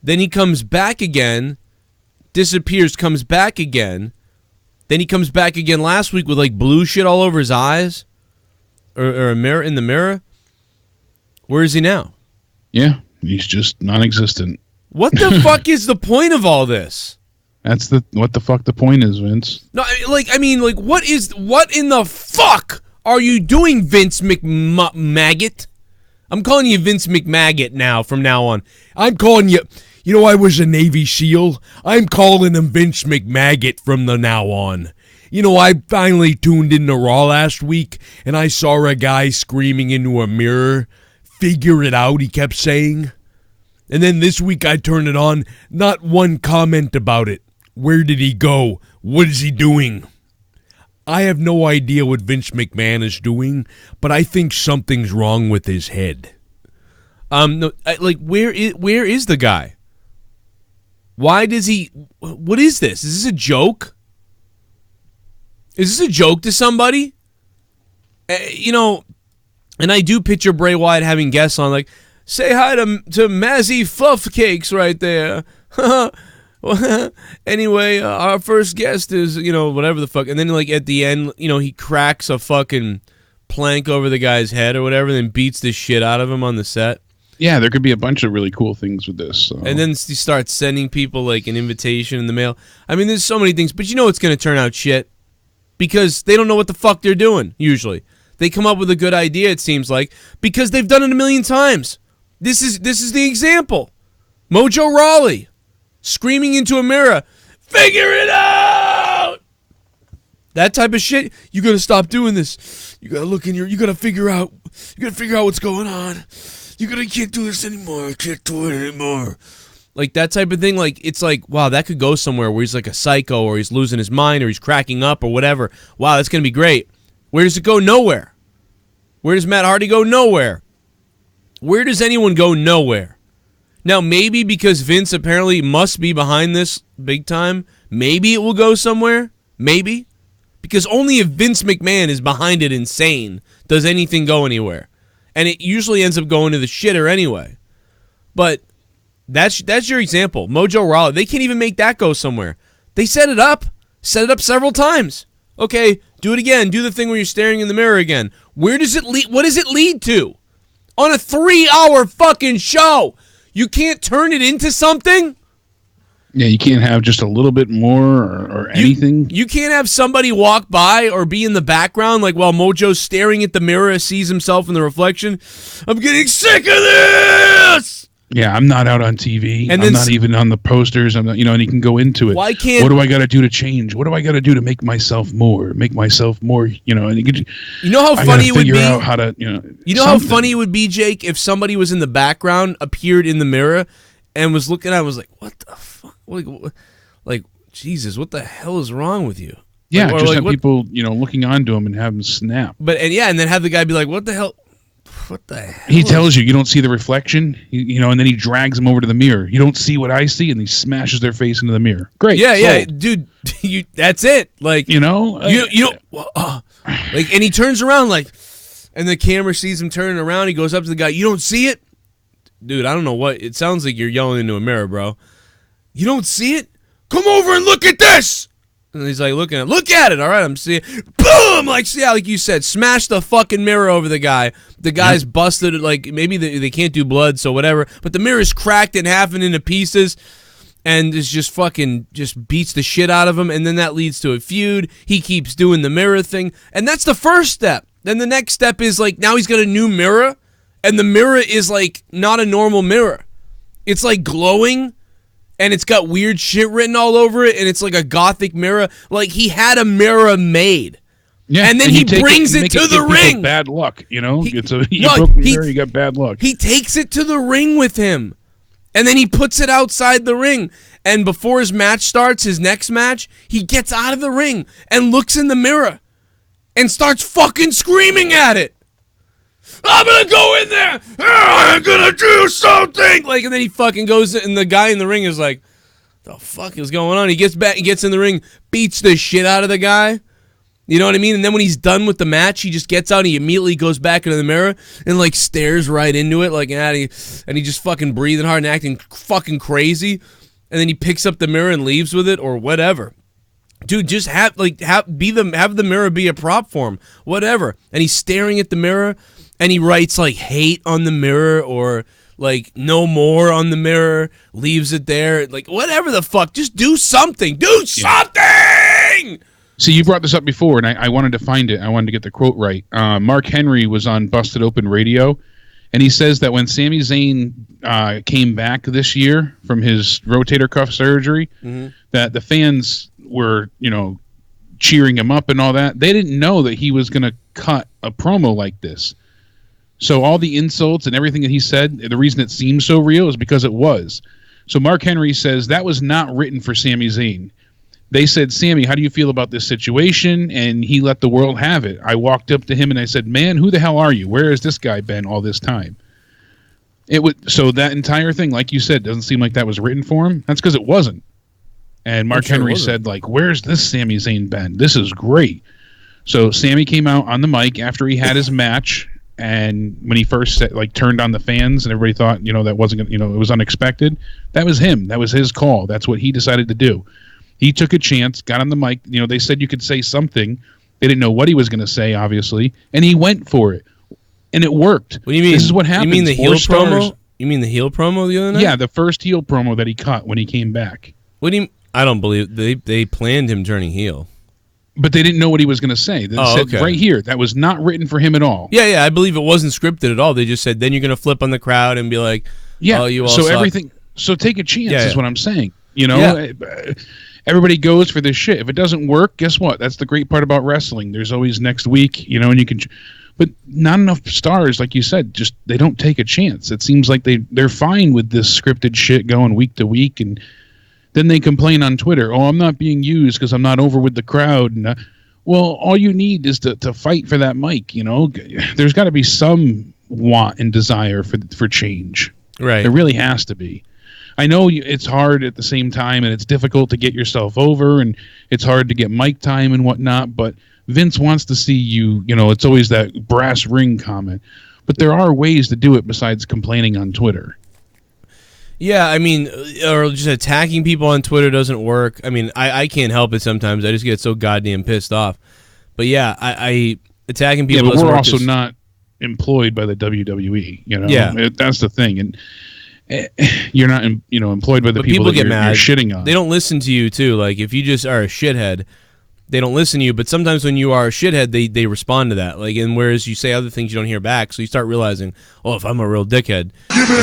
Then he comes back again, disappears, comes back again. Then he comes back again last week with blue shit all over his eyes, or a mirror in the mirror. Where is he now?
Yeah, he's just non-existent.
What the fuck is the point of all this?
That's what the fuck the point is, Vince.
No, what in the fuck are you doing, Vince McMaggot? I'm calling you Vince McMaggot now from now on. I'm calling you, I was a Navy SEAL. I'm calling him Vince McMaggot from the now on. I finally tuned into Raw last week and I saw a guy screaming into a mirror. Figure it out, he kept saying. And then this week I turned it on. Not one comment about it. Where did he go? What is he doing? I have no idea what Vince McMahon is doing, but I think something's wrong with his head. Where is the guy? Why does he... What is this? Is this a joke? Is this a joke to somebody? And I do picture Bray Wyatt having guests on, say hi to Mazzy Fluff Cakes right there. Anyway, our first guest is, whatever the fuck. And then, at the end, he cracks a fucking plank over the guy's head or whatever, then beats the shit out of him on the set.
Yeah, there could be a bunch of really cool things with this. So.
And then he starts sending people, an invitation in the mail. I mean, there's so many things, but it's going to turn out shit because they don't know what the fuck they're doing, usually. They come up with a good idea, it seems like, because they've done it a million times. This is the example. Mojo Rawley screaming into a mirror, "Figure it out!" That type of shit. You gotta stop doing this. You gotta look in your. You gotta figure out. You gotta figure out what's going on. You can't do this anymore. I can't do it anymore. Like that type of thing. Like it's like, wow, that could go somewhere where he's like a psycho, or he's losing his mind, or he's cracking up, or whatever. Wow, that's gonna be great. Where does it go? Nowhere. Where does Matt Hardy go? Nowhere. Where does anyone go? Nowhere. Now, maybe because Vince apparently must be behind this big time, maybe it will go somewhere. Maybe. Because only if Vince McMahon is behind it insane does anything go anywhere. And it usually ends up going to the shitter anyway. But that's your example. Mojo Rawley, they can't even make that go somewhere. They set it up several times. Okay, do it again. Do the thing where you're staring in the mirror again. Where does it lead? What does it lead to? On a 3-hour fucking show, you can't turn it into something?
Yeah, you can't have just a little bit more or anything.
You can't have somebody walk by or be in the background like while Mojo's staring at the mirror, sees himself in the reflection. I'm getting sick of this!
Yeah, I'm not out on TV. And I'm not even on the posters. I'm not, and he can go into it.
Why can't?
What do I got to do to change? What do I got to do to make myself more? And
you know how funny it would be?
Out how to,
you know how funny it would be, Jake, if somebody was in the background, appeared in the mirror, and was looking at it, was like, what the fuck? Like, Jesus, what the hell is wrong with you?
Yeah, just have people, looking onto him and have him snap.
And then have the guy be like, what the hell? What the hell?
He tells you don't see the reflection, and then he drags them over to the mirror. You don't see what I see, and he smashes their face into the mirror. Great.
Yeah, dude. That's it. Like, and he turns around and the camera sees him turning around. He goes up to the guy. You don't see it, dude. I don't know what. It sounds like you're yelling into a mirror, bro. You don't see it? Come over and look at this. And he's like, look at it. All right, I'm seeing. Boom! Like you said, smash the fucking mirror over the guy. The guy's busted. Like, maybe they can't do blood, so whatever. But the mirror's cracked in half and into pieces, and is just beats the shit out of him. And then that leads to a feud. He keeps doing the mirror thing, and that's the first step. Then the next step is like, now he's got a new mirror, and the mirror is like not a normal mirror. It's like glowing. And it's got weird shit written all over it, and it's like a gothic mirror. Like, he had a mirror made. Yeah, and then he brings it to the ring.
Bad luck, you broke the mirror, you got bad luck.
He takes it to the ring with him, and then he puts it outside the ring. And before his match starts, his next match, he gets out of the ring and looks in the mirror and starts fucking screaming at it. I'm gonna go in there. I'm gonna do something. And then he fucking goes, and the guy in the ring is like, "The fuck is going on?" He gets back, he gets in the ring, beats the shit out of the guy. You know what I mean? And then when he's done with the match, he just gets out, and he immediately goes back into the mirror and stares right into it, and he just fucking breathing hard and acting fucking crazy. And then he picks up the mirror and leaves with it or whatever. Dude, just have the mirror be a prop for him, whatever. And he's staring at the mirror. And he writes hate on the mirror or no more on the mirror, leaves it there, whatever the fuck. Just do something. Do something!
See, you brought this up before, and I wanted to find it. I wanted to get the quote right. Mark Henry was on Busted Open Radio, and he says that when Sami Zayn came back this year from his rotator cuff surgery, that the fans were, cheering him up and all that. They didn't know that he was going to cut a promo like this. So all the insults and everything that he said, the reason it seems so real is because it was. So Mark Henry says that was not written for Sami Zayn. They said, "Sami, how do you feel about this situation?" And he let the world have it. I walked up to him and I said, "Man, who the hell are you? Where has this guy been all this time?" So that entire thing, like you said, doesn't seem like that was written for him. That's because it wasn't. And Mark Henry said, where's this Sami Zayn been? This is great. So Sami came out on the mic after he had his match. And when he first turned on the fans and everybody thought, that wasn't, it was unexpected. That was him. That was his call. That's what he decided to do. He took a chance, got on the mic. They said you could say something. They didn't know what he was going to say, obviously. And he went for it. And it worked.
What do you mean?
This is what happens.
You mean the heel promo? You mean the heel promo the other night?
Yeah, the first heel promo that he cut when he came back.
What do you? I don't believe they planned him turning heel.
But they didn't know what he was going to say. They said right here, that was not written for him at all.
Yeah, I believe it wasn't scripted at all. They just said, then you're going to flip on the crowd and be like, oh, you all
so
suck.
everything. So take a chance is what I'm saying. You know, everybody goes for this shit. If it doesn't work, guess what? That's the great part about wrestling. There's always next week, you know, and you can. But not enough stars, like you said, just they don't take a chance. It seems like they're fine with this scripted shit going week to week, and then they complain on Twitter, oh, I'm not being used because I'm not over with the crowd. And well, all you need is to fight for that mic, you know? There's got to be some want and desire for change.
Right.
There really has to be. I know it's hard at the same time, and it's difficult to get yourself over, and it's hard to get mic time and whatnot, but Vince wants to see you, you know, it's always that brass ring comment. But there are ways to do it besides complaining on Twitter.
Yeah, I mean, or just attacking people on Twitter doesn't work. I mean, I can't help it sometimes. I just get so goddamn pissed off. But yeah, I attacking people.
Yeah, but we're also not employed by the WWE. You know, that's the thing, and you're not, you know, employed by the people that you're shitting on.
They don't listen to you too. Like if you just are a shithead, they don't listen to you. But sometimes when you are a shithead, they respond to that. Like, and whereas you say other things you don't hear back, so you start realizing, oh, if I'm a real dickhead, people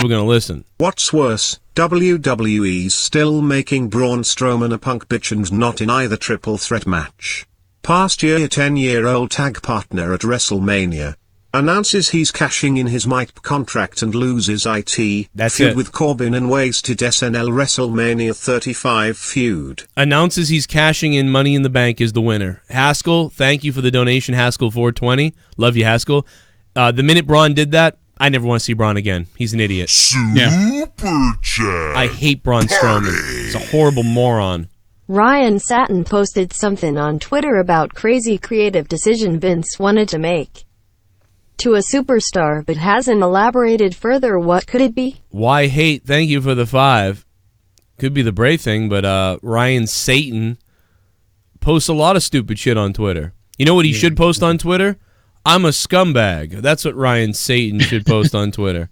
are gonna listen.
What's worse, WWE's still making Braun Strowman a punk bitch and not in either triple threat match. Past year 10-year-old tag partner at WrestleMania announces he's cashing in his mic contract and loses IT.
That's
feud
it.
with Corbin and wasted SNL WrestleMania 35 feud.
Announces he's cashing in Money in the Bank is the winner. Haskell, thank you for the donation, Haskell 420. Love you, Haskell. The minute Braun did that, I never want to see Braun again. He's an idiot.
Super chat.
I hate Braun Strowman. He's a horrible moron.
Ryan Satin posted something on Twitter about crazy creative decision Vince wanted to make to a superstar, but hasn't elaborated further. What could it be?
Why hate? Thank you for the 5. Could be the Bray thing, but Ryan Satan posts a lot of stupid shit on Twitter. You know what he should post on Twitter? I'm a scumbag. That's what Ryan Satan should post on Twitter.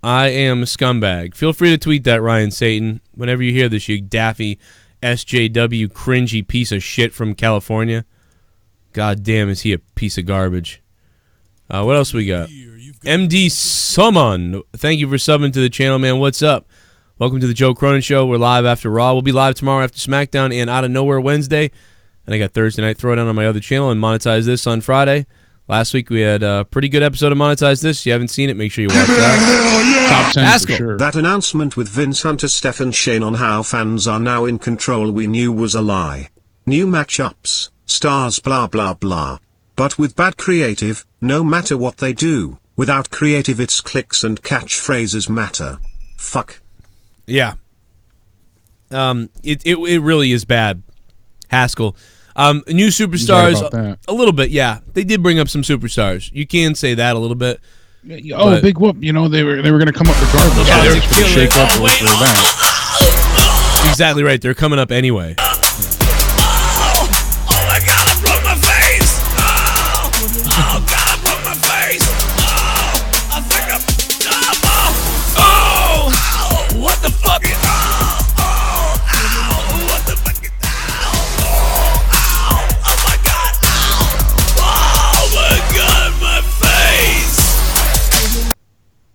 I am a scumbag. Feel free to tweet that, Ryan Satan. Whenever you hear this, you daffy SJW cringy piece of shit from California. God damn, is he a piece of garbage. What else we got? MD Summon. Thank you for subbing to the channel, man. What's up? Welcome to the Joe Cronin Show. We're live after Raw. We'll be live tomorrow after SmackDown and Out of Nowhere Wednesday. And I got Thursday Night Throwdown on my other channel and Monetize This on Friday. Last week we had a pretty good episode of Monetize This. If you haven't seen it, make sure you watch that.
Top 10 for sure.
That announcement with Vince Hunter, Stephen Shane on how fans are now in control we knew was a lie. New matchups, stars, blah blah blah. But with bad creative, no matter what they do, without creative it's clicks and catchphrases matter. Fuck.
Yeah. It really is bad. Haskell. New superstars, a little bit, yeah. They did bring up some superstars. You can say that a little bit.
Oh, big whoop! You know they were going to come up regardless.
Yeah,
they were for the shake up or for that.
Exactly right. They're coming up anyway.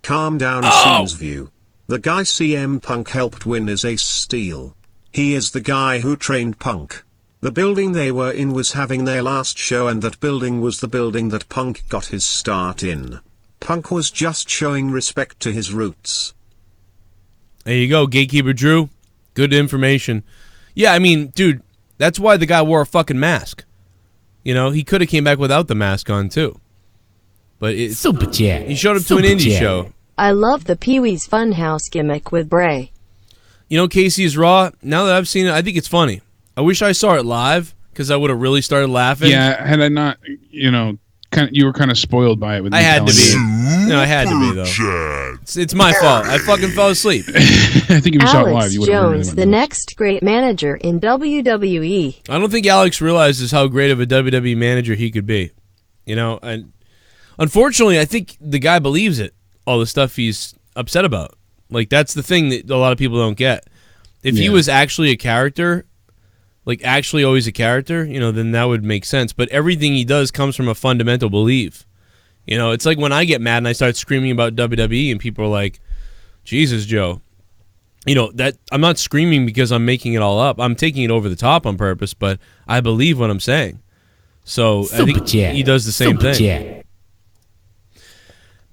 Calm down, Scenes View. The guy CM Punk helped win is Ace Steel. He is the guy who trained Punk. The building they were in was having their last show, and that building was the building that Punk got his start in. Punk was just showing respect to his roots.
There you go, Gatekeeper Drew. Good information. Yeah, I mean, dude, that's why the guy wore a fucking mask. You know, he could have came back without the mask on, too. But it's Super Chat. He showed up to an indie show.
I love the Pee-wee's Funhouse gimmick with Bray.
You know, Casey's Raw, now that I've seen it, I think it's funny. I wish I saw it live, because I would have really started laughing.
Yeah, had I not, you know, you were kind of spoiled by it. With
I had to be. No, I had to be, though. It's my fault. I fucking fell asleep.
I think if you saw it live,
Alex
you would have
Jones, the next great manager in WWE.
I don't think Alex realizes how great of a WWE manager he could be. You know, and unfortunately, I think the guy believes it, all the stuff he's upset about. Like, that's the thing that a lot of people don't get. If he was actually a character, like actually always a character, you know, then that would make sense. But everything he does comes from a fundamental belief. You know, it's like when I get mad and I start screaming about WWE and people are like, Jesus, Joe. You know, that I'm not screaming because I'm making it all up. I'm taking it over the top on purpose, but I believe what I'm saying. So I think he does the same thing.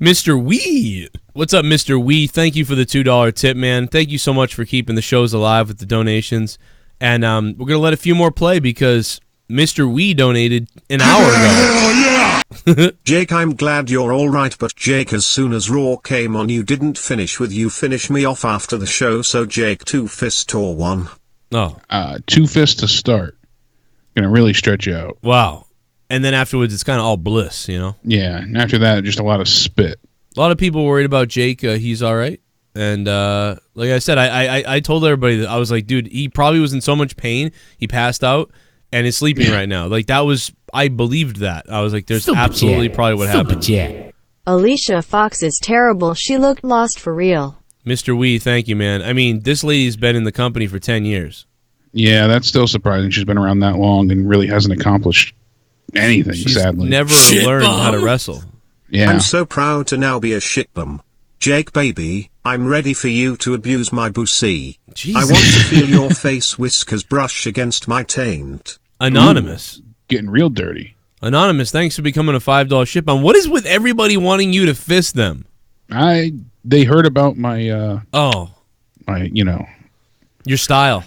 Mr. Wee. What's up, Mr. Wee? Thank you for the $2 tip, man. Thank you so much for keeping the shows alive with the donations. And we're going to let a few more play because Mr. Wee donated an hour ago.
Jake, I'm glad you're alright, but Jake, as soon as Raw came on, you didn't finish with "you finish me off" after the show, so Jake, 2 fist or 1?
Oh.
2 fists to start. Gonna really stretch you out.
Wow. And then afterwards, it's kind of all bliss, you know?
Yeah, and after that, just a lot of spit.
A lot of people worried about Jake. He's all right. And like I said, I told everybody that I was like, dude, he probably was in so much pain, he passed out, and is sleeping right now. Like, that was, I believed that. I was like, there's absolutely probably what happened.
Alicia Fox is terrible. She looked lost for real.
Mr. Wee, thank you, man. I mean, this lady's been in the company for 10 years.
Yeah, that's still surprising. She's been around that long and really hasn't accomplished anything, sadly.
Never learned how to wrestle.
Yeah.
I'm so proud to now be a shitbum. Jake, baby, I'm ready for you to abuse my pussy. I want to feel your face whiskers brush against my taint.
Anonymous.
Getting real dirty.
Anonymous, thanks for becoming a $5 shitbum. What is with everybody wanting you to fist them?
They heard about my
your style.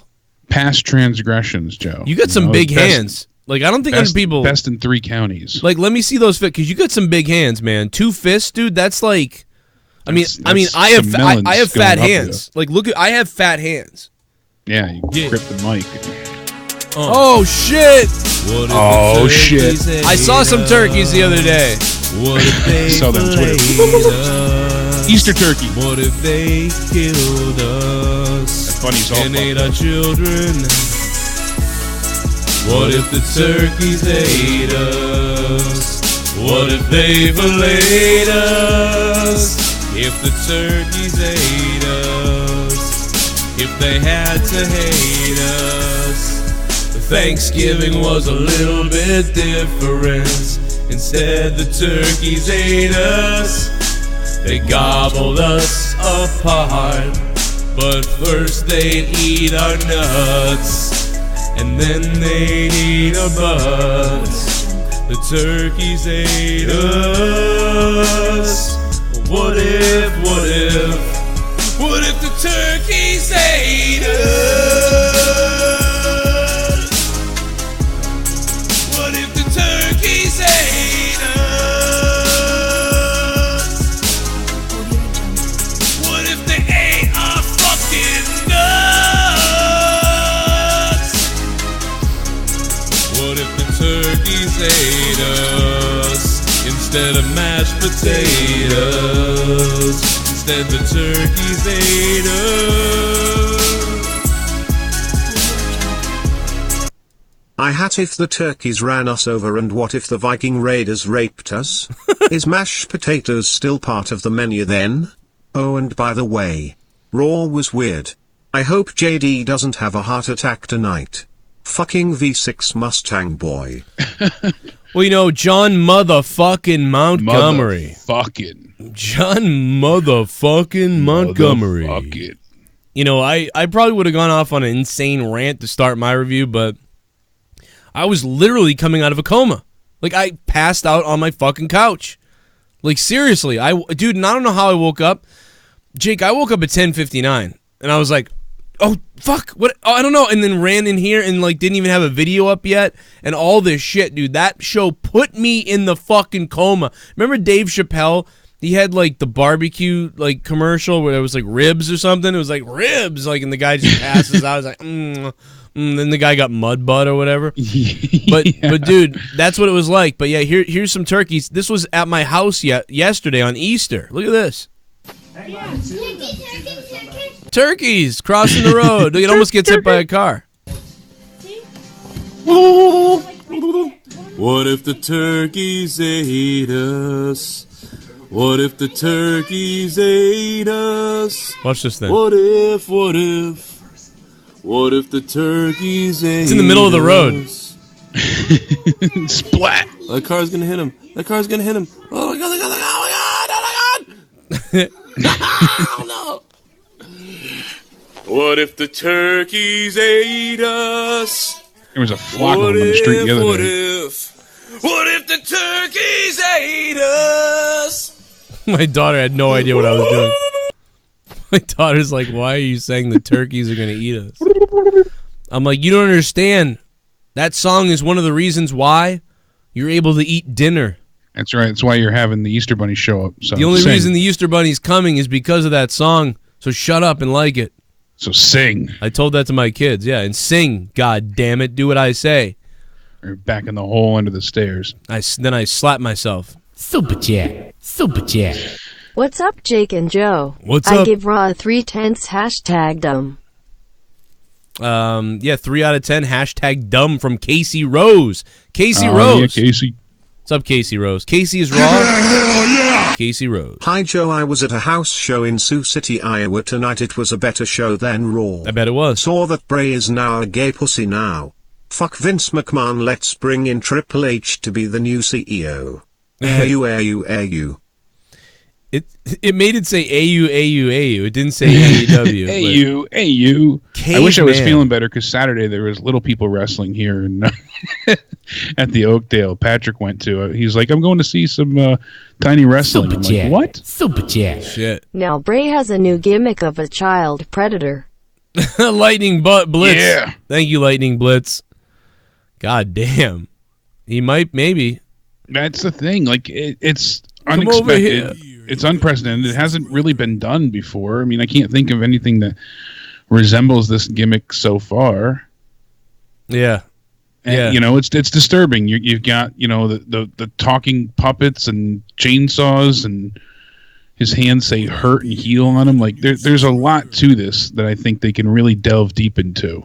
Past transgressions, Joe.
You got some big hands. Like, I don't think other people...
Best in 3 counties.
Like, let me see those because you got some big hands, man. 2 fists, dude, that's like... I mean, I have fat hands. Like, look at... I have fat hands.
Yeah, you grip the mic.
Oh, shit!
Oh, shit.
I saw some turkeys the other day.
What if they saw them Twitter. Easter turkey.
What if they killed us?
That bunny's all
and ate our children? What if the turkeys ate us? What if they filleted us? If the turkeys ate us, if they had to hate us, Thanksgiving was a little bit different. Instead, the turkeys ate us. They gobbled us apart. But first they'd eat our nuts, and then they'd eat our butts. The turkeys ate us. What if the turkeys ate us? What if the turkeys ate us? What if they ate our fucking nuts? What if the turkeys ate us? Instead of mashed potatoes, instead the turkeys ate us.
I hat if the turkeys ran us over, and what if the Viking raiders raped us? Is mashed potatoes still part of the menu then? Oh, and by the way, Raw was weird. I hope JD doesn't have a heart attack tonight. Fucking V6 Mustang boy.
Well, you know, John motherfucking Montgomery. John motherfucking Montgomery. You know, I probably would have gone off on an insane rant to start my review, but I was literally coming out of a coma. Like, I passed out on my fucking couch. Like, seriously. Dude, and I don't know how I woke up. Jake, I woke up at 10:59, and I was like, oh, fuck, what? Oh, I don't know. And then ran in here and, like, didn't even have a video up yet and all this shit, dude. That show put me in the fucking coma. Remember Dave Chappelle? He had, like, the barbecue, like, commercial where it was, like, ribs or something. It was, like, ribs. Like, and the guy just passes out. I was like, then the guy got mud butt or whatever. But, dude, that's what it was like. But, yeah, here's some turkeys. This was at my house yesterday on Easter. Look at this. Turkeys crossing the road. It almost gets hit by a car. What if the turkeys ate us? What if the turkeys ate us? Watch this thing. What if What if the turkeys ate It's in the middle of the road.
Splat.
That car's gonna hit him. That car's gonna hit him. Oh my god, oh my god, oh my god. Oh no. What if the turkeys ate us?
There was a flock of them on the street the other day.
What if the turkeys ate us? My daughter had no idea what I was doing. My daughter's like, why are you saying the turkeys are going to eat us? I'm like, you don't understand. That song is one of the reasons why you're able to eat dinner.
That's right. That's why you're having the Easter Bunny show up. So
the only reason the Easter Bunny's coming is because of that song. So shut up and like it.
So sing.
I told that to my kids. Yeah, and sing. God damn it. Do what I say.
Or back in the hole under the stairs.
Then I slap myself. Super chat. Super chat.
What's up, Jake and Joe?
What's
I
up?
give Raw a 3/10 hashtag dumb.
Yeah, 3 out of 10 hashtag dumb from Casey Rose. Casey Rose.
Yeah, Casey.
What's up, Casey Rose? Casey is raw. Yeah. Casey Rose.
Hi, Joe. I was at a house show in Sioux City, Iowa tonight. It was a better show than Raw.
I bet it was.
Saw that Bray is now a gay pussy now. Fuck Vince McMahon. Let's bring in Triple H to be the new CEO. AU.
It made it say AU. It didn't say AEW.
AU. I wish I was feeling better because Saturday there was Little People Wrestling here in, at the Oakdale. Patrick went to it. He's like, I'm going to see some tiny wrestling.
Super
I'm
chat.
like, what?
Super chat. Shit.
Now Bray has a new gimmick of a child predator.
Lightning Blitz.
Yeah.
Thank you, Lightning Blitz. God damn. He might, maybe.
That's the thing. Like, it's
Come over
unexpected.
here.
It's unprecedented. It hasn't really been done before. I mean, I can't think of anything that resembles this gimmick so far.
Yeah.
And,
Yeah.
you know, it's disturbing. You've got, you know, the talking puppets and chainsaws, and his hands say hurt and heal on him. Like, there's a lot to this that I think they can really delve deep into.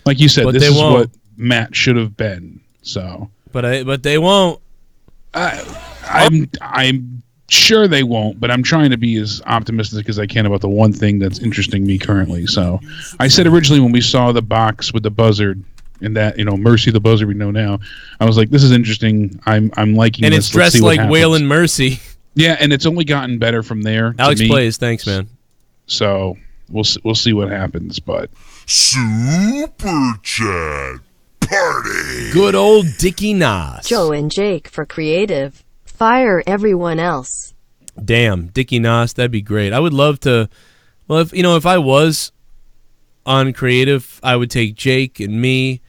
Like you said,
But
this
they
is
won't.
what Matt should have been. So,
but they won't.
I'm sure they won't, but I'm trying to be as optimistic as I can about the one thing that's interesting me currently. So I said originally when we saw the box with the buzzard and that, you know, Mercy the buzzard we know now, I was like, this is interesting. I'm liking
And
this.
it's dressed like Waylon Mercy.
Yeah, and it's only gotten better from there.
Alex
to me.
plays. Thanks, man.
So we'll see what happens, but
Super Chat Party.
Good old Dickie Nas.
Joe and Jake for creative. Fire everyone else.
Damn, Dickie Nas, that'd be great. I would love to. Well, if I was on creative, I would take Jake and me,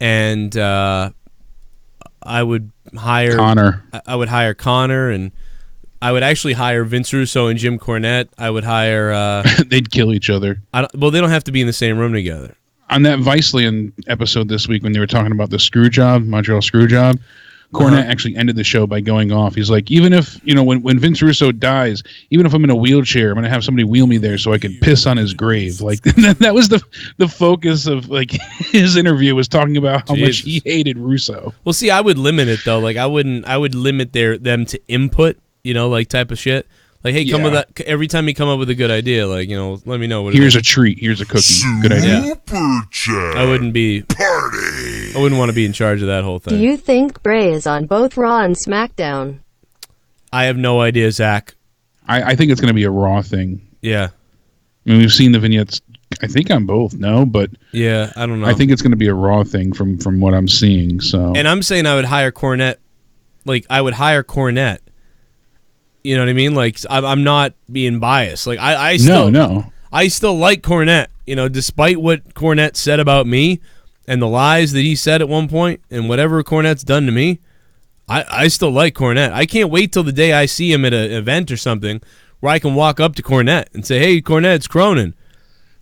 and I would hire
Connor.
I would hire Connor, and I would actually hire Vince Russo and Jim Cornette. I would hire.
They'd kill each other.
Well, they don't have to be in the same room together.
On that Viceland episode this week when they were talking about the screw job, Montreal screw job, Cornette actually ended the show by going off. He's like, even if, you know, when Vince Russo dies, even if I'm in a wheelchair, I'm going to have somebody wheel me there so I can piss on his grave. Like, that was the focus of, like, his interview was talking about how much he hated Russo.
Well, see, I would limit it, though. Like, I would limit them to input, you know, like, type of shit. Like, hey, come with that. Every time you come up with a good idea, like, you know, let me know what it
Here's
is.
a treat. Here's a cookie. Good idea.
Super Chat
I wouldn't
Party.
I wouldn't want to be in charge of that whole thing.
Do you think Bray is on both Raw and SmackDown?
I have no idea, Zach.
I think it's going to be a Raw thing.
Yeah.
I mean, we've seen the vignettes, I think on both, no? But
yeah, I don't know.
I think it's going to be a Raw thing from what I'm seeing. So,
And I'm saying I would hire Cornette. Like, I would hire Cornette. You know what I mean? Like, I'm not being biased. Like, I still I still like Cornette. You know, despite what Cornette said about me and the lies that he said at one point and whatever Cornette's done to me, I still like Cornette. I can't wait till the day I see him at an event or something where I can walk up to Cornette and say, "Hey, Cornette, it's Cronin."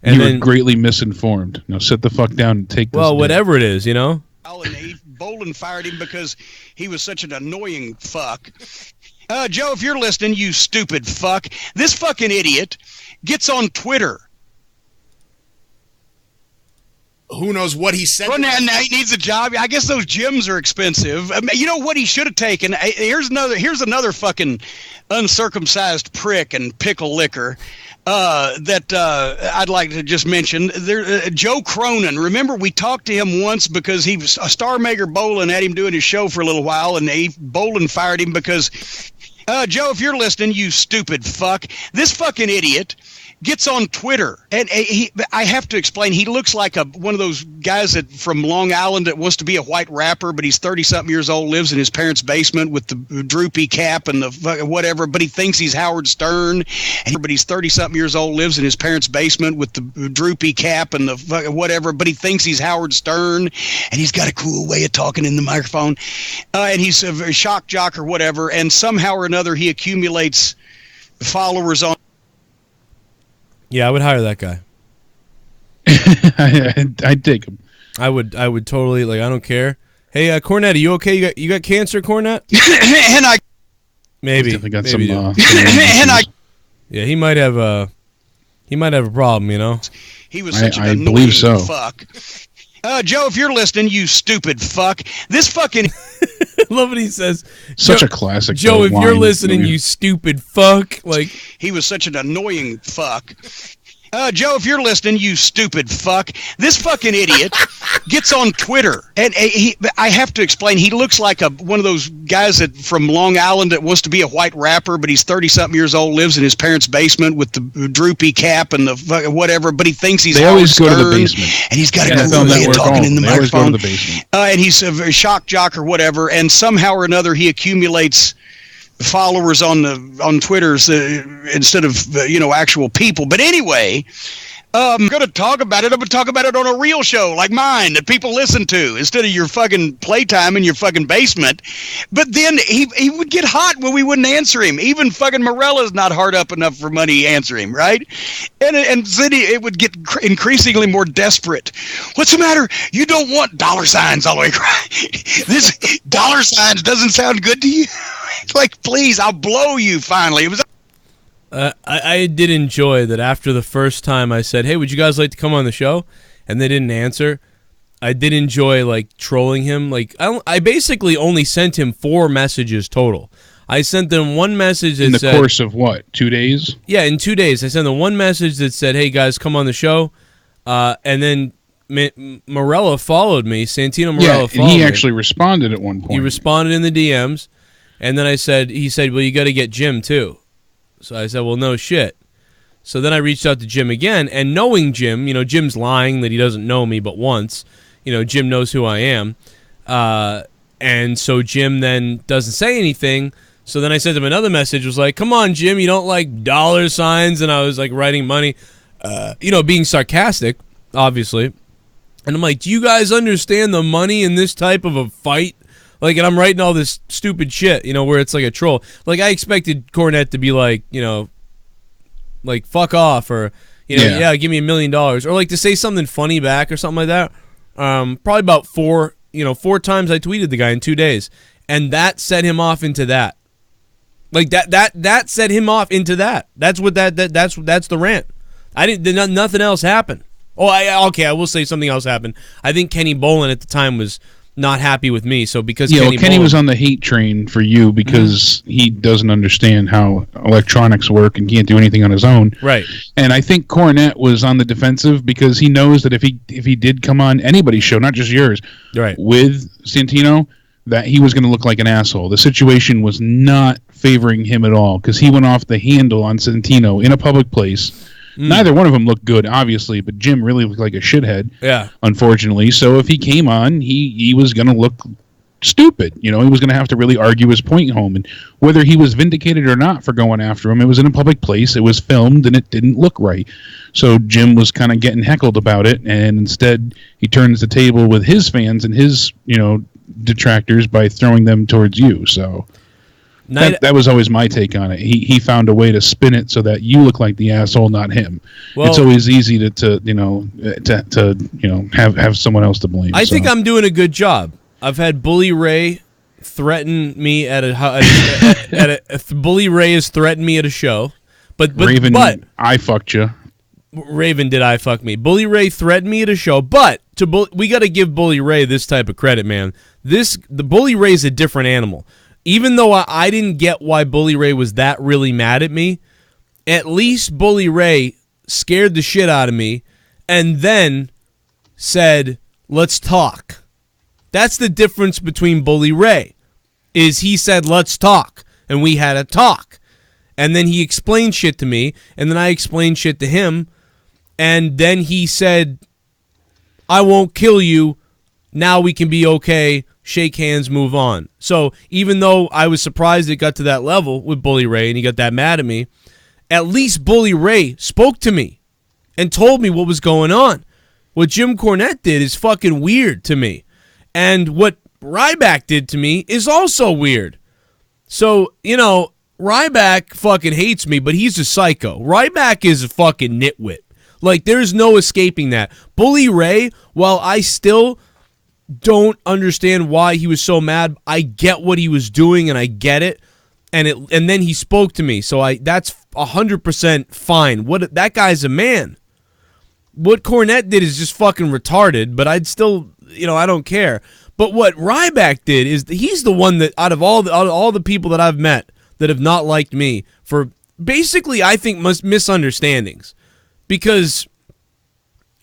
And
you
then,
were greatly misinformed. Now sit the fuck down and take this.
well, whatever it is, you know.
Bolin fired him because he was such an annoying fuck. Joe, if you're listening, you stupid fuck, this fucking idiot gets on Twitter.
who knows what he said.
Well, now he needs a job. I guess those gyms are expensive. You know what he should have taken? Here's another fucking uncircumcised prick and pickle liquor that I'd like to just mention. Joe Cronin. Remember, we talked to him once because he was Star Maker Bolin had him doing his show for a little while, and Bolin fired him because Joe, if you're listening, you stupid fuck, this fucking idiot gets on Twitter, and I have to explain, he looks like one of those guys from Long Island that wants to be a white rapper, but he's 30-something years old, lives in his parents' basement with the droopy cap and the whatever, but he thinks he's Howard Stern, but he's 30-something years old, lives in his parents' basement with the droopy cap and the whatever, but he thinks he's Howard Stern, and he's got a cool way of talking in the microphone, and he's a shock jock or whatever, and somehow or another he accumulates followers on.
Yeah, I would hire that guy.
I'd take him.
I would totally, like, I don't care. Hey, Cornette, are you okay? You got cancer, Cornette?
And I
maybe
definitely got
maybe
some.
And I
yeah, he might have a problem, you know.
He was such an
I
annoying
believe so.
fuck. Joe, if you're listening, you stupid fuck. This fucking
I love what he says.
Such a classic.
Joe, if you're
line.
listening, you stupid fuck. Like,
he was such an annoying fuck. Joe, if you're listening, you stupid fuck. This fucking idiot gets on Twitter, and I have to explain, he looks like one of those guys from Long Island that wants to be a white rapper, but he's 30-something years old, lives in his parents' basement with the droopy cap and the whatever, but he thinks he's Howard
always go to the
Stern,
basement.
and he's got a
Yeah,
cool way of talking in the
they always go
microphone.
to the basement.
And he's a shock jock or whatever, and somehow or another he accumulates followers on Twitter's instead of actual people. But anyway, I'm going to talk about it. I'm going to talk about it on a real show like mine that people listen to instead of your fucking playtime in your fucking basement. But then he would get hot when we wouldn't answer him. Even fucking Morella's not hard up enough for money to answer him, right? And then it would get increasingly more desperate. What's the matter? You don't want dollar signs all the way across. This dollar signs doesn't sound good to you? Like, please, I'll blow you finally. It was.
I did enjoy that after the first time I said, hey, would you guys like to come on the show? And they didn't answer. I did enjoy, like, trolling him. Like, I basically only sent him 4 messages total. I sent them one message that said...
In the course of what, 2 days?
Yeah, in 2 days. I sent them one message that said, hey, guys, come on the show. And then Morella followed me. Santino Morella followed me.
And he actually responded at one point.
He responded in the DMs. And then he said, well, you got to get Jim, too. So I said, well, no shit. So then I reached out to Jim again, and knowing Jim, Jim's lying that he doesn't know me but once. Jim knows who I am. And so Jim then doesn't say anything. So then I sent him another message, was like, come on, Jim, you don't like dollar signs? And I was like writing money, being sarcastic, obviously. And I'm like, do you guys understand the money in this type of a fight? Like, and I'm writing all this stupid shit, where it's like a troll. Like, I expected Cornette to be like, like, fuck off, or, yeah, give me $1 million. Or, like, to say something funny back or something like that. Probably about 4 times I tweeted the guy in 2 days. And that set him off into that. Like, that set him off into that. That's what that's the rant. Nothing else happened. Oh, I will say something else happened. I think Kenny Bolin at the time was not happy with me, so because
Kenny was on the hate train for you because he doesn't understand how electronics work and can't do anything on his own.
Right.
And I think Cornette was on the defensive because he knows that if he did come on anybody's show, not just yours,
right,
with Santino, that he was going to look like an asshole. The situation was not favoring him at all because he went off the handle on Santino in a public place. Neither one of them looked good, obviously, but Jim really looked like a shithead, unfortunately. So if he came on, he was going to look stupid. He was going to have to really argue his point home. And whether he was vindicated or not for going after him, it was in a public place, it was filmed, and it didn't look right. So Jim was kind of getting heckled about it, and instead he turns the table with his fans and his, detractors by throwing them towards you. So... That was always my take on it. He found a way to spin it so that you look like the asshole, not him. Well, it's always easy to have someone else to blame.
I think I'm doing a good job. I've had Bully Ray threaten me Bully Ray has threatened me at a show, but
Raven, I fucked you.
Raven, did I fuck me? Bully Ray threatened me at a show, but we got to give Bully Ray this type of credit, man. The Bully Ray's a different animal. Even though I didn't get why Bully Ray was that really mad at me, at least Bully Ray scared the shit out of me and then said, let's talk. That's the difference between Bully Ray, is he said, let's talk, and we had a talk. And then he explained shit to me, and then I explained shit to him, and then he said, I won't kill you, now we can be okay, shake hands, move on. So even though I was surprised it got to that level with Bully Ray and he got that mad at me, at least Bully Ray spoke to me and told me what was going on. What Jim Cornette did is fucking weird to me. And what Ryback did to me is also weird. So, Ryback fucking hates me, but he's a psycho. Ryback is a fucking nitwit. Like, there's no escaping that. Bully Ray, while I still don't understand why he was so mad, I get what he was doing and I get it. And then he spoke to me, so that's 100% fine. That guy's a man. What Cornette did is just fucking retarded, but I'd still, I don't care. But what Ryback did is he's the one that out of all the people that I've met that have not liked me for basically, I think, misunderstandings. Because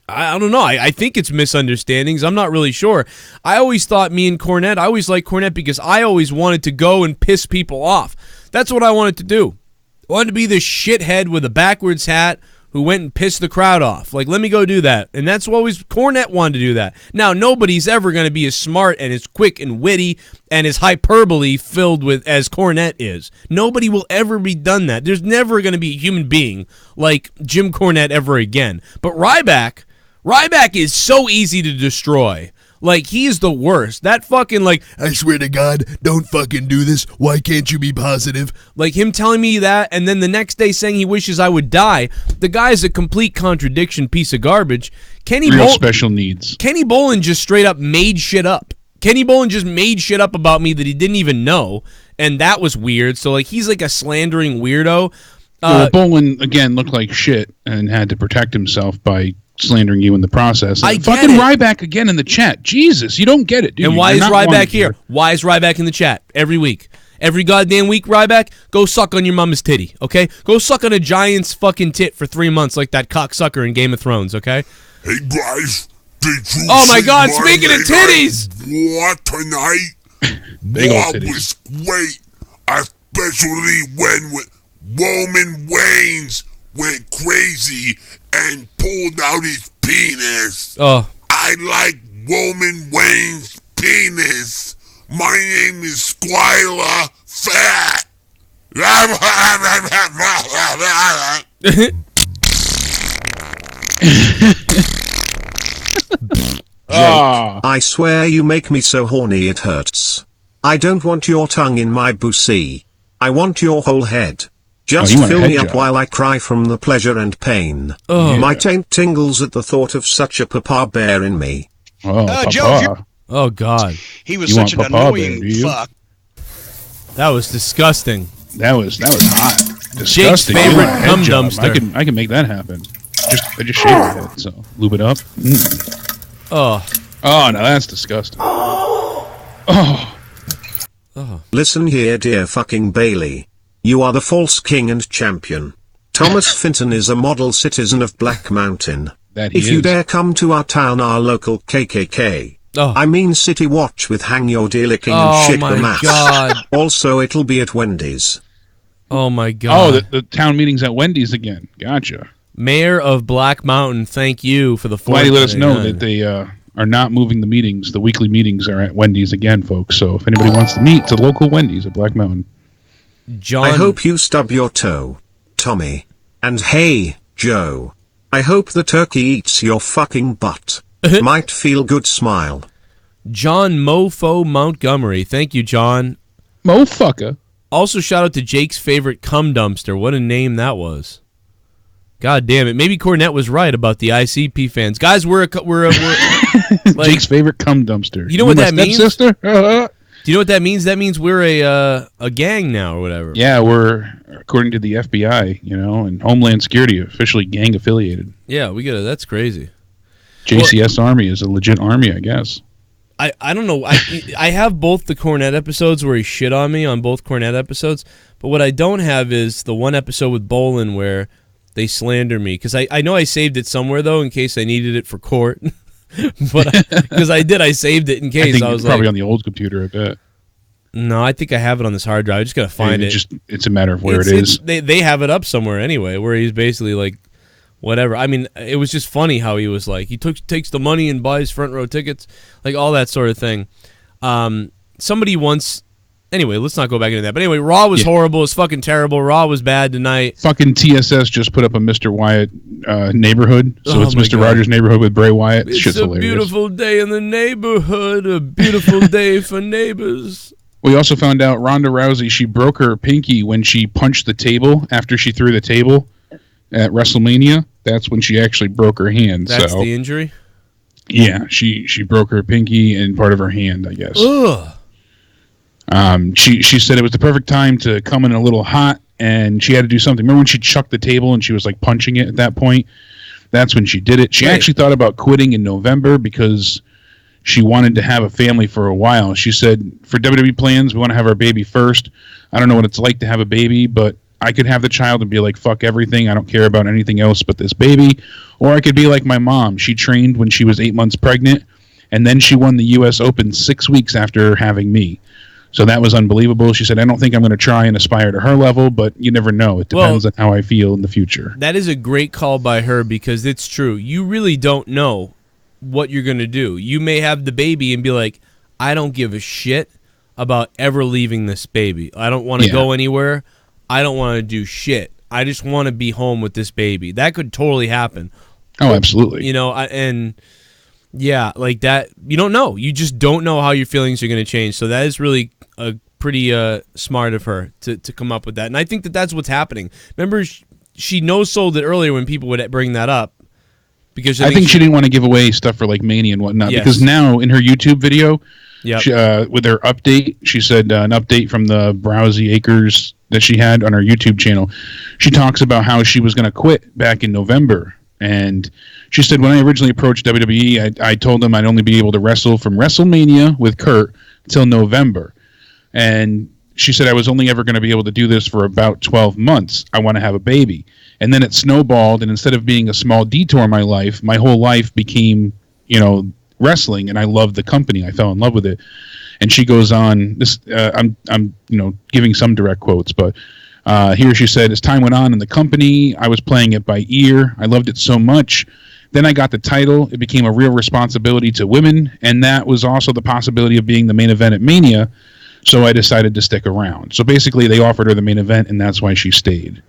I don't know. I think it's misunderstandings. I'm not really sure. I always thought I always liked Cornette because I always wanted to go and piss people off. That's what I wanted to do. I wanted to be this shithead with a backwards hat who went and pissed the crowd off. Like, let me go do that. And that's always, Cornette wanted to do that. Now, nobody's ever going to be as smart and as quick and witty and as hyperbole filled with as Cornette is. Nobody will ever be done that. There's never going to be a human being like Jim Cornette ever again. But Ryback is so easy to destroy. Like, he's the worst. That fucking, like, I swear to God, don't fucking do this. Why can't you be positive? Like, him telling me that, and then the next day saying he wishes I would die. The guy's a complete contradiction, piece of garbage.
Special needs.
Kenny Bolin just straight up made shit up. Kenny Bolin just made shit up about me that he didn't even know, and that was weird. So, like, he's like a slandering weirdo.
Bolin, again, looked like shit and had to protect himself by slandering you in the process.
I
fucking Ryback again in the chat. Jesus, you don't get it, dude.
And why is Ryback here? Why is Ryback in the chat every week? Every goddamn week, Ryback, go suck on your mama's titty, okay? Go suck on a giant's fucking tit for 3 months like that cocksucker in Game of Thrones, okay?
Hey guys, did you
oh my God, speaking of titties!
What tonight?
Big old titties.
Was great, especially when Roman Reigns went crazy and pulled out his penis.
Oh.
I like Roman Reigns' penis. My name is Squire Fat.
I swear you make me so horny it hurts. I don't want your tongue in my pussy. I want your whole head. Just fill me up while I cry from the pleasure and pain.
Oh.
My taint tingles at the thought of such a papa bear in me.
Joe,
oh God.
He was such an annoying fuck.
That was disgusting.
That was hot. Disgusting.
Jake's favorite cum dumpster.
I can make that happen. I just shaved my head, so lube it up.
Oh
no, that's disgusting.
Listen here, dear fucking Bailey. You are the false king and champion. Thomas Finton is a model citizen of Black Mountain. If you dare come to our town, our local KKK. I mean City Watch with Hang Your Dear Licking and Shake the Mass.
God.
Also, it'll be at Wendy's.
Oh my God.
Oh, the town meeting's at Wendy's again. Gotcha.
Mayor of Black Mountain, thank you for the
Why do you let us know that they are not moving the meetings? The weekly meetings are at Wendy's again, folks. So if anybody wants to meet, it's a local Wendy's at Black Mountain.
I hope you stub your toe, Tommy. And hey, Joe. I hope the turkey eats your fucking butt. Might feel good, smile.
John Mofo Montgomery. Thank you, John.
Mofucker.
Also, shout out to Jake's favorite cum dumpster. What a name that was. God damn it. Maybe Cornette was right about the ICP fans. Guys, we're like,
Jake's favorite cum dumpster.
You know what that means?
Sister?
Do you know what that means? That means we're a gang now or whatever.
Yeah, we're, according to the FBI, and Homeland Security, officially gang affiliated.
Yeah, that's crazy.
JCS Army is a legit army, I guess.
I don't know. I have both the Cornette episodes where he shit on me on both Cornette episodes, but what I don't have is the one episode with Bolin where they slander me, because I know I saved it somewhere, though, in case I needed it for court. But because I saved it in case. I was
probably on the old computer, I bet.
No, I think I have it on this hard drive. I just gotta find it.
It's a matter of where it is.
They have it up somewhere anyway, where he's basically like, whatever. I mean, it was just funny how he was like, he takes the money and buys front row tickets, like all that sort of thing. Somebody once. Anyway, let's not go back into that. But anyway, Raw was horrible. It was fucking terrible. Raw was bad tonight.
Fucking TSS just put up a Mr. Wyatt neighborhood. So it's Mr. Rogers' neighborhood with Bray Wyatt.
It's
Shit's
a
hilarious.
beautiful day in the neighborhood. A beautiful day for neighbors.
We also found out Ronda Rousey, she broke her pinky when she punched the table after she threw the table at WrestleMania. That's when she actually broke her hand.
That's the injury?
Yeah, she broke her pinky and part of her hand, I guess.
Ugh.
She said it was the perfect time to come in a little hot, and she had to do something. Remember when she chucked the table and she was like punching it at that point? That's when she did it. She actually thought about quitting in November because she wanted to have a family for a while. She said, for WWE plans, we want to have our baby first. I don't know what it's like to have a baby, but I could have the child and be like, fuck everything. I don't care about anything else but this baby. Or I could be like my mom. She trained when she was 8 months pregnant, and then she won the U.S. Open 6 weeks after having me. So that was unbelievable. She said, I don't think I'm going to try and aspire to her level, but you never know. It depends on how I feel in the future.
That is a great call by her, because it's true. You really don't know what you're going to do. You may have the baby and be like, I don't give a shit about ever leaving this baby. I don't want to go anywhere. I don't want to do shit. I just want to be home with this baby. That could totally happen.
Oh, absolutely.
Yeah, like that, you don't know. You just don't know how your feelings are going to change. So that is really pretty smart of her to come up with that. And I think that's what's happening. Remember, she no-sold it earlier when people would bring that up. Because
I think she didn't want to give away stuff for like Mania and whatnot. Yes. Because now in her YouTube video, with her update, she said an update from the Browsy Acres that she had on her YouTube channel. She talks about how she was going to quit back in November. And she said, when I originally approached WWE, I told them I'd only be able to wrestle from WrestleMania with Kurt till November. And she said I was only ever going to be able to do this for about 12 months. I want to have a baby. And then it snowballed, and instead of being a small detour in my life, my whole life became, wrestling, and I loved the company. I fell in love with it. And she goes on, I'm giving some direct quotes, but here she said, as time went on in the company, I was playing it by ear. I loved it so much. Then I got the title. It became a real responsibility to women, and that was also the possibility of being the main event at Mania, so I decided to stick around. So basically, they offered her the main event, and that's why she stayed.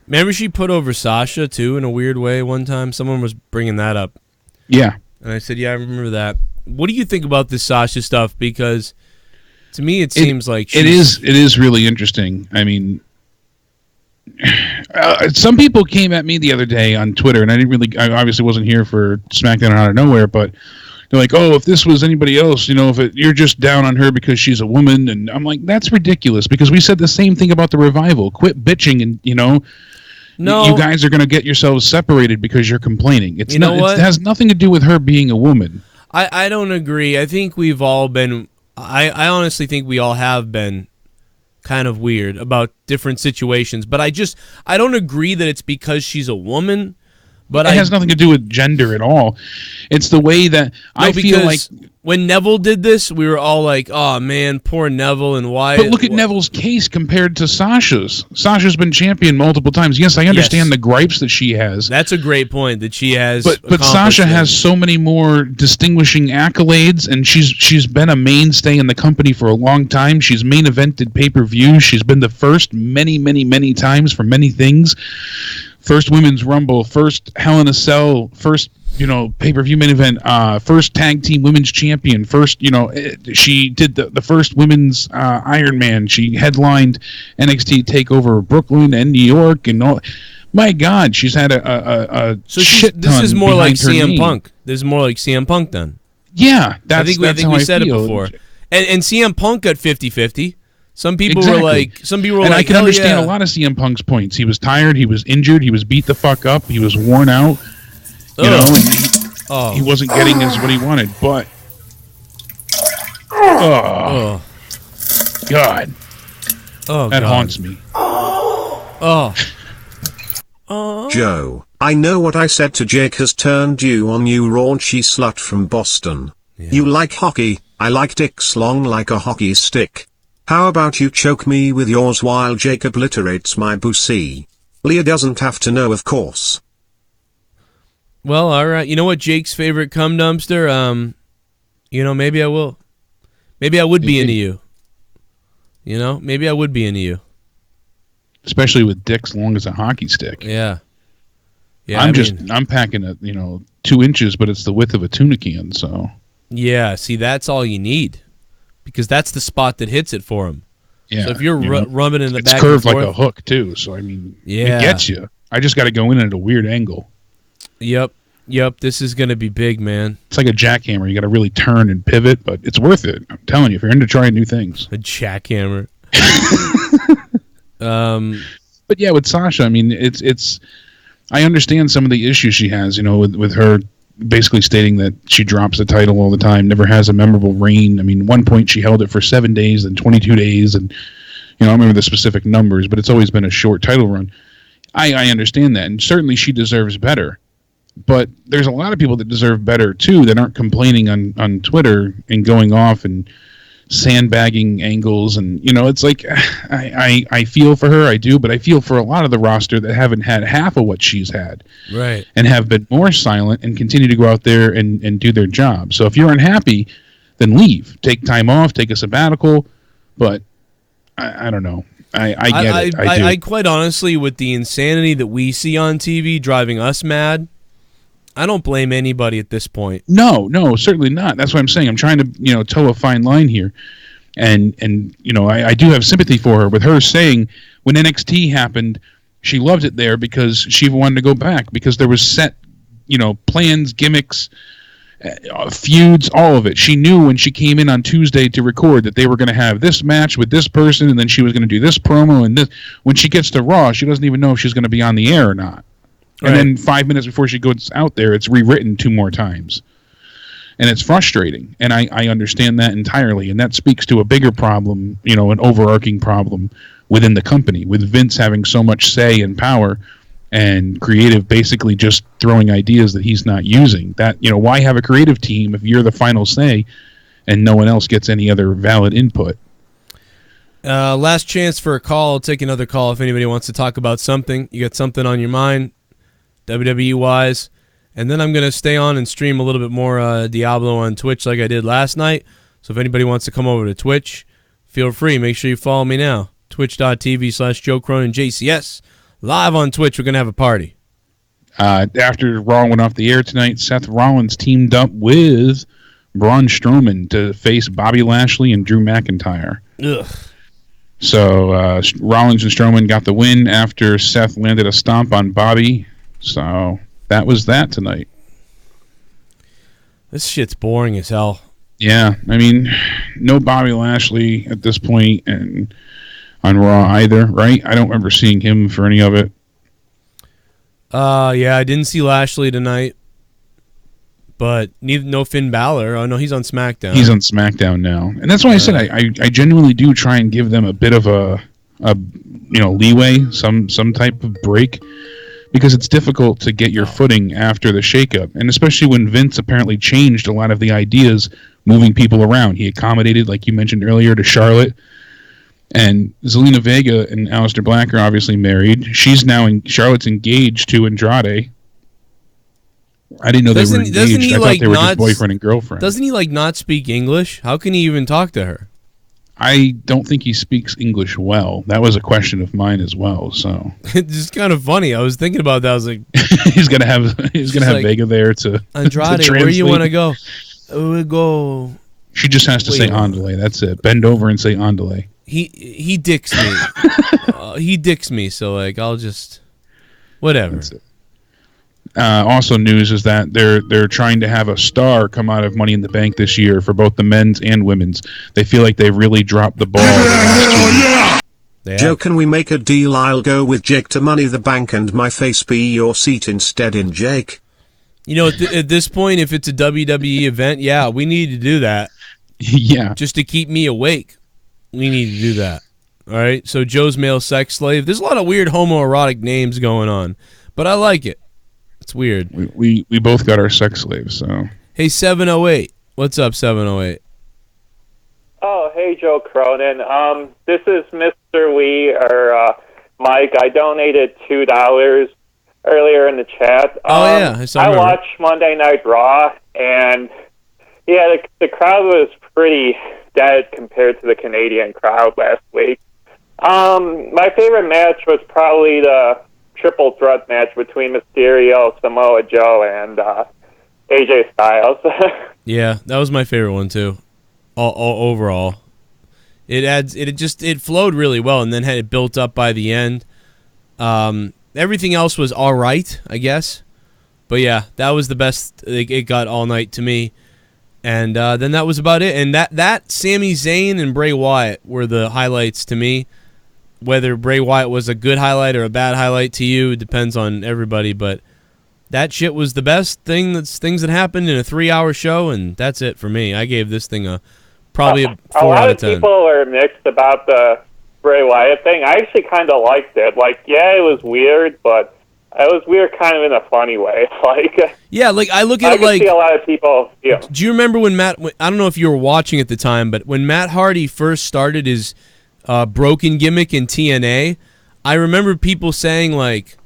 Remember she put over Sasha, too, in a weird way one time? Someone was bringing that up.
Yeah.
And I said, yeah, I remember that. What do you think about this Sasha stuff? Because to me, it seems like
it is really interesting. I mean, some people came at me the other day on Twitter, and I obviously wasn't here for SmackDown Out of Nowhere, but they're like, oh, if this was anybody else, you're just down on her because she's a woman. And I'm like, that's ridiculous, because we said the same thing about the Revival. Quit bitching and, no, you guys are going to get yourselves separated because you're complaining. It has nothing to do with her being a woman.
I don't agree. I think we've all been... I honestly think we all have been kind of weird about different situations, but I don't agree that it's because she's a woman. But
it has nothing to do with gender at all. It's the way that I feel like
when Neville did this, we were all like, "Oh man, poor Neville and Wyatt."
But look at Neville's case compared to Sasha's. Sasha's been champion multiple times. Yes, I understand the gripes that she has.
That's a great point that she has.
But Sasha has so many more distinguishing accolades, and she's been a mainstay in the company for a long time. She's main evented pay-per-views. She's been the first many times for many things. First Women's Rumble, first Hell in a Cell, first, pay-per-view main event, first tag team women's champion, first, she did the first women's Iron Man. She headlined NXT TakeOver Brooklyn and New York and all. My God, she's had a shit ton.
This is more like
CM
Punk. This is more like CM Punk then.
Yeah,
I think we said it before. And CM Punk got 50-50. Some people
Exactly.
were like,
and I can
hell
understand
yeah.
a lot of CM Punk's points. He was tired. He was injured. He was beat the fuck up. He was worn out. You know, and he wasn't getting what he wanted. But God, that haunts me.
Joe, I know what I said to Jake has turned you on, you raunchy slut from Boston. You like hockey, I like dicks long like a hockey stick. How about you choke me with yours while Jake obliterates my pussy? Leah doesn't have to know, of course.
Well, all right. You know what Jake's favorite cum dumpster? You know, maybe I will. Maybe I would be into you. You know, maybe I would be into you.
Especially with dicks long as a hockey stick.
Yeah. Yeah.
I'm packing 2 inches, but it's the width of a tuna can, so.
Yeah, see, that's all you need. Because that's the spot that hits it for him.
Yeah.
So if you're rubbing in the back,
it's curved like a hook too. So I mean, it gets you. I just got to go in at a weird angle.
Yep. This is gonna be big, man.
It's like a jackhammer. You got to really turn and pivot, but it's worth it. I'm telling you, if you're into trying new things.
A jackhammer.
But yeah, with Sasha, I mean, it's. I understand some of the issues she has. You know, with her basically stating that she drops the title all the time, never has a memorable reign. I mean, one point she held it for 7 days, then 22 days, and I don't remember the specific numbers, but it's always been a short title run. I understand that, and certainly she deserves better. But there's a lot of people that deserve better too that aren't complaining on Twitter and going off and sandbagging angles, and it's like I feel for her, I do, but I feel for a lot of the roster that haven't had half of what she's had,
right,
and have been more silent and continue to go out there and do their job. So if you're unhappy, then leave, take time off, take a sabbatical. But I don't know. I get it. I do.
I quite honestly, with the insanity that we see on TV driving us mad, I don't blame anybody at this point.
No, certainly not. That's what I'm saying. I'm trying to, toe a fine line here. And I do have sympathy for her with her saying when NXT happened, she loved it there because she wanted to go back because there was set, plans, gimmicks, feuds, all of it. She knew when she came in on Tuesday to record that they were going to have this match with this person, and then she was going to do this promo and this. When she gets to Raw, she doesn't even know if she's going to be on the air or not. And then 5 minutes before she goes out there, it's rewritten 2 more times. And it's frustrating. And I understand that entirely. And that speaks to a bigger problem, an overarching problem within the company, with Vince having so much say and power and creative basically just throwing ideas that he's not using. That, why have a creative team if you're the final say and no one else gets any other valid input?
Last chance for a call. I'll take another call if anybody wants to talk about something. You got something on your mind? WWE-wise, and then I'm going to stay on and stream a little bit more Diablo on Twitch like I did last night. So if anybody wants to come over to Twitch, feel free. Make sure you follow me now. Twitch.tv/JoeCroninJCS. Live on Twitch, we're going to have a party.
After Raw went off the air tonight, Seth Rollins teamed up with Braun Strowman to face Bobby Lashley and Drew McIntyre.
Ugh.
So Rollins and Strowman got the win after Seth landed a stomp on Bobby. So that was that tonight.
This shit's boring as hell.
Yeah, I mean, no Bobby Lashley at this point, and on Raw either, right? I don't remember seeing him for any of it.
Yeah, I didn't see Lashley tonight, but no Finn Balor. Oh no, he's on SmackDown.
He's on SmackDown now, and that's why I said I genuinely do try and give them a bit of a leeway, some type of break. Because it's difficult to get your footing after the shakeup, and especially when Vince apparently changed a lot of the ideas, moving people around. He accommodated, like you mentioned earlier, to Charlotte, and Zelina Vega and Aleister Black are obviously married. Charlotte's engaged to Andrade. I didn't know they were engaged. I thought they were just boyfriend and girlfriend.
Doesn't he not speak English? How can he even talk to her?
I don't think he speaks English well. That was a question of mine as well. So
it's just kind of funny. I was thinking about that. I was like,
he's gonna have Vega there to
Andrade.
To
where do you want to go? We go.
She just has to say Andale. That's it. Bend over and say Andale.
He dicks me. He dicks me. So I'll just whatever.
Also news is that they're trying to have a star come out of Money in the Bank this year for both the men's and women's. They feel like they really dropped the ball.
Joe, can we make a deal? I'll go with Jake to Money the Bank and my face be your seat instead in Jake.
You know, at this point, if it's a WWE event, yeah, we need to do that.
Yeah.
Just to keep me awake. We need to do that. All right? So Joe's male sex slave. There's a lot of weird homoerotic names going on, but I like it. It's weird.
We both got our sex slaves, so.
Hey, 708. What's up, 708?
Oh, hey, Joe Cronin. This is Mr. Wee, or Mike. I donated $2 earlier in the chat.
Yeah.
I watched Monday Night Raw, and yeah, the crowd was pretty dead compared to the Canadian crowd last week. My favorite match was probably the triple threat match between Mysterio, Samoa Joe, and AJ Styles.
Yeah, that was my favorite one too. All overall, it flowed really well, and then had it built up by the end. Everything else was all right, I guess, but yeah, that was the best it got all night to me. And then that was about it. And that Sami Zayn and Bray Wyatt were the highlights to me. Whether Bray Wyatt was a good highlight or a bad highlight to you, it depends on everybody. But that shit was the best thing. That's things that happened in a 3-hour show, and that's it for me. I gave this thing probably a 4 out of 10.
A lot of people were mixed about the Bray Wyatt thing. I actually kind of liked it. Like, yeah, it was weird, but it was weird kind of in a funny way. Like,
yeah, like I look at it like
see a lot of people. Yeah.
Do you remember when I don't know if you were watching at the time, but when Matt Hardy first started his broken gimmick in TNA, I remember people saying like,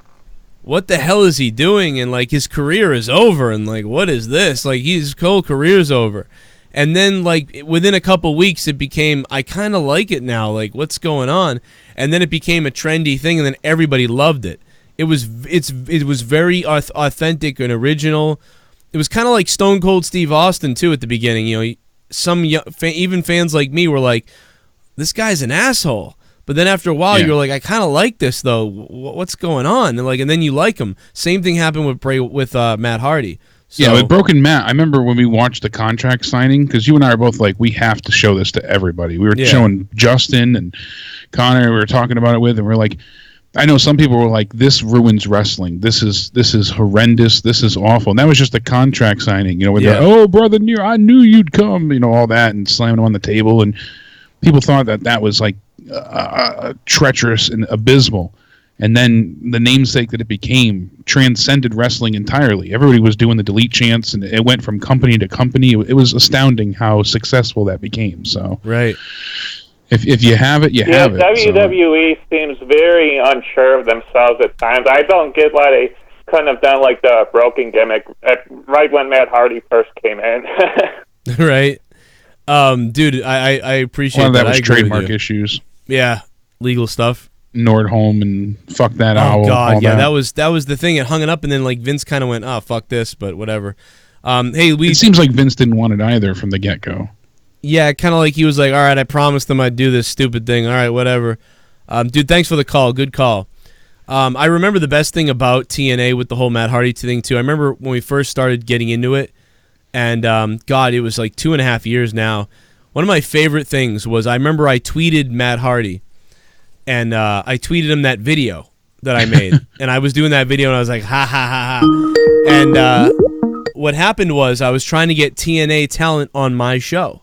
"What the hell is he doing?" And like his career is over, and like, what is this? Like his whole career's over. And then like within a couple weeks, it became I kind of like it now. Like what's going on? And then it became a trendy thing, and then everybody loved it. It was very authentic and original. It was kind of like Stone Cold Steve Austin too at the beginning. You know, some even fans like me were like, "This guy's an asshole." But then after a while, you're like, "I kind of like this though. What's going on?" And then you like him. Same thing happened with Matt Hardy. So,
yeah, with Broken Matt, I remember when we watched the contract signing, because you and I are both like, we have to show this to everybody. We were showing Justin and Connor. We were talking about it with, and we're like. I know some people were like, "This ruins wrestling. This is horrendous. This is awful." And that was just a contract signing, you know. With "Oh, brother Near, I knew you'd come," you know, all that, and slamming him on the table, and people thought that was like treacherous and abysmal. And then the namesake that it became transcended wrestling entirely. Everybody was doing the delete chants, and it went from company to company. It was astounding how successful that became. So
right.
If you have it, you have it.
WWE seems very unsure of themselves at times. I don't get why they couldn't have done like the broken gimmick right when Matt Hardy first came in.
Right. Dude, I appreciate
that. Well, that was
I agree
trademark issues.
Yeah, legal stuff.
Nordholm and fuck that owl.
Oh God, yeah, that was the thing. It hung it up, and then like Vince kind of went, "Oh, fuck this," but whatever. Hey, it
seems like Vince didn't want it either from the get-go.
Yeah, kind of like he was like, "All right, I promised them I'd do this stupid thing. All right, whatever." Dude, thanks for the call. Good call. I remember the best thing about TNA with the whole Matt Hardy thing too. I remember when we first started getting into it, and God, it was like 2.5 years now. One of my favorite things was I remember I tweeted Matt Hardy, and I tweeted him that video that I made, and I was doing that video, and I was like, "Ha ha ha ha," and what happened was I was trying to get TNA talent on my show.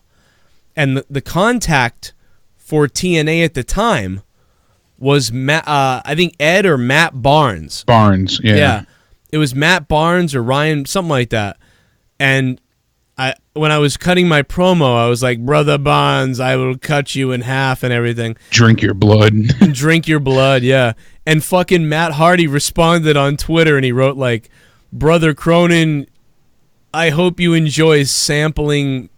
And the contact for TNA at the time was I think Ed or Matt Barnes.
Barnes, yeah.
Yeah, it was Matt Barnes or Ryan, something like that. And when I was cutting my promo, I was like, "Brother Barnes, I will cut you in half and everything.
Drink your blood."
Drink your blood, yeah. And fucking Matt Hardy responded on Twitter, and he wrote like, "Brother Cronin, I hope you enjoy sampling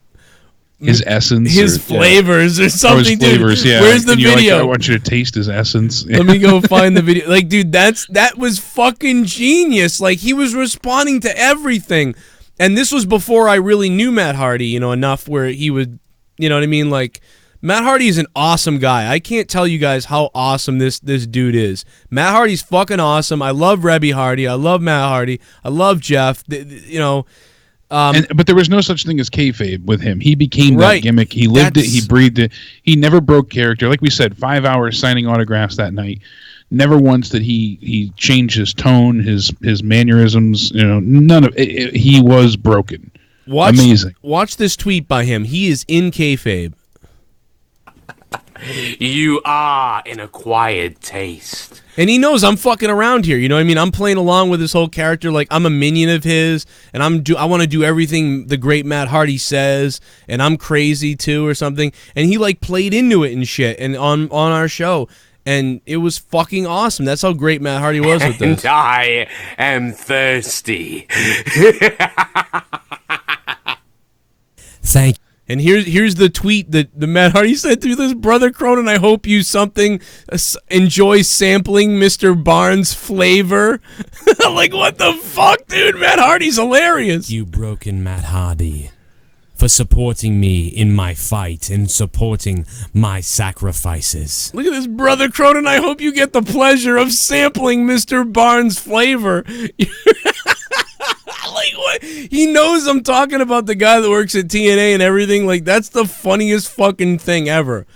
his essence,
his flavors, or something."
His flavors,
dude.
yeah.
Where's the video?
Like, I want you to taste his essence.
Let me go find the video. Like, dude, that was fucking genius. Like, he was responding to everything, and this was before I really knew Matt Hardy, you know, enough where he would, you know what I mean, like. Matt Hardy is an awesome guy. I can't tell you guys how awesome this dude is. Matt Hardy's fucking awesome. I love Rebby Hardy. I love Matt Hardy. I love Jeff. But
there was no such thing as kayfabe with him. He became that gimmick. He lived it. He breathed it. He never broke character. Like we said, 5 hours signing autographs that night. Never once did he change his tone, his mannerisms. None of it. He was broken. Amazing.
Watch this tweet by him. He is in kayfabe.
You are an acquired taste.
And he knows I'm fucking around here. You know what I mean? I'm playing along with his whole character. Like, I'm a minion of his, and I want to do everything the great Matt Hardy says, and I'm crazy too or something. And he like played into it and shit and on our show. And it was fucking awesome. That's how great Matt Hardy was with this.
And I am thirsty.
Thank you. And here's the tweet that the Matt Hardy sent through this. Brother Cronin, I hope you enjoy sampling Mr. Barnes' flavor. Like, what the fuck, dude? Matt Hardy's hilarious.
You broken Matt Hardy for supporting me in my fight and supporting my sacrifices.
Look at this, Brother Cronin. I hope you get the pleasure of sampling Mr. Barnes' flavor. Like, what? He knows I'm talking about the guy that works at TNA and everything. Like, that's the funniest fucking thing ever.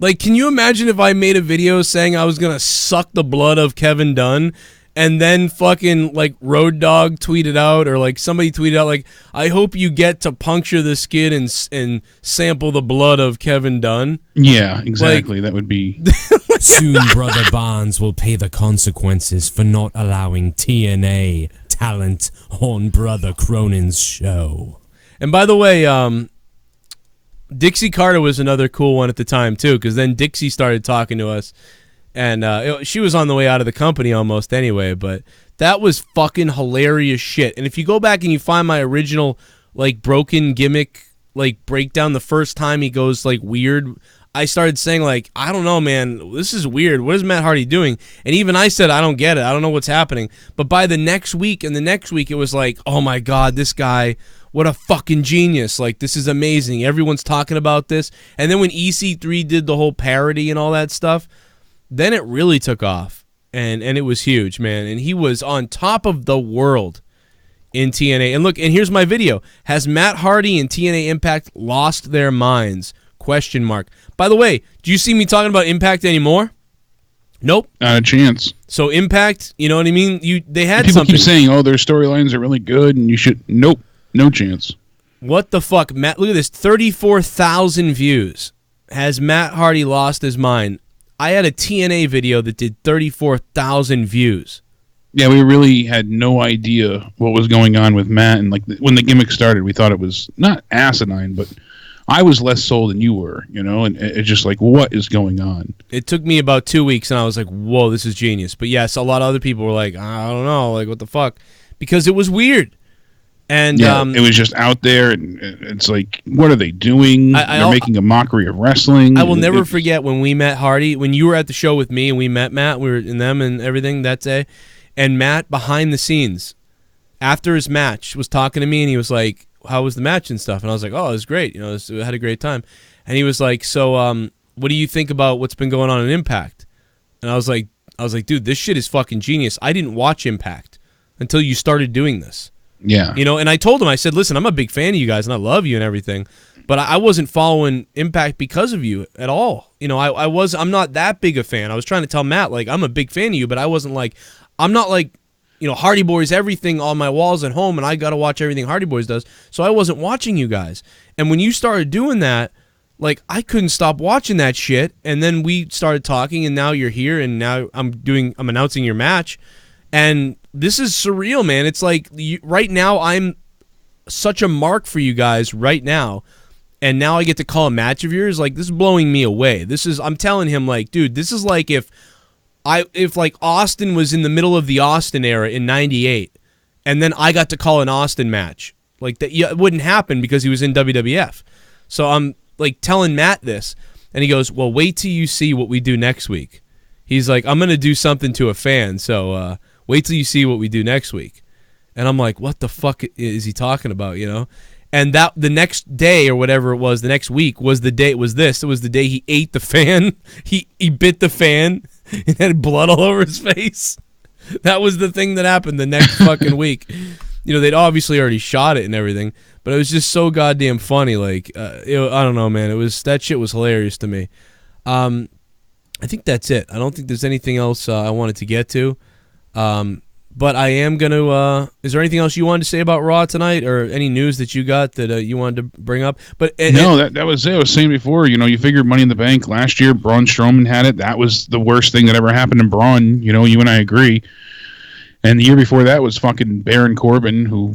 Like, can you imagine if I made a video saying I was gonna suck the blood of Kevin Dunn, and then fucking like Road Dogg tweeted out, or like somebody tweeted out, like, I hope you get to puncture the skin and sample the blood of Kevin Dunn.
Yeah, exactly. Like, that would be.
Soon Brother Barnes will pay the consequences for not allowing TNA talent on Brother Cronin's show.
And by the way, Dixie Carter was another cool one at the time too, because then Dixie started talking to us, and she was on the way out of the company almost anyway, but that was fucking hilarious shit. And if you go back and you find my original like broken gimmick like breakdown, the first time he goes like weird, I started saying, like, I don't know, man, this is weird. What is Matt Hardy doing? And even I said, I don't get it. I don't know what's happening. But by the next week and the next week, it was like, oh, my God, this guy, what a fucking genius. Like, this is amazing. Everyone's talking about this. And then when EC3 did the whole parody and all that stuff, then it really took off. And it was huge, man. And he was on top of the world in TNA. And look, and here's my video. Has Matt Hardy and TNA Impact lost their minds? Question mark. By the way, do you see me talking about Impact anymore? Nope.
Not a chance.
So Impact, you know what I mean? They had
People
something.
Keep saying, oh, their storylines are really good, and you should. Nope. No chance.
What the fuck, Matt? Look at this. 34,000 views. Has Matt Hardy lost his mind? I had a TNA video that did 34,000 views.
Yeah, we really had no idea what was going on with Matt, and like when the gimmick started, we thought it was not asinine, but I was less sold than you were, and it's just like, what is going on?
It took me about 2 weeks, and I was like, whoa, this is genius. But yes, a lot of other people were like, I don't know, like, what the fuck? Because it was weird. And
yeah, it was just out there, and it's like, what are they doing? They're making a mockery of wrestling.
I will never forget when we met Hardy, when you were at the show with me, and we met Matt, we were in them and everything that day, and Matt, behind the scenes, after his match, was talking to me, and he was like, how was the match and stuff? And I was like, oh, it was great. I had a great time. And he was like, so what do you think about what's been going on in Impact? And I was like, dude, this shit is fucking genius. I didn't watch Impact until you started doing this.
Yeah.
And I told him, I said, listen, I'm a big fan of you guys and I love you and everything, but I wasn't following Impact because of you at all. I'm not that big a fan. I was trying to tell Matt, like, I'm a big fan of you, but I wasn't like, I'm not like, Hardy Boys everything on my walls at home, and I got to watch everything Hardy Boys does, so I wasn't watching you guys. And when you started doing that, like, I couldn't stop watching that shit, and then we started talking, and now you're here, and now I'm announcing your match, and this is surreal, man. It's like, right now, I'm such a mark for you guys right now, and now I get to call a match of yours. Like, this is blowing me away. I'm telling him, like, dude, this is like if like Austin was in the middle of the Austin era in '98, and then I got to call an Austin match, like that, it wouldn't happen because he was in WWF. So I'm like telling Matt this, and he goes, "Well, wait till you see what we do next week." He's like, "I'm gonna do something to a fan, so wait till you see what we do next week." And I'm like, "What the fuck is he talking about?" And that the next day or whatever it was, the next week was the day. It was the day he ate the fan. He bit the fan and had blood all over his face. That was the thing that happened the next fucking week. You know, they'd obviously already shot it and everything, but it was just so goddamn funny. Like, I don't know, man. That shit was hilarious to me. I think that's it. I don't think there's anything else I wanted to get to. But I am going to... is there anything else you wanted to say about Raw tonight, or any news that you got that you wanted to bring up? But
no, that was it. I was saying before, you know, you figured Money in the Bank last year, Braun Strowman had it. That was the worst thing that ever happened to Braun. You know, you and I agree. And the year before that was fucking Baron Corbin, who,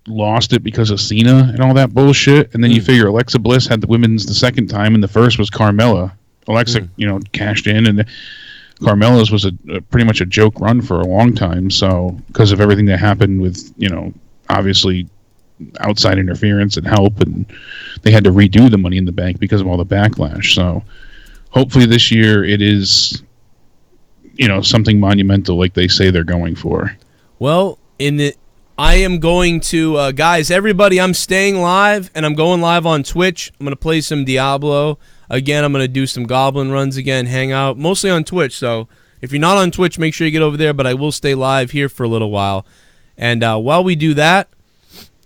lost it because of Cena and all that bullshit. And then you figure Alexa Bliss had the women's the second time, and the first was Carmella. Alexa, you know, cashed in, and... Carmella's was pretty much a joke run for a long time, so because of everything that happened with, you know, obviously outside interference and help, and they had to redo the Money in the Bank because of all the backlash. So hopefully this year it is, you know, something monumental like they say they're going for.
Well, I am going to, guys, everybody, I'm staying live, and I'm going live on Twitch. I'm going to play some Diablo. Again, I'm going to do some Goblin runs again, hang out, mostly on Twitch. So if you're not on Twitch, make sure you get over there, but I will stay live here for a little while. And while we do that,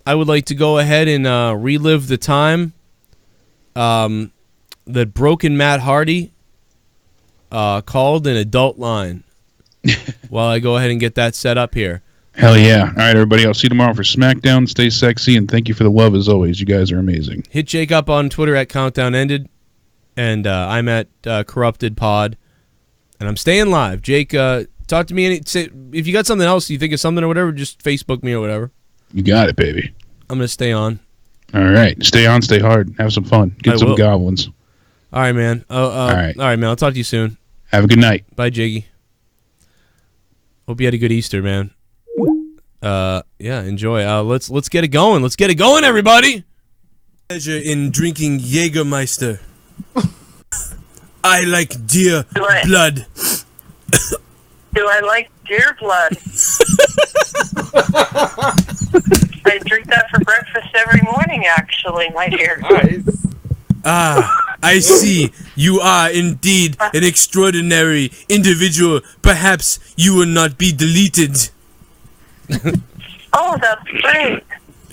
I would like to go ahead and relive the time that Broken Matt Hardy called an adult line while I go ahead and get that set up here.
Hell yeah. All right, everybody. I'll see you tomorrow for SmackDown. Stay sexy, and thank you for the love as always. You guys are amazing.
Hit Jake up on Twitter at Countdown Ended. And I'm at Corrupted Pod, and I'm staying live. Jake, talk to me. If you got something else, you think of something or whatever, just Facebook me or whatever.
You got it, baby.
I'm going to stay on.
All right. Stay on, stay hard. Have some fun. Get some goblins.
All right, man. All right, man. I'll talk to you soon.
Have a good night.
Bye, Jiggy. Hope you had a good Easter, man. Yeah, enjoy. Let's get it going. Let's get it going, everybody. Pleasure in drinking Jägermeister. I like deer blood.
Do I like deer blood? I drink that for breakfast every morning, actually, my dear.
Nice. I see. You are indeed an extraordinary individual. Perhaps you will not be deleted.
Oh, that's great.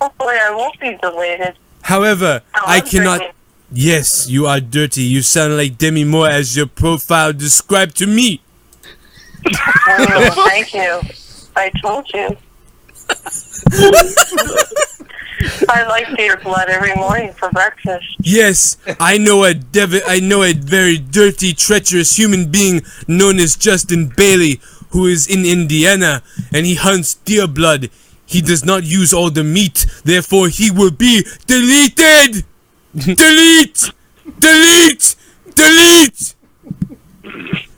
Hopefully I won't be deleted.
However, I cannot... Drinking. Yes, you are dirty. You sound like Demi Moore as your profile described to me.
Oh, thank you. I told you. I like deer blood every morning for breakfast.
Yes, I know a very dirty, treacherous human being known as Justin Bailey, who is in Indiana, and he hunts deer blood. He does not use all the meat, therefore he will be deleted! Delete! Delete! Delete!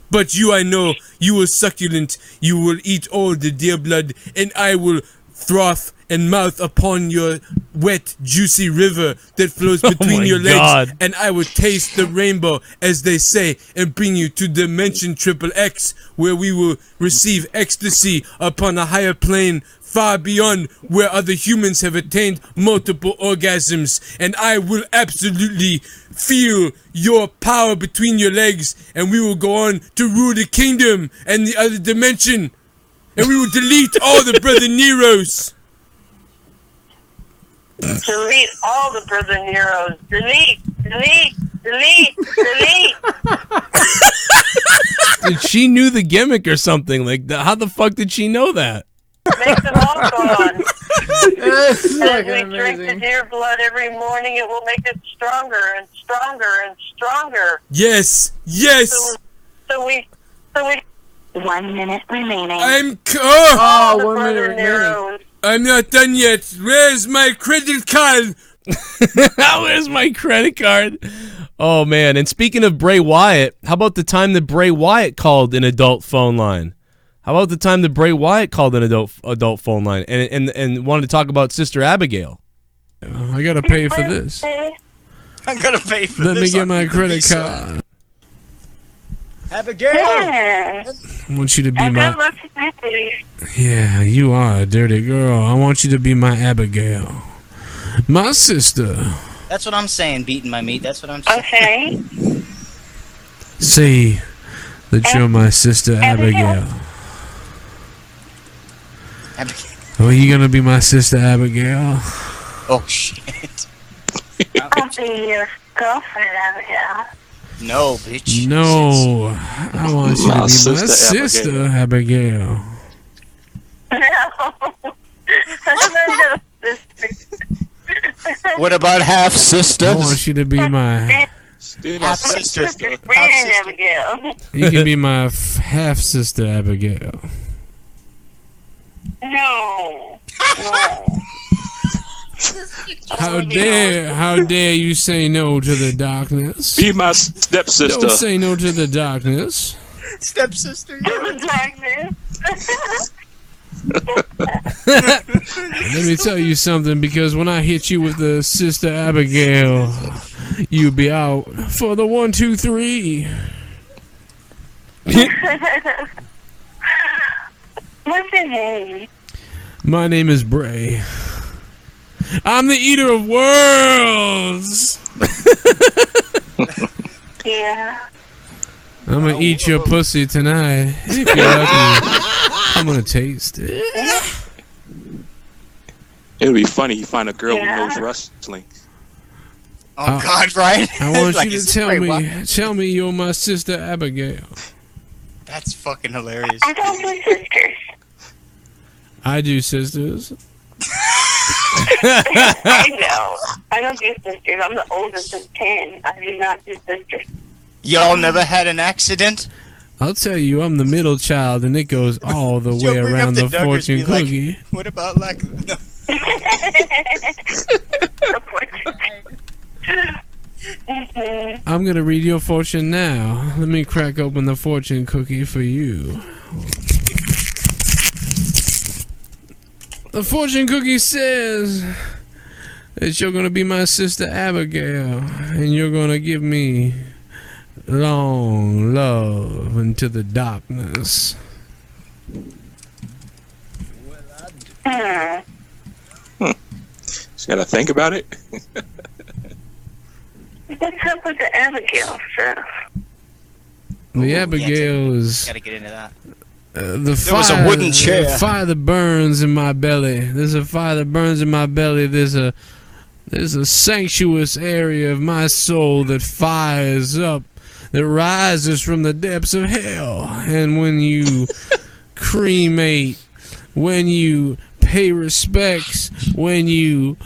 But you, I know, you are succulent. You will eat all the deer blood, and I will froth and mouth upon your wet, juicy river that flows between your legs, and I will taste the rainbow, as they say, and bring you to Dimension XXX, where we will receive ecstasy upon a higher plane, far beyond where other humans have attained multiple orgasms, and I will absolutely feel your power between your legs, and we will go on to rule the kingdom and the other dimension, and we will delete all the Brother Neros.
Delete all the Brother Neros. Delete, delete, delete, delete.
Dude, she knew the gimmick or something. Like, how the fuck did she know that?
Make them all gone. As we drink the deer blood every morning, it will make it stronger and stronger and stronger.
Yes, yes.
So we. 1 minute remaining.
I'm
1 minute remaining.
I'm not done yet. Where's my credit card? Where's my credit card? Oh man! And speaking of Bray Wyatt, how about the time that Bray Wyatt called an adult phone line? How about the time that Bray Wyatt called an adult phone line and wanted to talk about Sister Abigail? I gotta pay for this.
I'm gonna pay for
Let
this.
me get my credit card.
Abigail.
I want you to be my... Yeah, you are a dirty girl. I want you to be my Abigail. My sister.
That's what I'm saying, beating my meat. That's what I'm saying.
Okay.
Say that you're my sister Abigail. Are you gonna be my sister Abigail?
Oh shit.
I'll be your girlfriend, Abigail.
No, bitch.
No, I want you to be my sister Abigail.
What about half sister?
I want you to be my
Half sister.
Abigail.
You can be my half sister Abigail.
No.
How dare you say no to the darkness?
Be my stepsister.
Don't say no to the darkness.
Stepsister.
Let me tell you something, because when I hit you with the sister Abigail, you be out for the 1, 2, 3.
What's your name?
My name is Bray. I'm the eater of worlds.
Yeah.
I'm gonna eat your pussy tonight. If you're lucky, I'm gonna taste it.
It'll be funny. You find a girl who knows wrestling.
Oh God, right?
I want
Like,
you
is
to
this Bray
tell me you're my sister Abigail.
That's fucking hilarious.
I don't do sisters.
I do, sisters.
I know. I don't do sisters. I'm the oldest of 10. I do not do sisters.
Y'all never had an accident?
I'll tell you, I'm the middle child, and it goes all the way around the fortune cookie.
What about like?
I'm gonna read your fortune now. Let me crack open the fortune cookie for you. The fortune cookie says that you're gonna be my sister Abigail, and you're gonna give me long love into the darkness.
Just gotta think about it.
What's up with the Abigail stuff?
The Abigail is
Gotta get into that.
the fire.
was a wooden chair.
The fire that burns in my belly. There's a fire that burns in my belly. There's a sanctuous area of my soul that fires up, that rises from the depths of hell. And when you cremate, when you pay respects, when you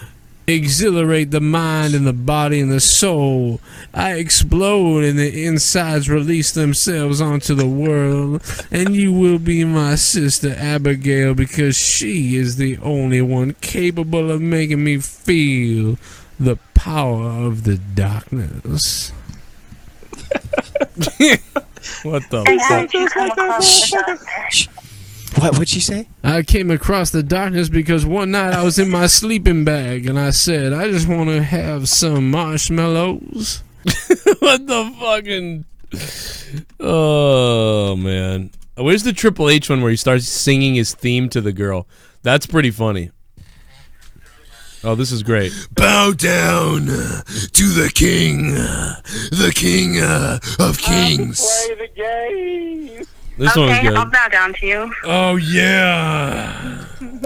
exhilarate the mind and the body and the soul, I explode and the insides release themselves onto the world. And you will be my sister Abigail, because she is the only one capable of making me feel the power of the darkness. What the fuck?
What'd she say?
I came across the darkness because one night I was in my sleeping bag and I said, I just want to have some marshmallows. What the fucking... Oh, man. Where's the Triple H one where he starts singing his theme to the girl? That's pretty funny. Oh, this is great.
Bow down to the king of kings.
Play the game.
This one's good.
I'll bow down to you.
Oh, yeah.
1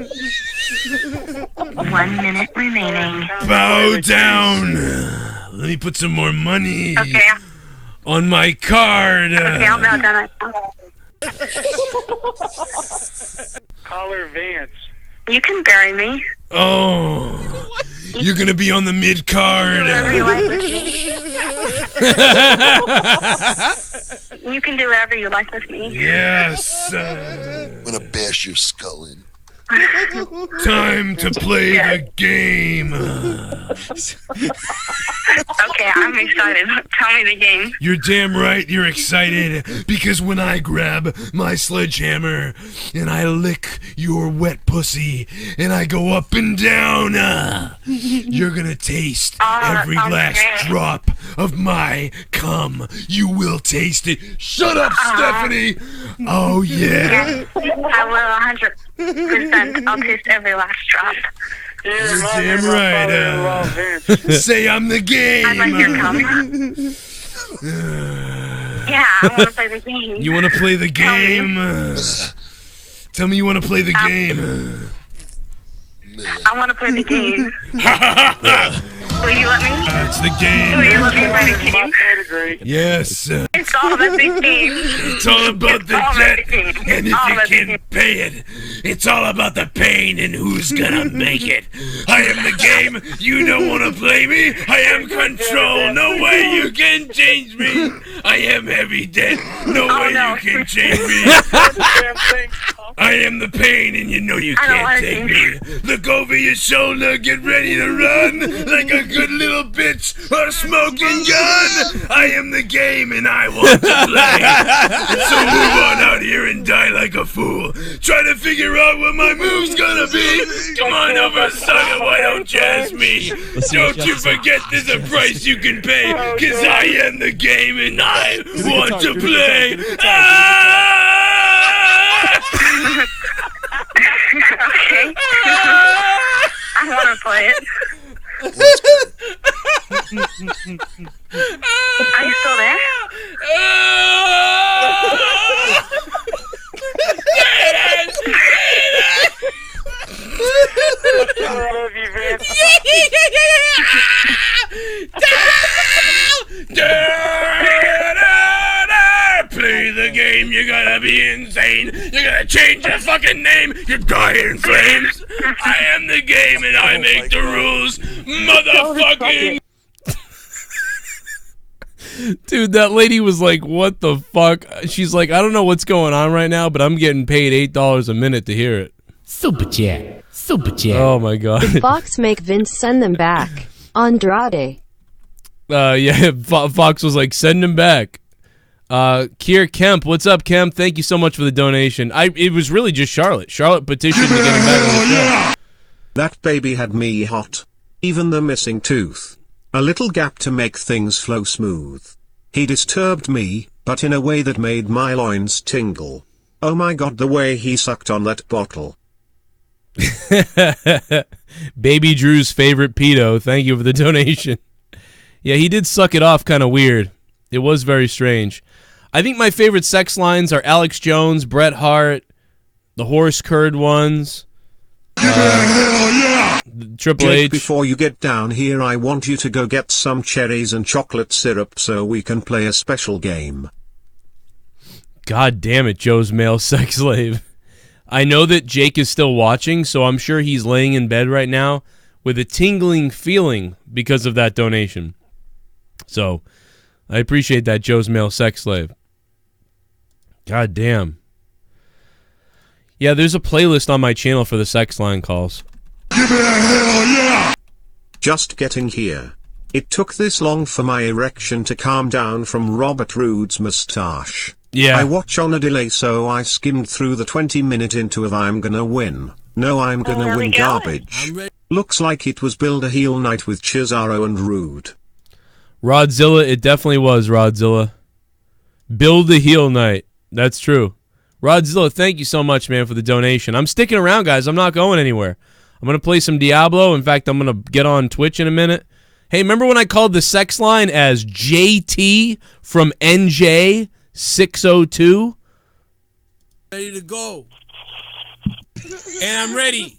minute remaining.
Bow down. Let me put some more money on my card.
Okay, I'll bow down.
Call her Vance.
You can bury me.
Oh, you're gonna be on the mid card.
You can do whatever you like with me.
Yes.
I'm gonna bash your skull in.
Time to play the game.
Okay, I'm excited. Tell me the game.
You're damn right you're excited, because when I grab my sledgehammer and I lick your wet pussy and I go up and down, you're gonna taste every last drop of my cum. You will taste it. Shut up, Stephanie. Oh, yeah.
I will 100%. I'll taste every last drop.
Damn right. Say I'm the game.
I'd like your comment. Yeah, I want to play the game.
You want to play the game? Tell me you want to play the game.
I want to play the game. Will you let me?
It's the game.
Will you let me play the game?
Yes.
It's all about the game.
It's all about the debt, and if you can pay it, it's all about the pain and who's gonna make it. I am the game. You don't want to play me. I am control. No way you can change me. I am heavy debt. No way you can change me. I am the pain, and you know you can't take me. Look over your shoulder. Get ready to run like a good little bitch or a smoking gun. I am the game, and I want to play. So move on out here and die like a fool. Try to figure out what my move's gonna be. Come on over, sucker, why don't you ask me? Don't you forget there's a price you can pay, cause I am the game and I want to play.
Okay. I want to play it. Are you still there?
Play the game, you gotta be insane. You gotta change your fucking name. You're dying in flames. I am the game and I make the rules. Motherfucking.
Dude, that lady was like, what the fuck? She's like, I don't know what's going on right now, but I'm getting paid $8 a minute to hear it.
Super chat. Super chat.
Oh my god.
Did Fox make Vince send them back? Andrade.
Yeah, Fox was like, send him back. Kier Kemp, what's up, Kemp? Thank you so much for the donation. It was really just Charlotte. Charlotte petitioned to get him back on the show.
That baby had me hot. Even the missing tooth. A little gap to make things flow smooth. He disturbed me, but in a way that made my loins tingle. Oh my god, the way he sucked on that bottle.
Baby Drew's favorite pedo. Thank you for the donation. Yeah, he did suck it off kind of weird. It was very strange. I think my favorite sex lines are Alex Jones, Bret Hart, the horse curd ones. Triple
Jake,
H.
before you get down here, I want you to go get some cherries and chocolate syrup so we can play a special game.
God damn it, Joe's male sex slave. I know that Jake is still watching, so I'm sure he's laying in bed right now with a tingling feeling because of that donation. So, I appreciate that, Joe's male sex slave. God damn. Yeah, there's a playlist on my channel for the sex line calls.
Give me a hell yeah! Just getting here. It took this long for my erection to calm down from Robert Roode's mustache.
Yeah.
I watch on a delay, so I skimmed through the 20-minute into of I'm gonna win. No, I'm gonna win garbage. Looks like it was Build a Heel Night with Cesaro and Rude.
Rodzilla, it definitely was Rodzilla. Build a heel night. That's true. Rodzilla, thank you so much, man, for the donation. I'm sticking around, guys. I'm not going anywhere. I'm going to play some Diablo. In fact, I'm going to get on Twitch in a minute. Hey, remember when I called the sex line as JT from NJ602?
Ready to go. And I'm ready.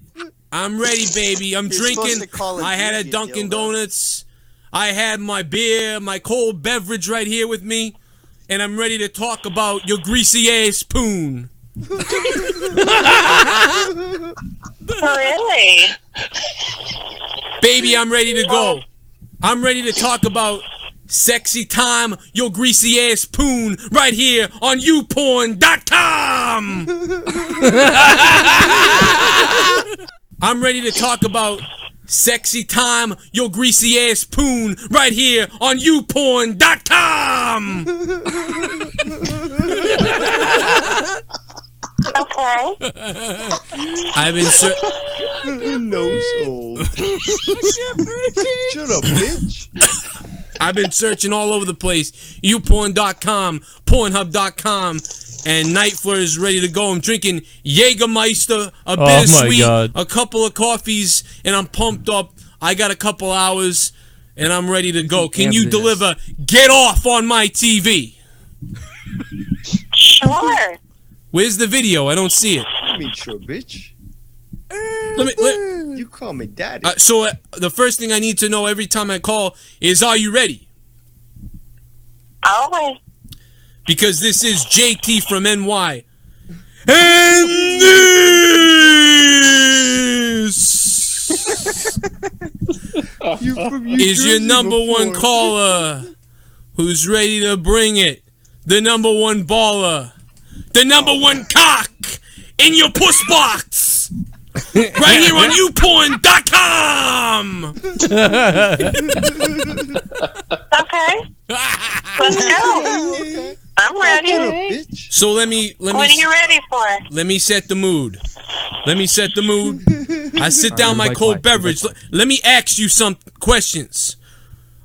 I'm ready, baby. I'm drinking. I had a Dunkin' Donuts. I had my beer, my cold beverage right here with me. And I'm ready to talk about your greasy ass poon.
Really?
Baby, I'm ready to go. I'm ready to talk about sexy time, your greasy ass poon, right here on YouPorn.com. I'm ready to talk about sexy time, your greasy ass poon, right here on YouPorn.com.
Okay.
I've been
No soul. Shut up, bitch.
I've been searching all over the place. YouPorn.com, Pornhub.com,
and Nightflare is ready to go. I'm drinking Jägermeister, a bit
Oh
of
my
sweet,
God.
a couple of coffees, and I'm pumped up. I got a couple hours, and I'm ready to go. Can you deliver Get Off on my TV?
Sure.
Where's the video? I don't see it.
I mean, sure, bitch.
You
call me daddy.
So the first thing I need to know every time I call is, are you ready?
Always.
Because this is JT from NY. And this is your number one caller who's ready to bring it. The number one baller. The number one cock in your puss box. Right here on YouPorn.com.
Okay. Let's go. I'm ready.
So let me.
What are you ready for?
Let me set the mood. I sit down my cold beverage. Let me ask you some questions.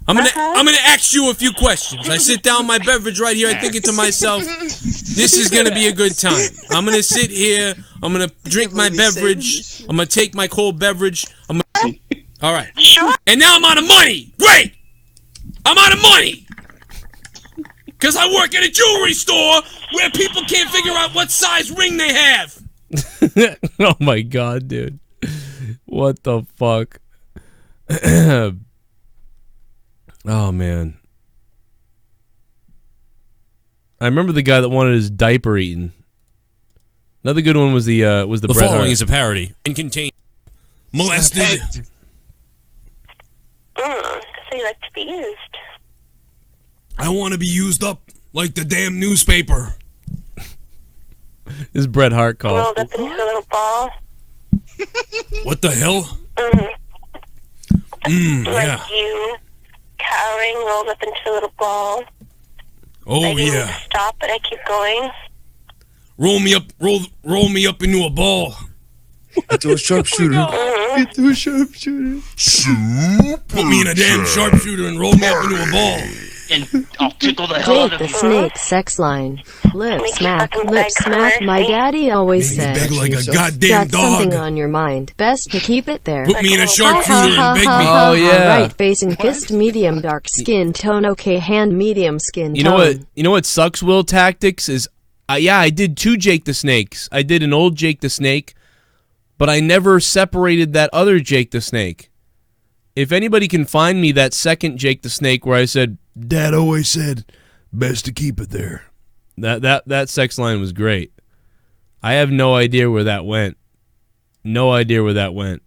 I'm gonna ask you a few questions. I sit down my beverage right here. I'm thinking to myself, this is gonna be a good time. I'm gonna sit here. I'm gonna drink my beverage. I'm gonna take my cold beverage. All right. And now I'm out of money. Great. I'm out of money. Because I work at a jewelry store where people can't figure out what size ring they have.
Oh my god, dude. What the fuck? Oh man. I remember the guy that wanted his diaper eaten. Another good one was the Bret
following
Hart.
is a parody and contains molested.
So you like to be used.
I want to be used up like the damn newspaper.
This Bret Hart call.
Rolled up into a little ball.
What the hell? Yeah.
Like you cowering, rolled up into a little ball.
Oh
I didn't
yeah.
stop, but I keep going.
Roll me up into a ball.
Into a sharpshooter. Into a sharpshooter.
Put me in a damn sharpshooter and roll me up into a ball.
And I'll tickle the hell out
Jake
of
the
you.
Snake sex line. Lip smack, lip smack. My daddy always said,
Beg like a goddamn
got something
dog.
on your mind. Best to keep it there.
Put me in a sharpshooter and beg me.
Oh yeah. Right face and fist, medium dark skin tone. Okay, hand medium skin tone.
You know what sucks, Will Tactics is yeah, I did 2 Jake the Snakes. I did an old Jake the Snake, but I never separated that other Jake the Snake. If anybody can find me that second Jake the Snake where I said, Dad always said, best to keep it there. That sex line was great. I have no idea where that went. No idea where that went.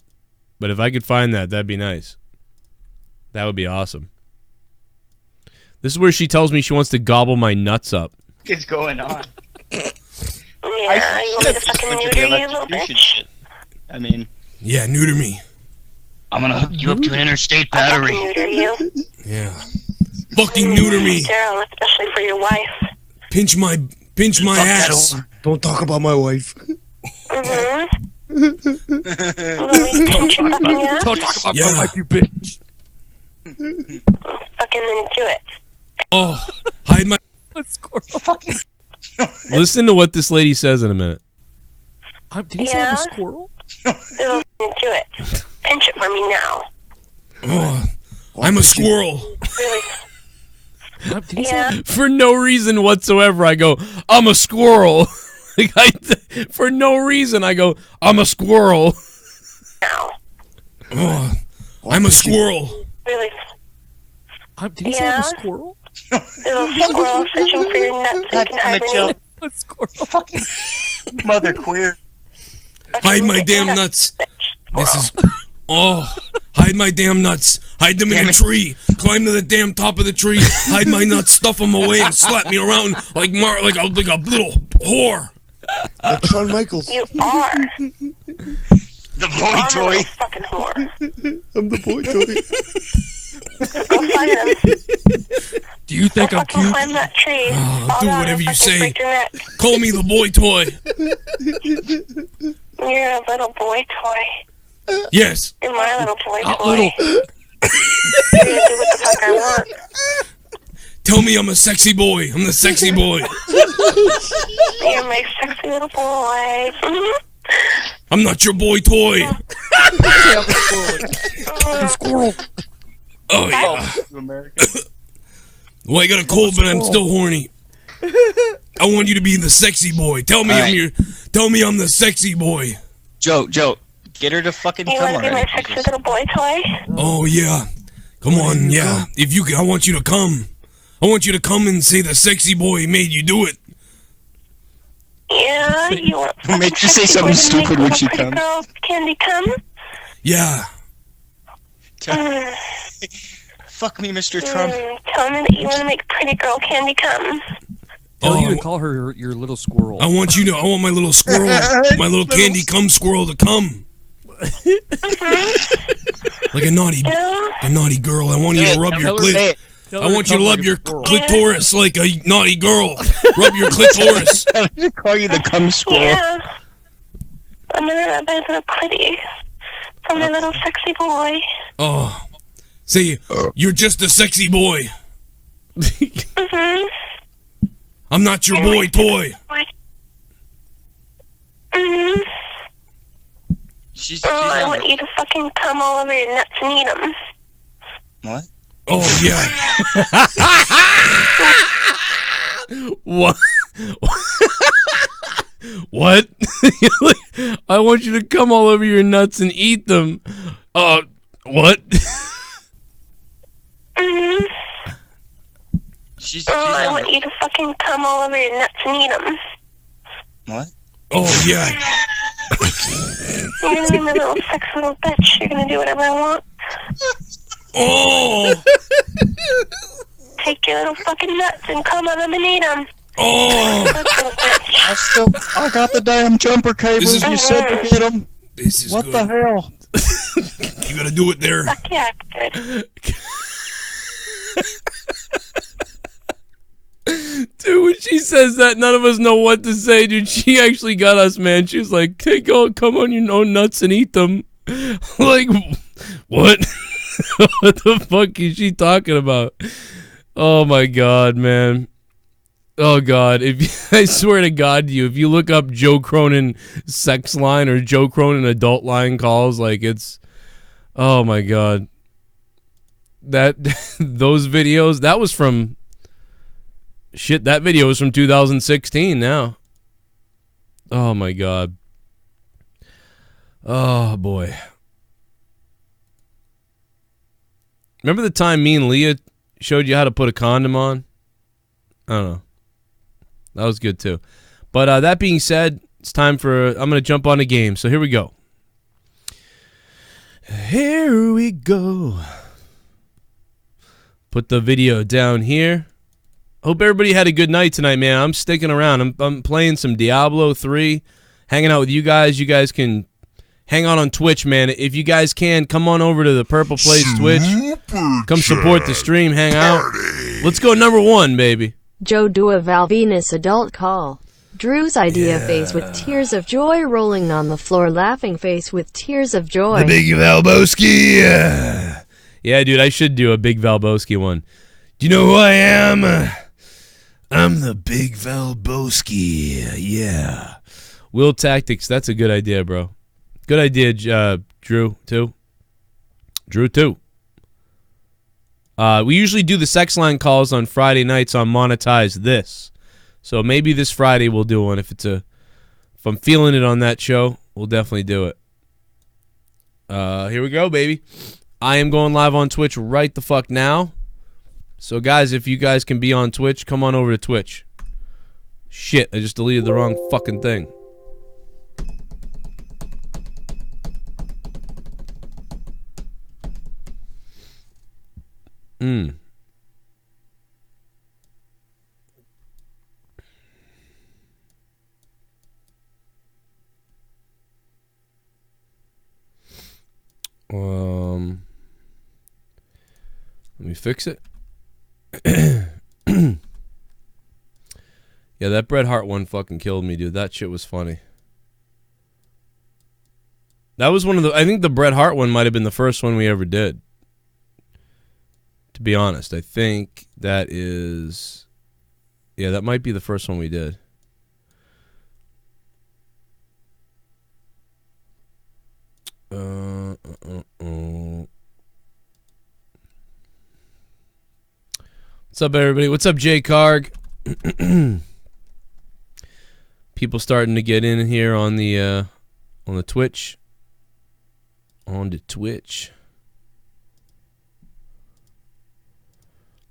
But if I could find that, that'd be nice. That would be awesome. This is where she tells me she wants to gobble my nuts up.
What's going on?
Yeah, you want me to fucking neuter you, little bitch?
I mean,
yeah, neuter me.
I'm gonna hook you up to an interstate battery.
I'll fucking neuter you.
Yeah. Fucking neuter me.
Darel, especially for your wife.
Pinch my ass.
Don't talk about my wife.
Mm-hmm. Don't
talk about my wife, you bitch.
Fucking then do it.
Oh, hide my
fucking.
Listen to what this lady says in a minute.
Did he say I'm a squirrel? Do it. Pinch it for me now.
Oh, I'm a squirrel.
Really? Yeah.
For no reason whatsoever, I go, I'm a squirrel. For no reason, I go, I'm a squirrel.
Now.
Oh, I'm a squirrel.
Really?
Did he say I'm a squirrel?
Little squirrel searching for your nuts so you can hibernate.
A squirrel. Fucking mother queer.
Hide my damn nuts. This is. Oh, hide my damn nuts. Hide them in a tree. Climb to the damn top of the tree. Hide my nuts. Stuff them away and slap me around like a little whore.
Like Shawn Michaels.
You are.
The boy toy.
Fucking whore.
I'm the boy toy.
Go find him.
Do you think I'm cute?
Climb that tree.
I'll do whatever you say. Call me the boy toy.
You're a little boy toy.
Yes.
You're my little boy
Not
toy.
little.
You're gonna do what the fuck I want.
Tell me I'm a sexy boy. I'm the sexy boy.
You're my sexy little boy.
I'm not your boy toy.
Squirrel.
Oh yeah. Well, I got a cold, but I'm still horny. I want you to be the sexy boy. Tell me Tell me I'm the sexy boy.
Joe, get her to fucking
You
come
want to be my sexy little boy toy?
Oh yeah. Come on, yeah. If you, I want you to come. I want you to come and say the sexy boy made you do it.
Yeah, you want
We'll make you say something stupid when she comes.
girl candy come?
Yeah.
Fuck me, Mr. Trump.
Tell me that you want to make pretty girl candy come.
Tell you to call her your little squirrel.
I want my little squirrel, my little candy cum squirrel to come. Like a naughty girl. I want you to rub your clit. I want you to rub your clitoris like a naughty girl. Rub your clitoris.
Call you the cum squirrel.
Yeah. I'm gonna rub it in a pretty for my little sexy boy.
Oh. Say, you're just a sexy boy. I'm not your boy toy.
I want you to fucking come all over your nuts and eat them.
What?
Oh, yeah.
What? What? I want you to come all over your nuts and eat them. What?
I want you to fucking come all over your nuts and eat them.
What?
Oh, yeah.
You're gonna be my little sexy little bitch. You're gonna do whatever I want.
Oh!
Take your little fucking nuts and come on them and eat them.
Oh!
I got the damn jumper cables. You said to get them.
This is
what
good.
the hell?
You gotta do it there.
Fuck yeah, good.
Dude, when she says that, none of us know what to say, dude. She actually got us, man. She was like, come on your own nuts and eat them. Like, what? What the fuck is she talking about? Oh my god, man. Oh god, I swear to God to you, if you look up Joe Cronin sex line or Joe Cronin adult line calls, like it's, oh my god. Those videos, that was from, shit, that video was from 2016 now. Oh my god. Oh boy. Remember the time me and Leah showed you how to put a condom on? I don't know. That was good too. But that being said, it's time for, I'm going to jump on a game. So here we go. Here we go. Put the video down here. Hope everybody had a good night tonight, man. I'm sticking around. I'm playing some Diablo 3, hanging out with you guys. You guys can hang on Twitch, man. If you guys can, come on over to the Purple Place Twitch. Come support the stream, hang out. Let's go number 1, baby.
Joe do a Val Venus adult call. Drew's idea face with tears of joy rolling on the floor, laughing face with tears of joy.
The Big Valboski.
Yeah, dude, I should do a Big Valboski one.
Do you know who I am? I'm the Big Valboski. Yeah.
Will Tactics, that's a good idea, bro. Good idea, Drew, too. Drew, too. We usually do the sex line calls on Friday nights on Monetize This. So maybe this Friday we'll do one. If I'm feeling it on that show, we'll definitely do it. Here we go, baby. I am going live on Twitch right the fuck now. So guys, if you guys can be on Twitch, come on over to Twitch. Shit, I just deleted the wrong fucking thing. Let me fix it. Yeah, that Bret Hart one fucking killed me, dude. That shit was funny. That was one of the, I think the Bret Hart one might have been the first one we ever did. To be honest, I think that is, yeah, that might be the first one we did. What's up, everybody? What's up, J Carg? People starting to get in here on the Twitch. On the Twitch.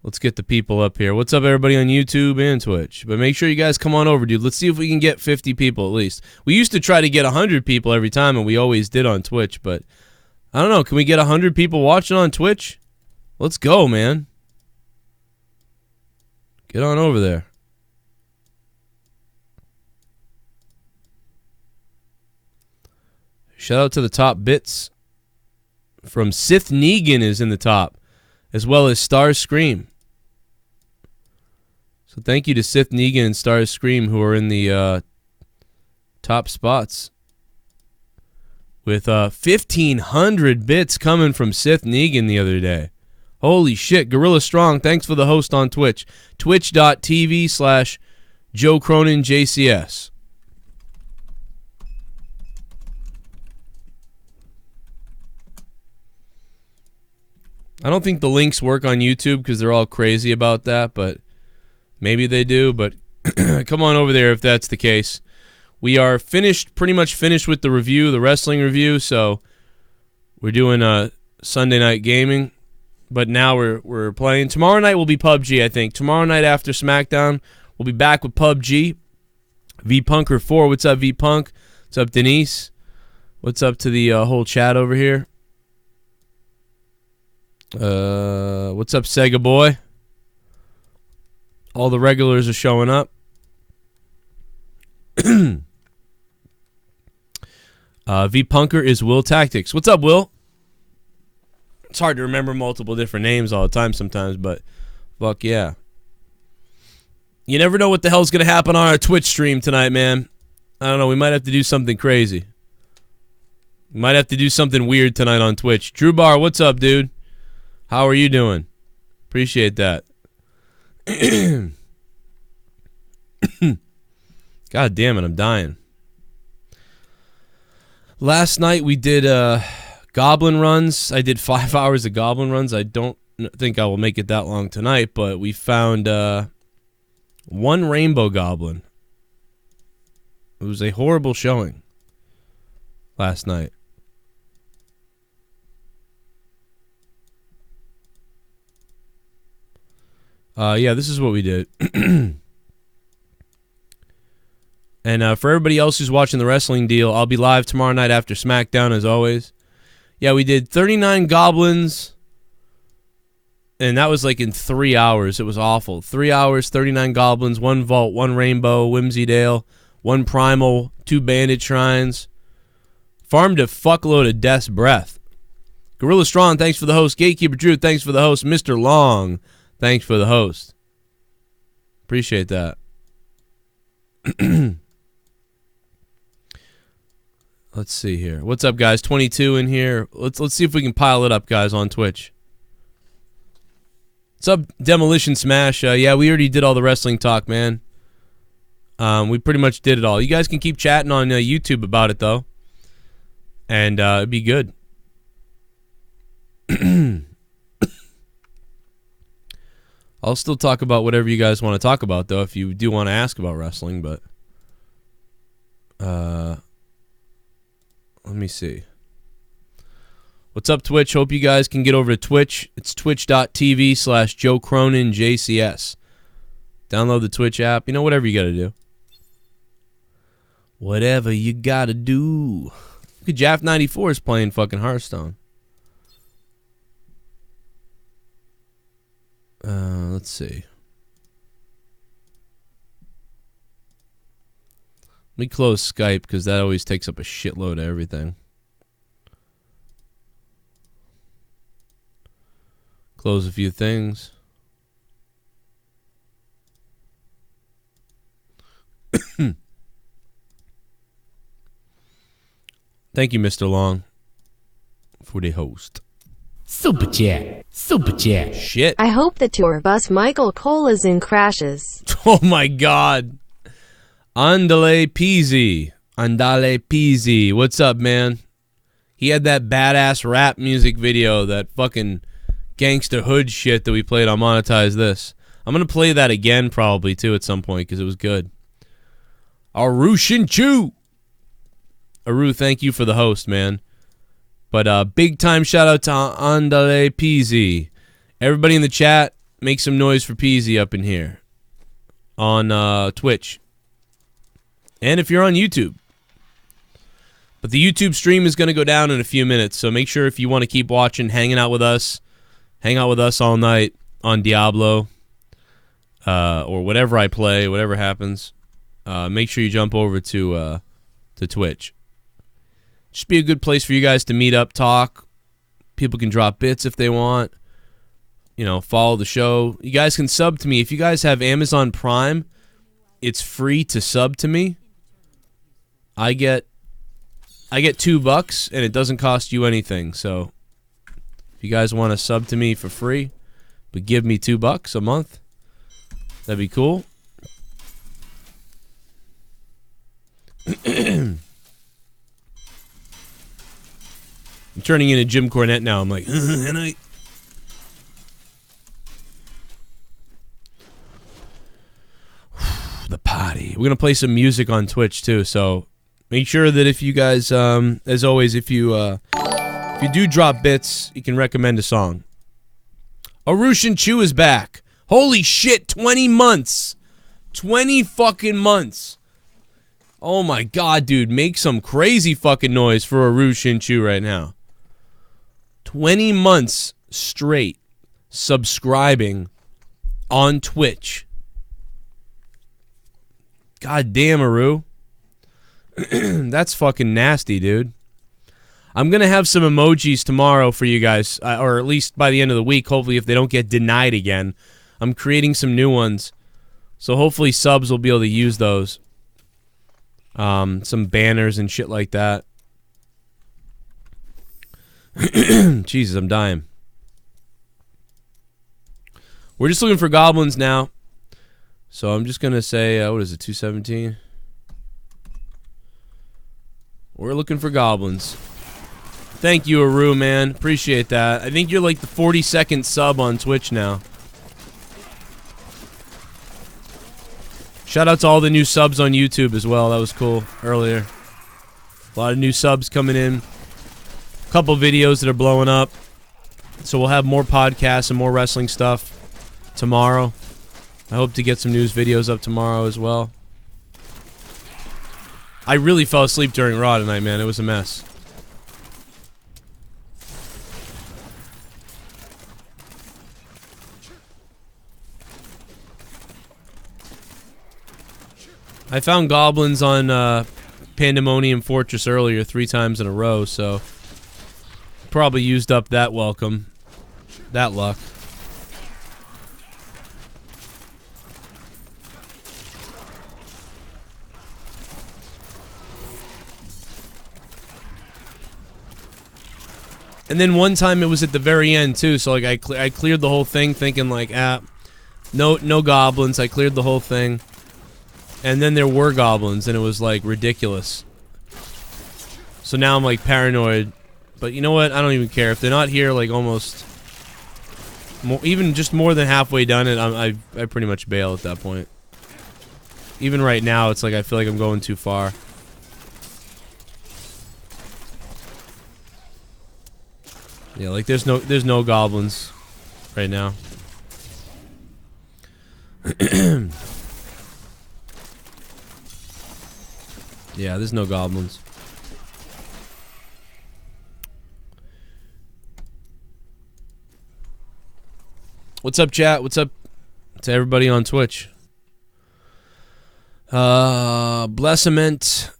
Let's get the people up here. What's up, everybody on YouTube and Twitch? But make sure you guys come on over, dude. Let's see if we can get 50 people at least. We used to try to get 100 people every time, and we always did on Twitch. But I don't know. Can we get 100 people watching on Twitch? Let's go, man. Get on over there. Shout out to the top bits. From Sith Negan is in the top, as well as StarSCREAM. So thank you to Sith Negan and StarSCREAM who are in the top spots. With 1,500 bits coming from Sith Negan the other day. Holy shit. Gorilla Strong, thanks for the host on Twitch. Twitch.tv/JoeCroninJCS. I don't think the links work on YouTube because they're all crazy about that, but maybe they do. But come on over there if that's the case. We are pretty much finished with the review, the wrestling review. So we're doing Sunday Night Gaming, but now we're playing. Tomorrow night will be PUBG, I think. Tomorrow night after SmackDown, we'll be back with PUBG. VPunker 4, what's up, VPunk? What's up, Denise? What's up to the whole chat over here? What's up, Sega Boy? All the regulars are showing up. VPunker is Will Tactics. What's up, Will? It's hard to remember multiple different names all the time sometimes, but fuck yeah. You never know what the hell's going to happen on our Twitch stream tonight, man. I don't know. We might have to do something crazy. We might have to do something weird tonight on Twitch. Drew Bar, what's up, dude? How are you doing? Appreciate that. God damn it, I'm dying. Last night we did goblin runs. I did 5 hours of goblin runs. I don't think I will make it that long tonight, but we found one rainbow goblin. It was a horrible showing last night. Yeah, this is what we did. And for everybody else who's watching the wrestling deal, I'll be live tomorrow night after SmackDown, as always. Yeah, we did 39 goblins, and that was like in 3 hours. It was awful. 3 hours, 39 goblins, 1 vault, 1 rainbow, Whimsydale, 1 primal, 2 bandit shrines. Farmed a fuckload of Death's Breath. Gorilla Strong, thanks for the host. Gatekeeper Drew, thanks for the host. Mr. Long, thanks for the host. Appreciate that. Let's see here. What's up, guys? 22 in here. Let's see if we can pile it up, guys, on Twitch. What's up, Demolition Smash? Yeah, we already did all the wrestling talk, man. We pretty much did it all. You guys can keep chatting on YouTube about it, though. And it'd be good. I'll still talk about whatever you guys want to talk about, though, if you do want to ask about wrestling, but... let me see. What's up, Twitch? Hope you guys can get over to Twitch. It's twitch.tv/JoeCroninJCS. Download the Twitch app. You know, whatever you got to do. Whatever you got to do. Look at Jaff94 is playing fucking Hearthstone. Let's see. Let me close Skype because that always takes up a shitload of everything. Close a few things. Thank you, Mr. Long, for the host.
Super chat. Super chat.
Shit.
I hope the tour bus Michael Cole is in crashes.
Oh my god. Andale Peasy. Andale Peasy. What's up, man? He had that badass rap music video, that fucking gangsta hood shit that we played on Monetize This. I'm going to play that again probably, too, at some point, because it was good. Aru Shinchu! Aru, thank you for the host, man. But big time shout out to Andale Peasy. Everybody in the chat, make some noise for Peasy up in here. On Twitch. And if you're on YouTube. But the YouTube stream is going to go down in a few minutes, so make sure if you want to keep watching, hanging out with us, hang out with us all night on Diablo, or whatever I play, whatever happens, make sure you jump over to Twitch. Just be a good place for you guys to meet up, talk. People can drop bits if they want. You know, follow the show. You guys can sub to me. If you guys have Amazon Prime, it's free to sub to me. I get $2 and it doesn't cost you anything. So if you guys want to sub to me for free, but give me $2 a month, that'd be cool. I'm turning into Jim Cornette now. I'm like, and I. The party. We're gonna play some music on Twitch too, so make sure that if you guys, as always, if you do drop bits, you can recommend a song. Arushin Chu is back. Holy shit! 20 months, 20 fucking months. Oh my god, dude, make some crazy fucking noise for Arushin Chu right now. 20 months straight subscribing on Twitch. God damn, Aru. That's fucking nasty, dude. I'm going to have some emojis tomorrow for you guys, or at least by the end of the week, hopefully, if they don't get denied again. I'm creating some new ones, so hopefully subs will be able to use those. Some banners and shit like that. Jesus, I'm dying. We're just looking for goblins now. So I'm just going to say, what is it, 217? We're looking for goblins. Thank you, Aru, man. Appreciate that. I think you're like the 42nd sub on Twitch now. Shout out to all the new subs on YouTube as well. That was cool earlier. A lot of new subs coming in. A couple videos that are blowing up. So we'll have more podcasts and more wrestling stuff tomorrow. I hope to get some news videos up tomorrow as well. I really fell asleep during Raw tonight, man. It was a mess. I found goblins on Pandemonium Fortress earlier 3 times in a row, so probably used up that welcome. That luck. And then one time it was at the very end too, so like I cleared the whole thing thinking like, no goblins. I cleared the whole thing, and then there were goblins, and it was like ridiculous. So now I'm like paranoid, but you know what? I don't even care if they're not here. Like almost, even just more than halfway done it, I pretty much bail at that point. Even right now, it's like I feel like I'm going too far. Yeah, like there's no goblins right now. Yeah, there's no goblins. What's up, chat? What's up to everybody on Twitch? Blessament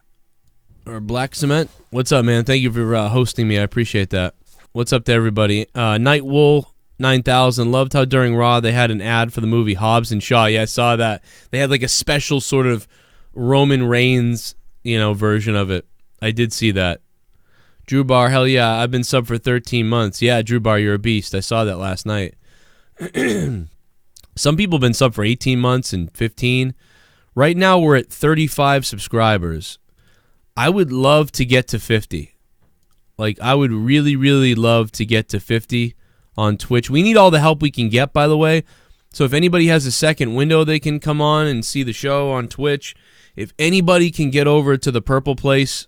or Black Cement. What's up, man? Thank you for hosting me. I appreciate that. What's up to everybody? Nightwool 9000 loved how during Raw they had an ad for the movie Hobbs and Shaw. Yeah, I saw that. They had like a special sort of Roman Reigns, version of it. I did see that. Drew Bar, hell yeah, I've been sub for 13 months. Yeah, Drew Bar, you're a beast. I saw that last night. Some people have been sub for 18 months and 15. Right now we're at 35 subscribers. I would love to get to 50. Like, I would really, really love to get to 50 on Twitch. We need all the help we can get, by the way. So if anybody has a second window they can come on and see the show on Twitch, if anybody can get over to the Purple Place,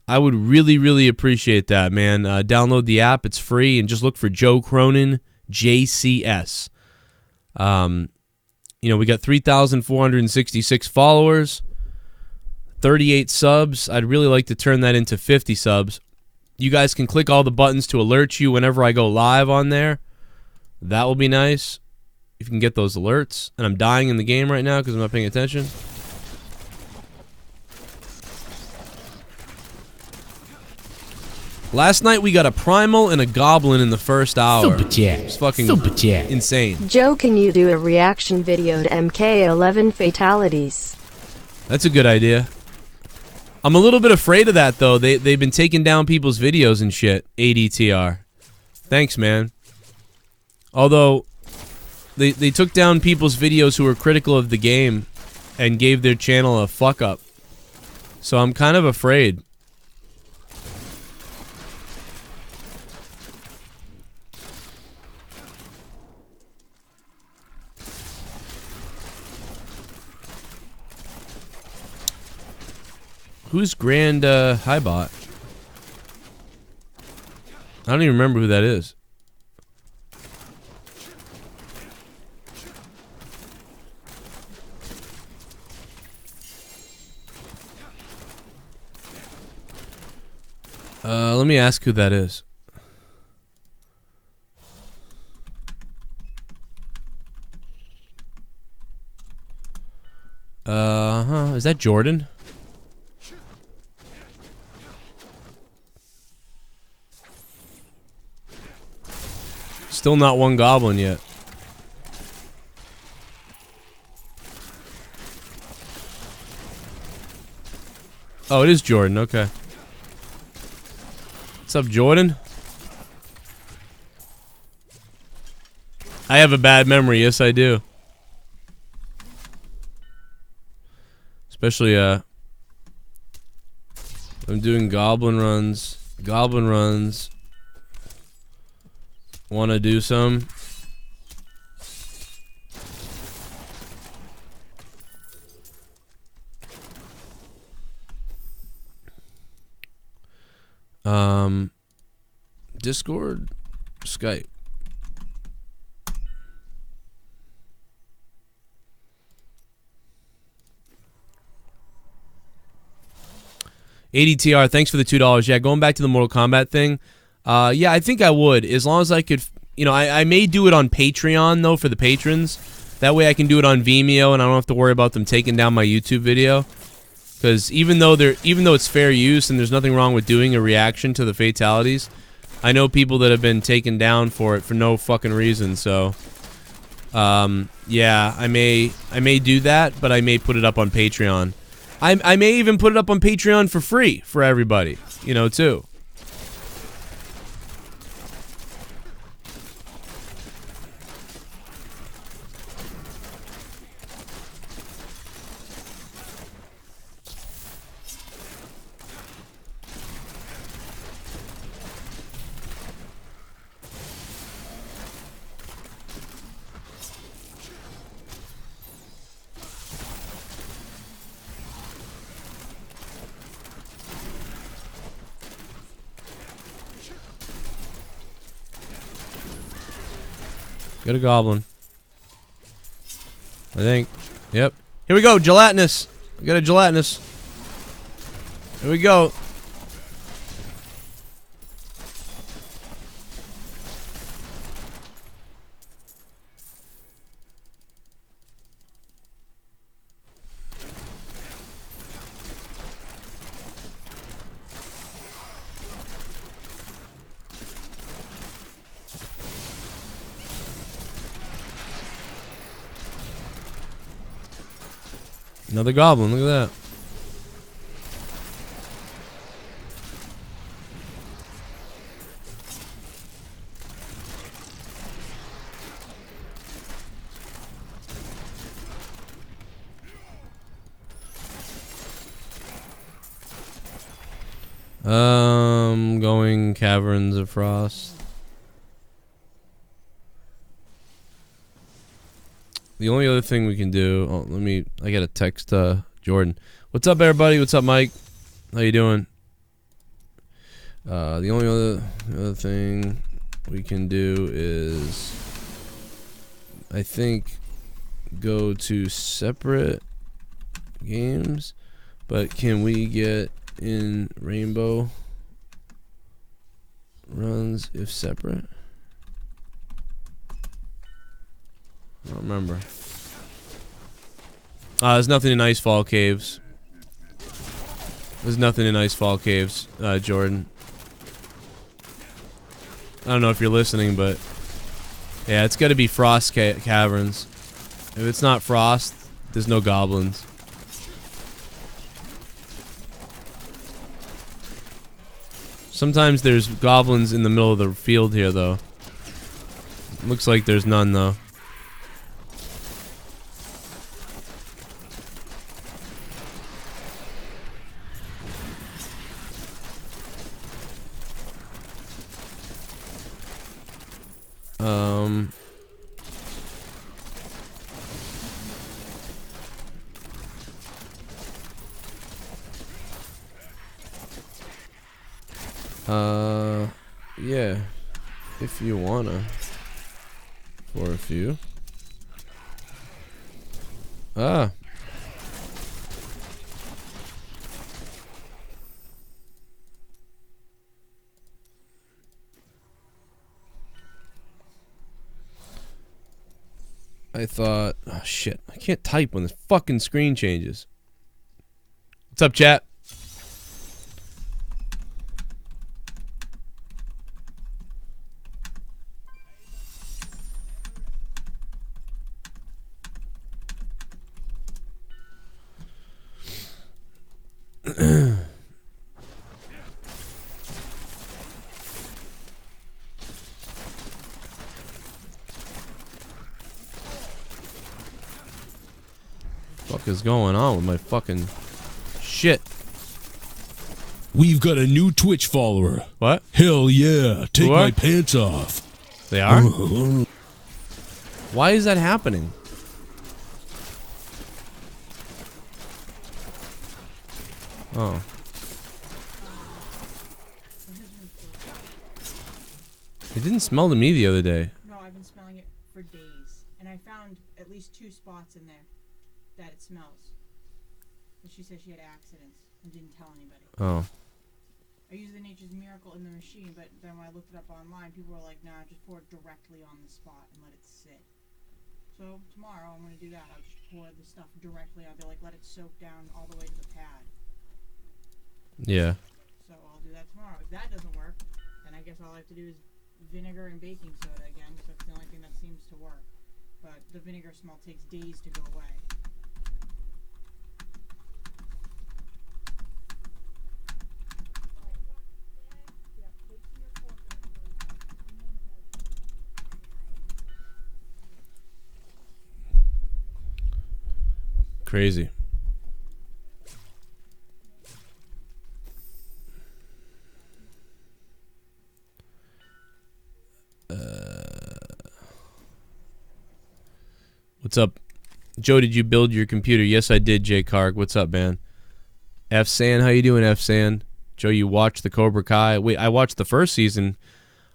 I would really, really appreciate that, man. Download the app. It's free. And just look for Joe Cronin, JCS. We got 3,466 followers, 38 subs. I'd really like to turn that into 50 subs. You guys can click all the buttons to alert you whenever I go live on there. That will be nice if you can get those alerts. And I'm dying in the game right now because I'm not paying attention. Last night we got a primal and a goblin in the first hour.
Super chat.
It's fucking insane.
Joe, can you do a reaction video to MK11 fatalities?
That's a good idea. I'm a little bit afraid of that, though. They've been taking down people's videos and shit. ADTR. Thanks, man. Although, they took down people's videos who were critical of the game and gave their channel a fuck up. So I'm kind of afraid. Who's Grand Highbot? I don't even remember who that is. Let me ask who that is. Is that Jordan? Still not one goblin yet. Oh, it is Jordan. Okay. What's up, Jordan? I have a bad memory. Yes, I do. Especially, I'm doing goblin runs. Goblin runs. Want to do some? Discord, Skype. ADTR, thanks for the $2. Yeah, going back to the Mortal Kombat thing. Yeah, I think I would, as long as I could. I may do it on Patreon though for the patrons. That way I can do it on Vimeo and I don't have to worry about them taking down my YouTube video. Because even though it's fair use and there's nothing wrong with doing a reaction to the fatalities, I know people that have been taken down for it for no fucking reason. So, yeah, I may do that, but I may put it up on Patreon. I may even put it up on Patreon for free for everybody, too. Got a goblin. I think. Yep. Here we go, gelatinous. We got a gelatinous. Here we go. Another goblin, look at that. Ongoing Caverns of Frost. The only other thing we can do... Oh, I gotta text Jordan. What's up, everybody? What's up, Mike? How you doing? The only other thing we can do is... I think... go to separate games, but can we get in rainbow runs if separate? I don't remember. There's nothing in Icefall Caves. There's nothing in Icefall Caves, Jordan. I don't know if you're listening, but yeah, it's got to be Frost Caverns. If it's not Frost, there's no goblins. Sometimes there's goblins in the middle of the field here, though. Looks like there's none, though. Yeah, if you wanna, for a few. I thought, oh shit, I can't type when this fucking screen changes. What's up, chat? Fuck is going on with my fucking shit?
We've got a new Twitch follower.
What?
Hell yeah, take
What?
my pants off.
They are? Why is that happening? Oh. It didn't smell to me the other day.
No, I've been smelling it for days. And I found at least 2 spots in there that it smells. But she said she had accidents and didn't tell anybody.
Oh.
I used the Nature's Miracle in the machine, but then when I looked it up online, people were like, nah, just pour it directly on the spot and let it sit. So tomorrow I'm going to do that. I'll just pour the stuff directly on there, like let it soak down all the way to the pad.
Yeah.
So I'll do that tomorrow. If that doesn't work, then I guess all I have to do is vinegar and baking soda again, so it's the only thing that seems to work. But the vinegar smell takes days to go away.
Crazy. What's up? Joe, did you build your computer? Yes, I did, J Karg. What's up, man? F San, how you doing, F San? Joe, you watched the Cobra Kai? Wait, I watched the first season.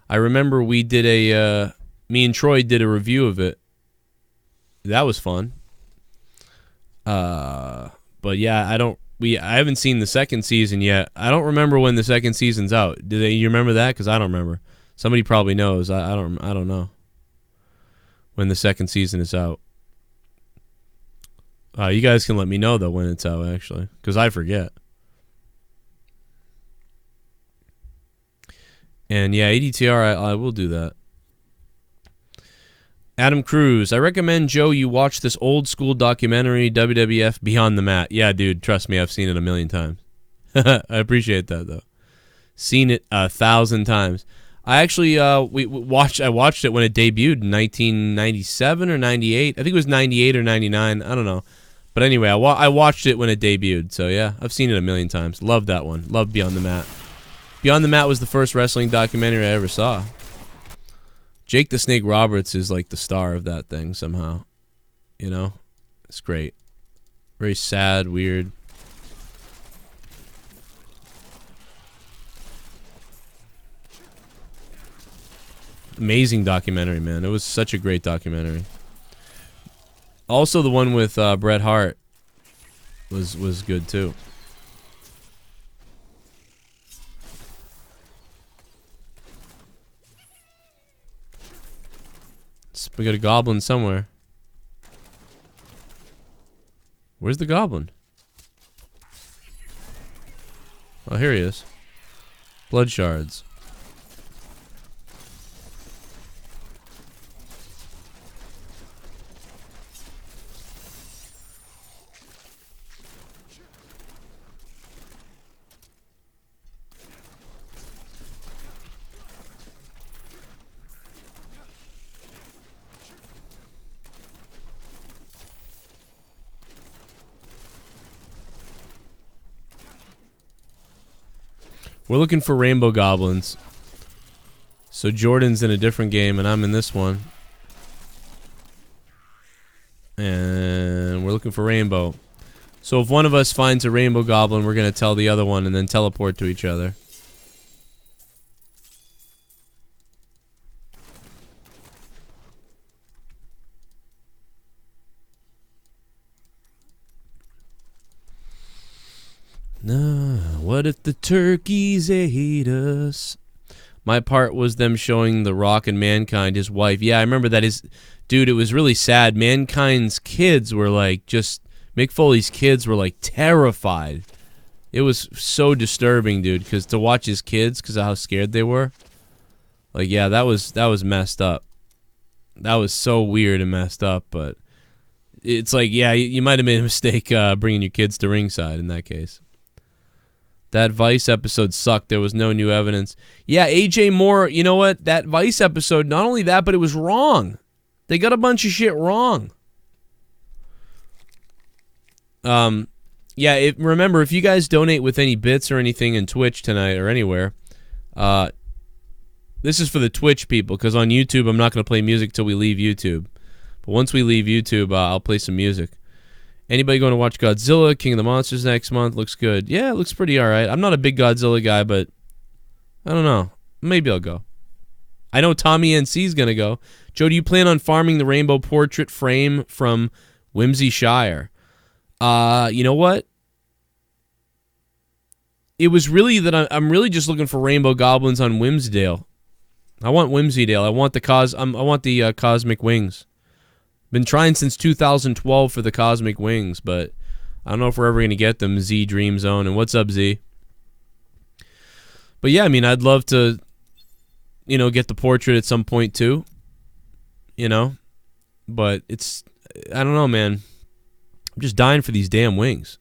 I remember we did a me and Troy did a review of it. That was fun. But yeah, I haven't seen the second season yet. I don't remember when the second season's out. You remember that? Because I don't remember. Somebody probably knows. I don't know when the second season is out. You guys can let me know though when it's out, actually, because I forget. And yeah, ADTR, I will do that. Adam Cruz, I recommend, Joe, you watch this old school documentary, WWF Beyond the Mat. Yeah, dude, trust me, I've seen it 1,000,000 times. I appreciate that, though. Seen it 1,000 times. I actually I watched it when it debuted in 1997 or 98. I think it was 98 or 99. I don't know. But anyway, I watched it when it debuted. So yeah, I've seen it 1,000,000 times. Love that one. Love Beyond the Mat. Beyond the Mat was the first wrestling documentary I ever saw. Jake the Snake Roberts is like the star of that thing somehow. You know? It's great. Very sad, weird. Amazing documentary, man. It was such a great documentary. Also, the one with Bret Hart was good too. We got a goblin somewhere. Where's the goblin? Oh, here he is. Blood shards. We're looking for rainbow goblins. So Jordan's in a different game and I'm in this one. And we're looking for rainbow. So if one of us finds a rainbow goblin, we're going to tell the other one and then teleport to each other. What if the turkeys ate us? My part was them showing The Rock and Mankind, his wife. Yeah, I remember that. Dude, it was really sad. Mankind's kids were like, Mick Foley's kids were like terrified. It was so disturbing, dude, because to watch his kids, because of how scared they were. Like, yeah, that was messed up. That was so weird and messed up, but it's like, yeah, you might have made a mistake bringing your kids to ringside in that case. That Vice episode sucked. There was no new evidence. Yeah, AJ Moore, you know what? That Vice episode, not only that, but it was wrong. They got a bunch of shit wrong. Yeah, remember, if you guys donate with any bits or anything in Twitch tonight or anywhere, this is for the Twitch people, because on YouTube, I'm not going to play music till we leave YouTube. But once we leave YouTube, I'll play some music. Anybody going to watch Godzilla, King of the Monsters next month? Looks good. Yeah, it looks pretty alright. I'm not a big Godzilla guy, but I don't know. Maybe I'll go. I know Tommy NC's going to go. Joe, do you plan on farming the rainbow portrait frame from Whimsy Shire? You know what? It was really that I'm really just looking for rainbow goblins on Whimsdale. I want Whimsydale. I want the cosmic wings. Been trying since 2012 for the Cosmic Wings, but I don't know if we're ever going to get them. Z Dream Zone. And what's up, Z? But yeah, I mean, I'd love to, get the portrait at some point too. But I don't know, man. I'm just dying for these damn wings.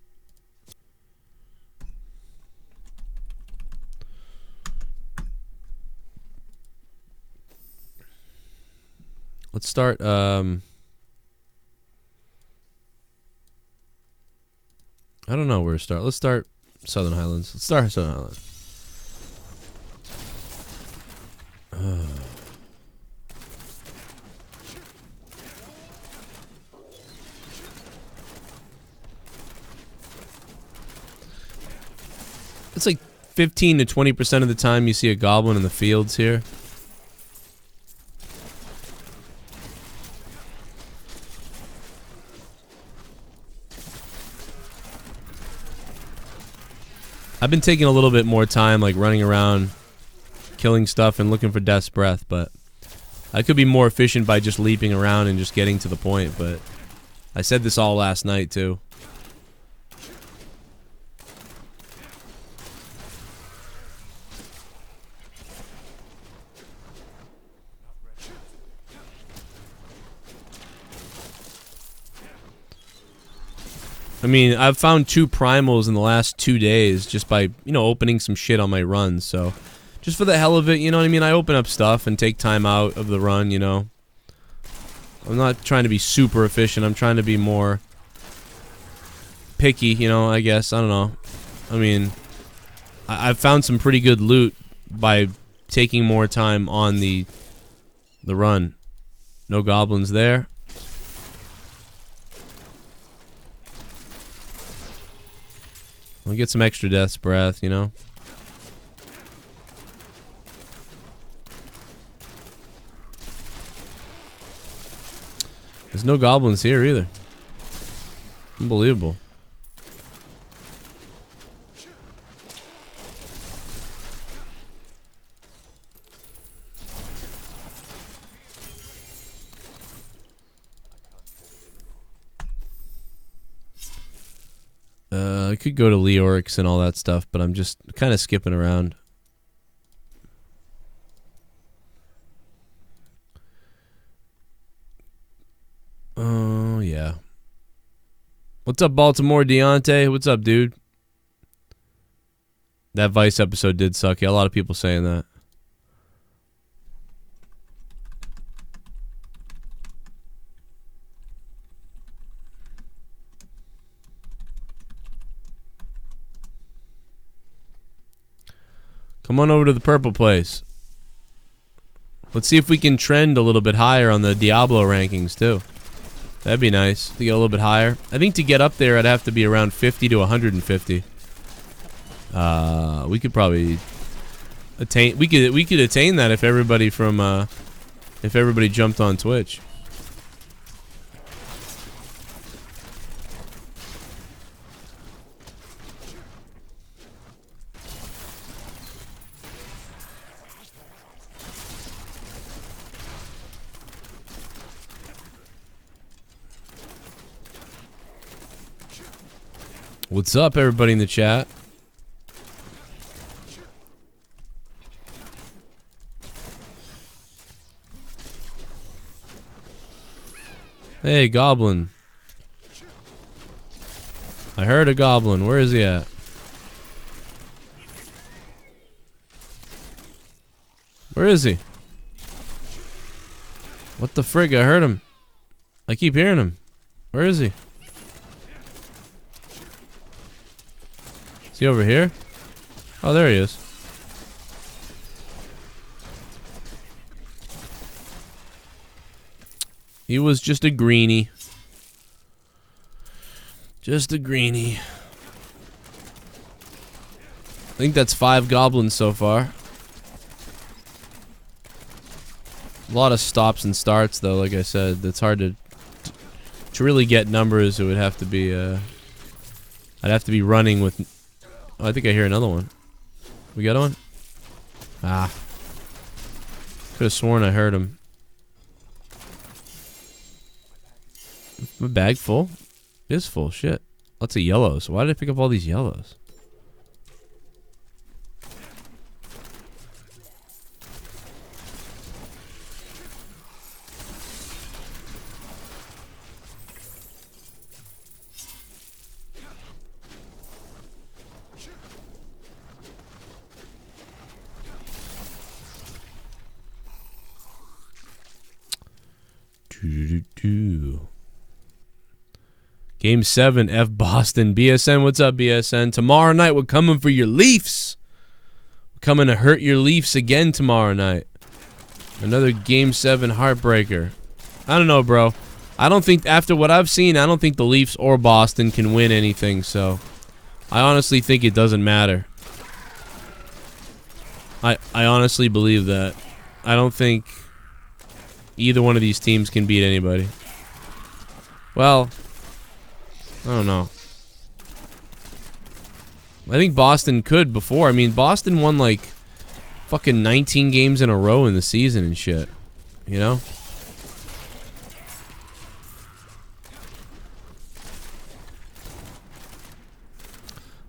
Let's start, I don't know where to start. Let's start Southern Highlands. Let's start Southern Highlands. It's like 15 to 20% of the time you see a goblin in the fields here. I've been taking a little bit more time, like running around, killing stuff and looking for Death's Breath, but I could be more efficient by just leaping around and just getting to the point, but I said this all last night, too. I mean, I've found 2 primals in the last 2 days just by, opening some shit on my runs, so just for the hell of it, you know what I mean? I open up stuff and take time out of the run, I'm not trying to be super efficient. I'm trying to be more picky, I guess. I don't know. I mean, I've found some pretty good loot by taking more time on the run. No goblins there. We'll get some extra death's breath, you know. There's no goblins here either. Unbelievable. I could go to Leorix and all that stuff, but I'm just kind of skipping around. Oh, yeah. What's up, Baltimore Deontay? What's up, dude? That Vice episode did suck. Yeah, a lot of people saying that. Come on over to the purple place. Let's see if we can trend a little bit higher on the Diablo rankings, too. That'd be nice to get a little bit higher. I think to get up there, I'd have to be around 50 to 150. We could probably attain. We could attain that if everybody jumped on Twitch. What's up, everybody in the chat? Hey, goblin. I heard a goblin. Where is he at? Where is he? What the frig? I heard him. I keep hearing him. Where is he? Is he over here? Oh, there he is. He was just a greenie. Just a greenie. I think that's 5 goblins so far. A lot of stops and starts, though, like I said. It's hard to really get numbers. It would have to be, I'd have to be running with... Oh, I think I hear another one. We got one? Ah. Could have sworn I heard him. My bag full? It is full. Shit. Lots of yellows. Why did I pick up all these yellows? Game 7, F Boston. BSN, what's up, BSN? Tomorrow night, we're coming for your Leafs. We're coming to hurt your Leafs again tomorrow night. Another Game 7 heartbreaker. I don't know, bro. I don't think, after what I've seen, I don't think the Leafs or Boston can win anything, so I honestly think it doesn't matter. I honestly believe that. I don't think either one of these teams can beat anybody. Well, I don't know. I think Boston could before. I mean, Boston won like fucking 19 games in a row in the season and shit. You know?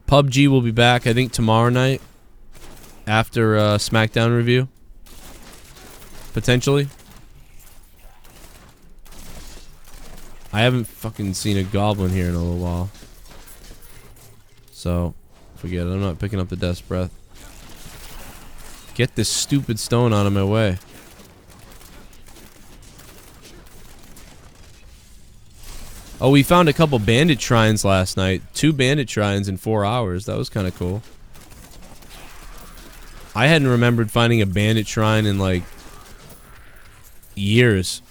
PUBG will be back, I think, tomorrow night after SmackDown review. Potentially. I haven't fucking seen a goblin here in a little while. So, forget it. I'm not picking up the Death's Breath. Get this stupid stone out of my way. Oh, we found a couple bandit shrines last night. 2 bandit shrines in 4 hours. That was kind of cool. I hadn't remembered finding a bandit shrine in like years.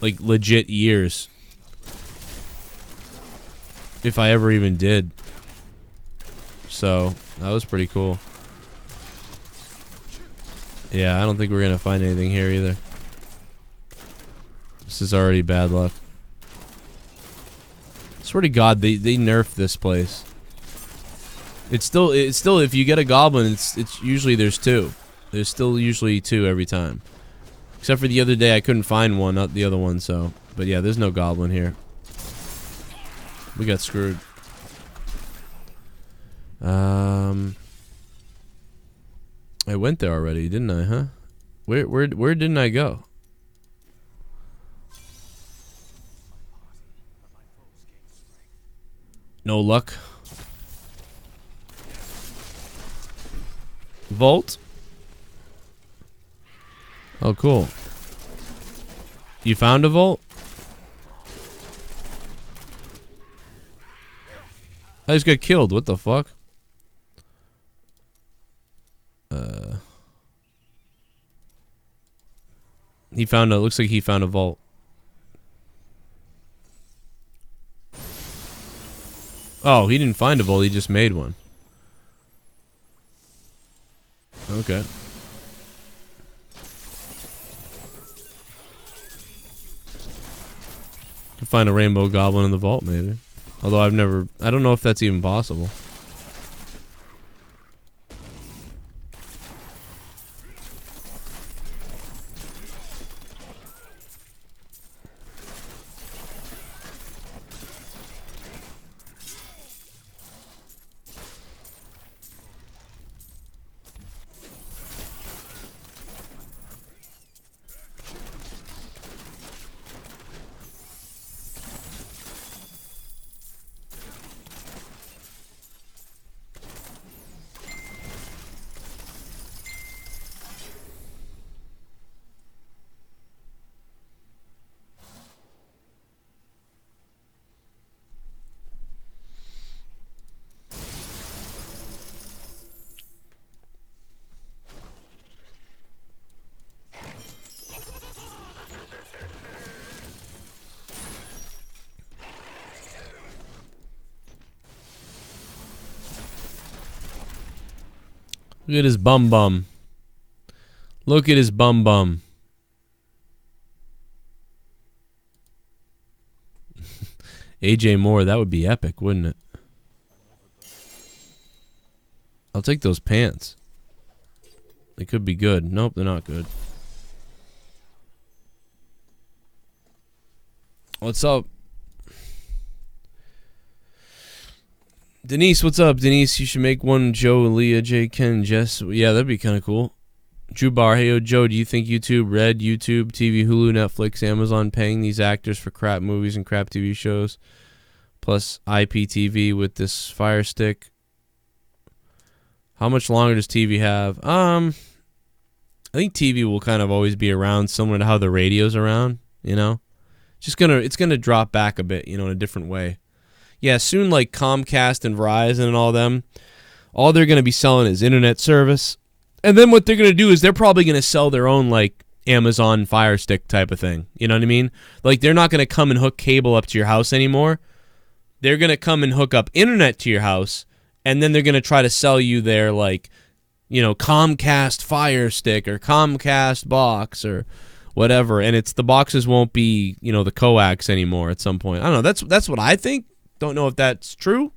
Like legit years. If I ever even did. So, that was pretty cool. Yeah, I don't think we're gonna find anything here either. This is already bad luck. I swear to God, they nerfed this place. It's still if you get a goblin, it's usually there's two. There's still usually two every time. Except for the other day I couldn't find one, not the other one, so but yeah, there's no goblin here. We got screwed. I went there already, didn't I, huh? Where didn't I go? No luck. Vault? Oh, cool. You found a vault? I just got killed. What the fuck? He found a. Looks like he found a vault. Oh, he didn't find a vault. He just made one. Okay. Could find a rainbow goblin in the vault, maybe. Although I don't know if that's even possible. Look at his bum bum. Look at his bum bum. AJ Moore, that would be epic, wouldn't it? I'll take those pants. They could be good. Nope, they're not good. What's up? Denise, what's up? Denise, you should make one. Joe, Leah, J, Ken, Jess. Yeah, that'd be kind of cool. Drew Bar, hey, yo, Joe, do you think YouTube, Red, YouTube, TV, Hulu, Netflix, Amazon paying these actors for crap movies and crap TV shows? Plus IPTV with this Fire Stick. How much longer does TV have? I think TV will kind of always be around, similar to how the radio's around, you know? It's gonna drop back a bit, you know, in a different way. Yeah, soon like Comcast and Verizon and all them, all they're going to be selling is internet service. And then what they're going to do is they're probably going to sell their own like Amazon Fire Stick type of thing. You know what I mean? Like they're not going to come and hook cable up to your house anymore. They're going to come and hook up internet to your house, and then they're going to try to sell you their like, you know, Comcast Fire Stick or Comcast box or whatever. And the boxes won't be, you know, the coax anymore at some point. I don't know. That's what I think. Don't know if that's true.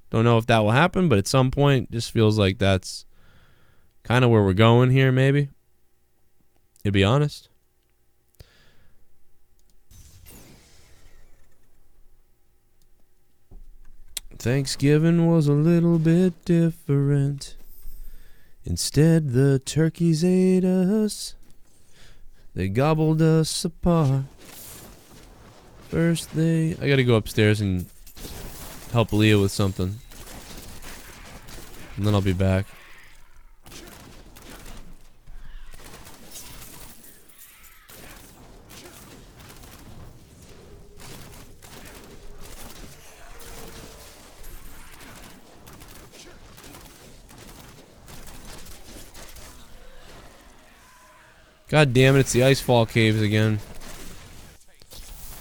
Don't know if that will happen, but at some point, just feels like that's kind of where we're going here, maybe. To be honest. Thanksgiving was a little bit different. Instead, the turkeys ate us. They gobbled us apart. First, I gotta go upstairs and help Leah with something. And then I'll be back. God damn it, it's the Icefall Caves again.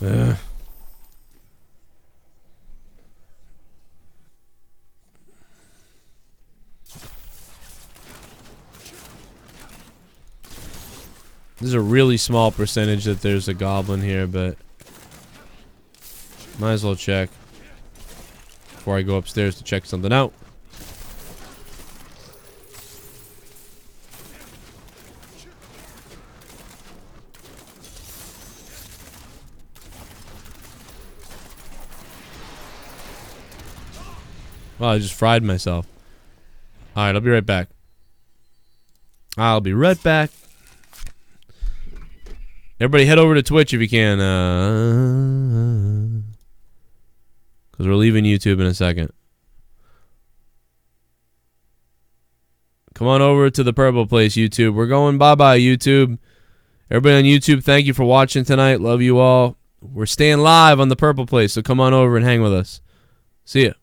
Ugh. This is a really small percentage that there's a goblin here, but might as well check before I go upstairs to check something out. Well, I just fried myself. Alright, I'll be right back. I'll be right back. Everybody head over to Twitch if you can. Because we're leaving YouTube in a second. Come on over to the Purple Place, YouTube. We're going bye-bye, YouTube. Everybody on YouTube, thank you for watching tonight. Love you all. We're staying live on the Purple Place, so come on over and hang with us. See ya.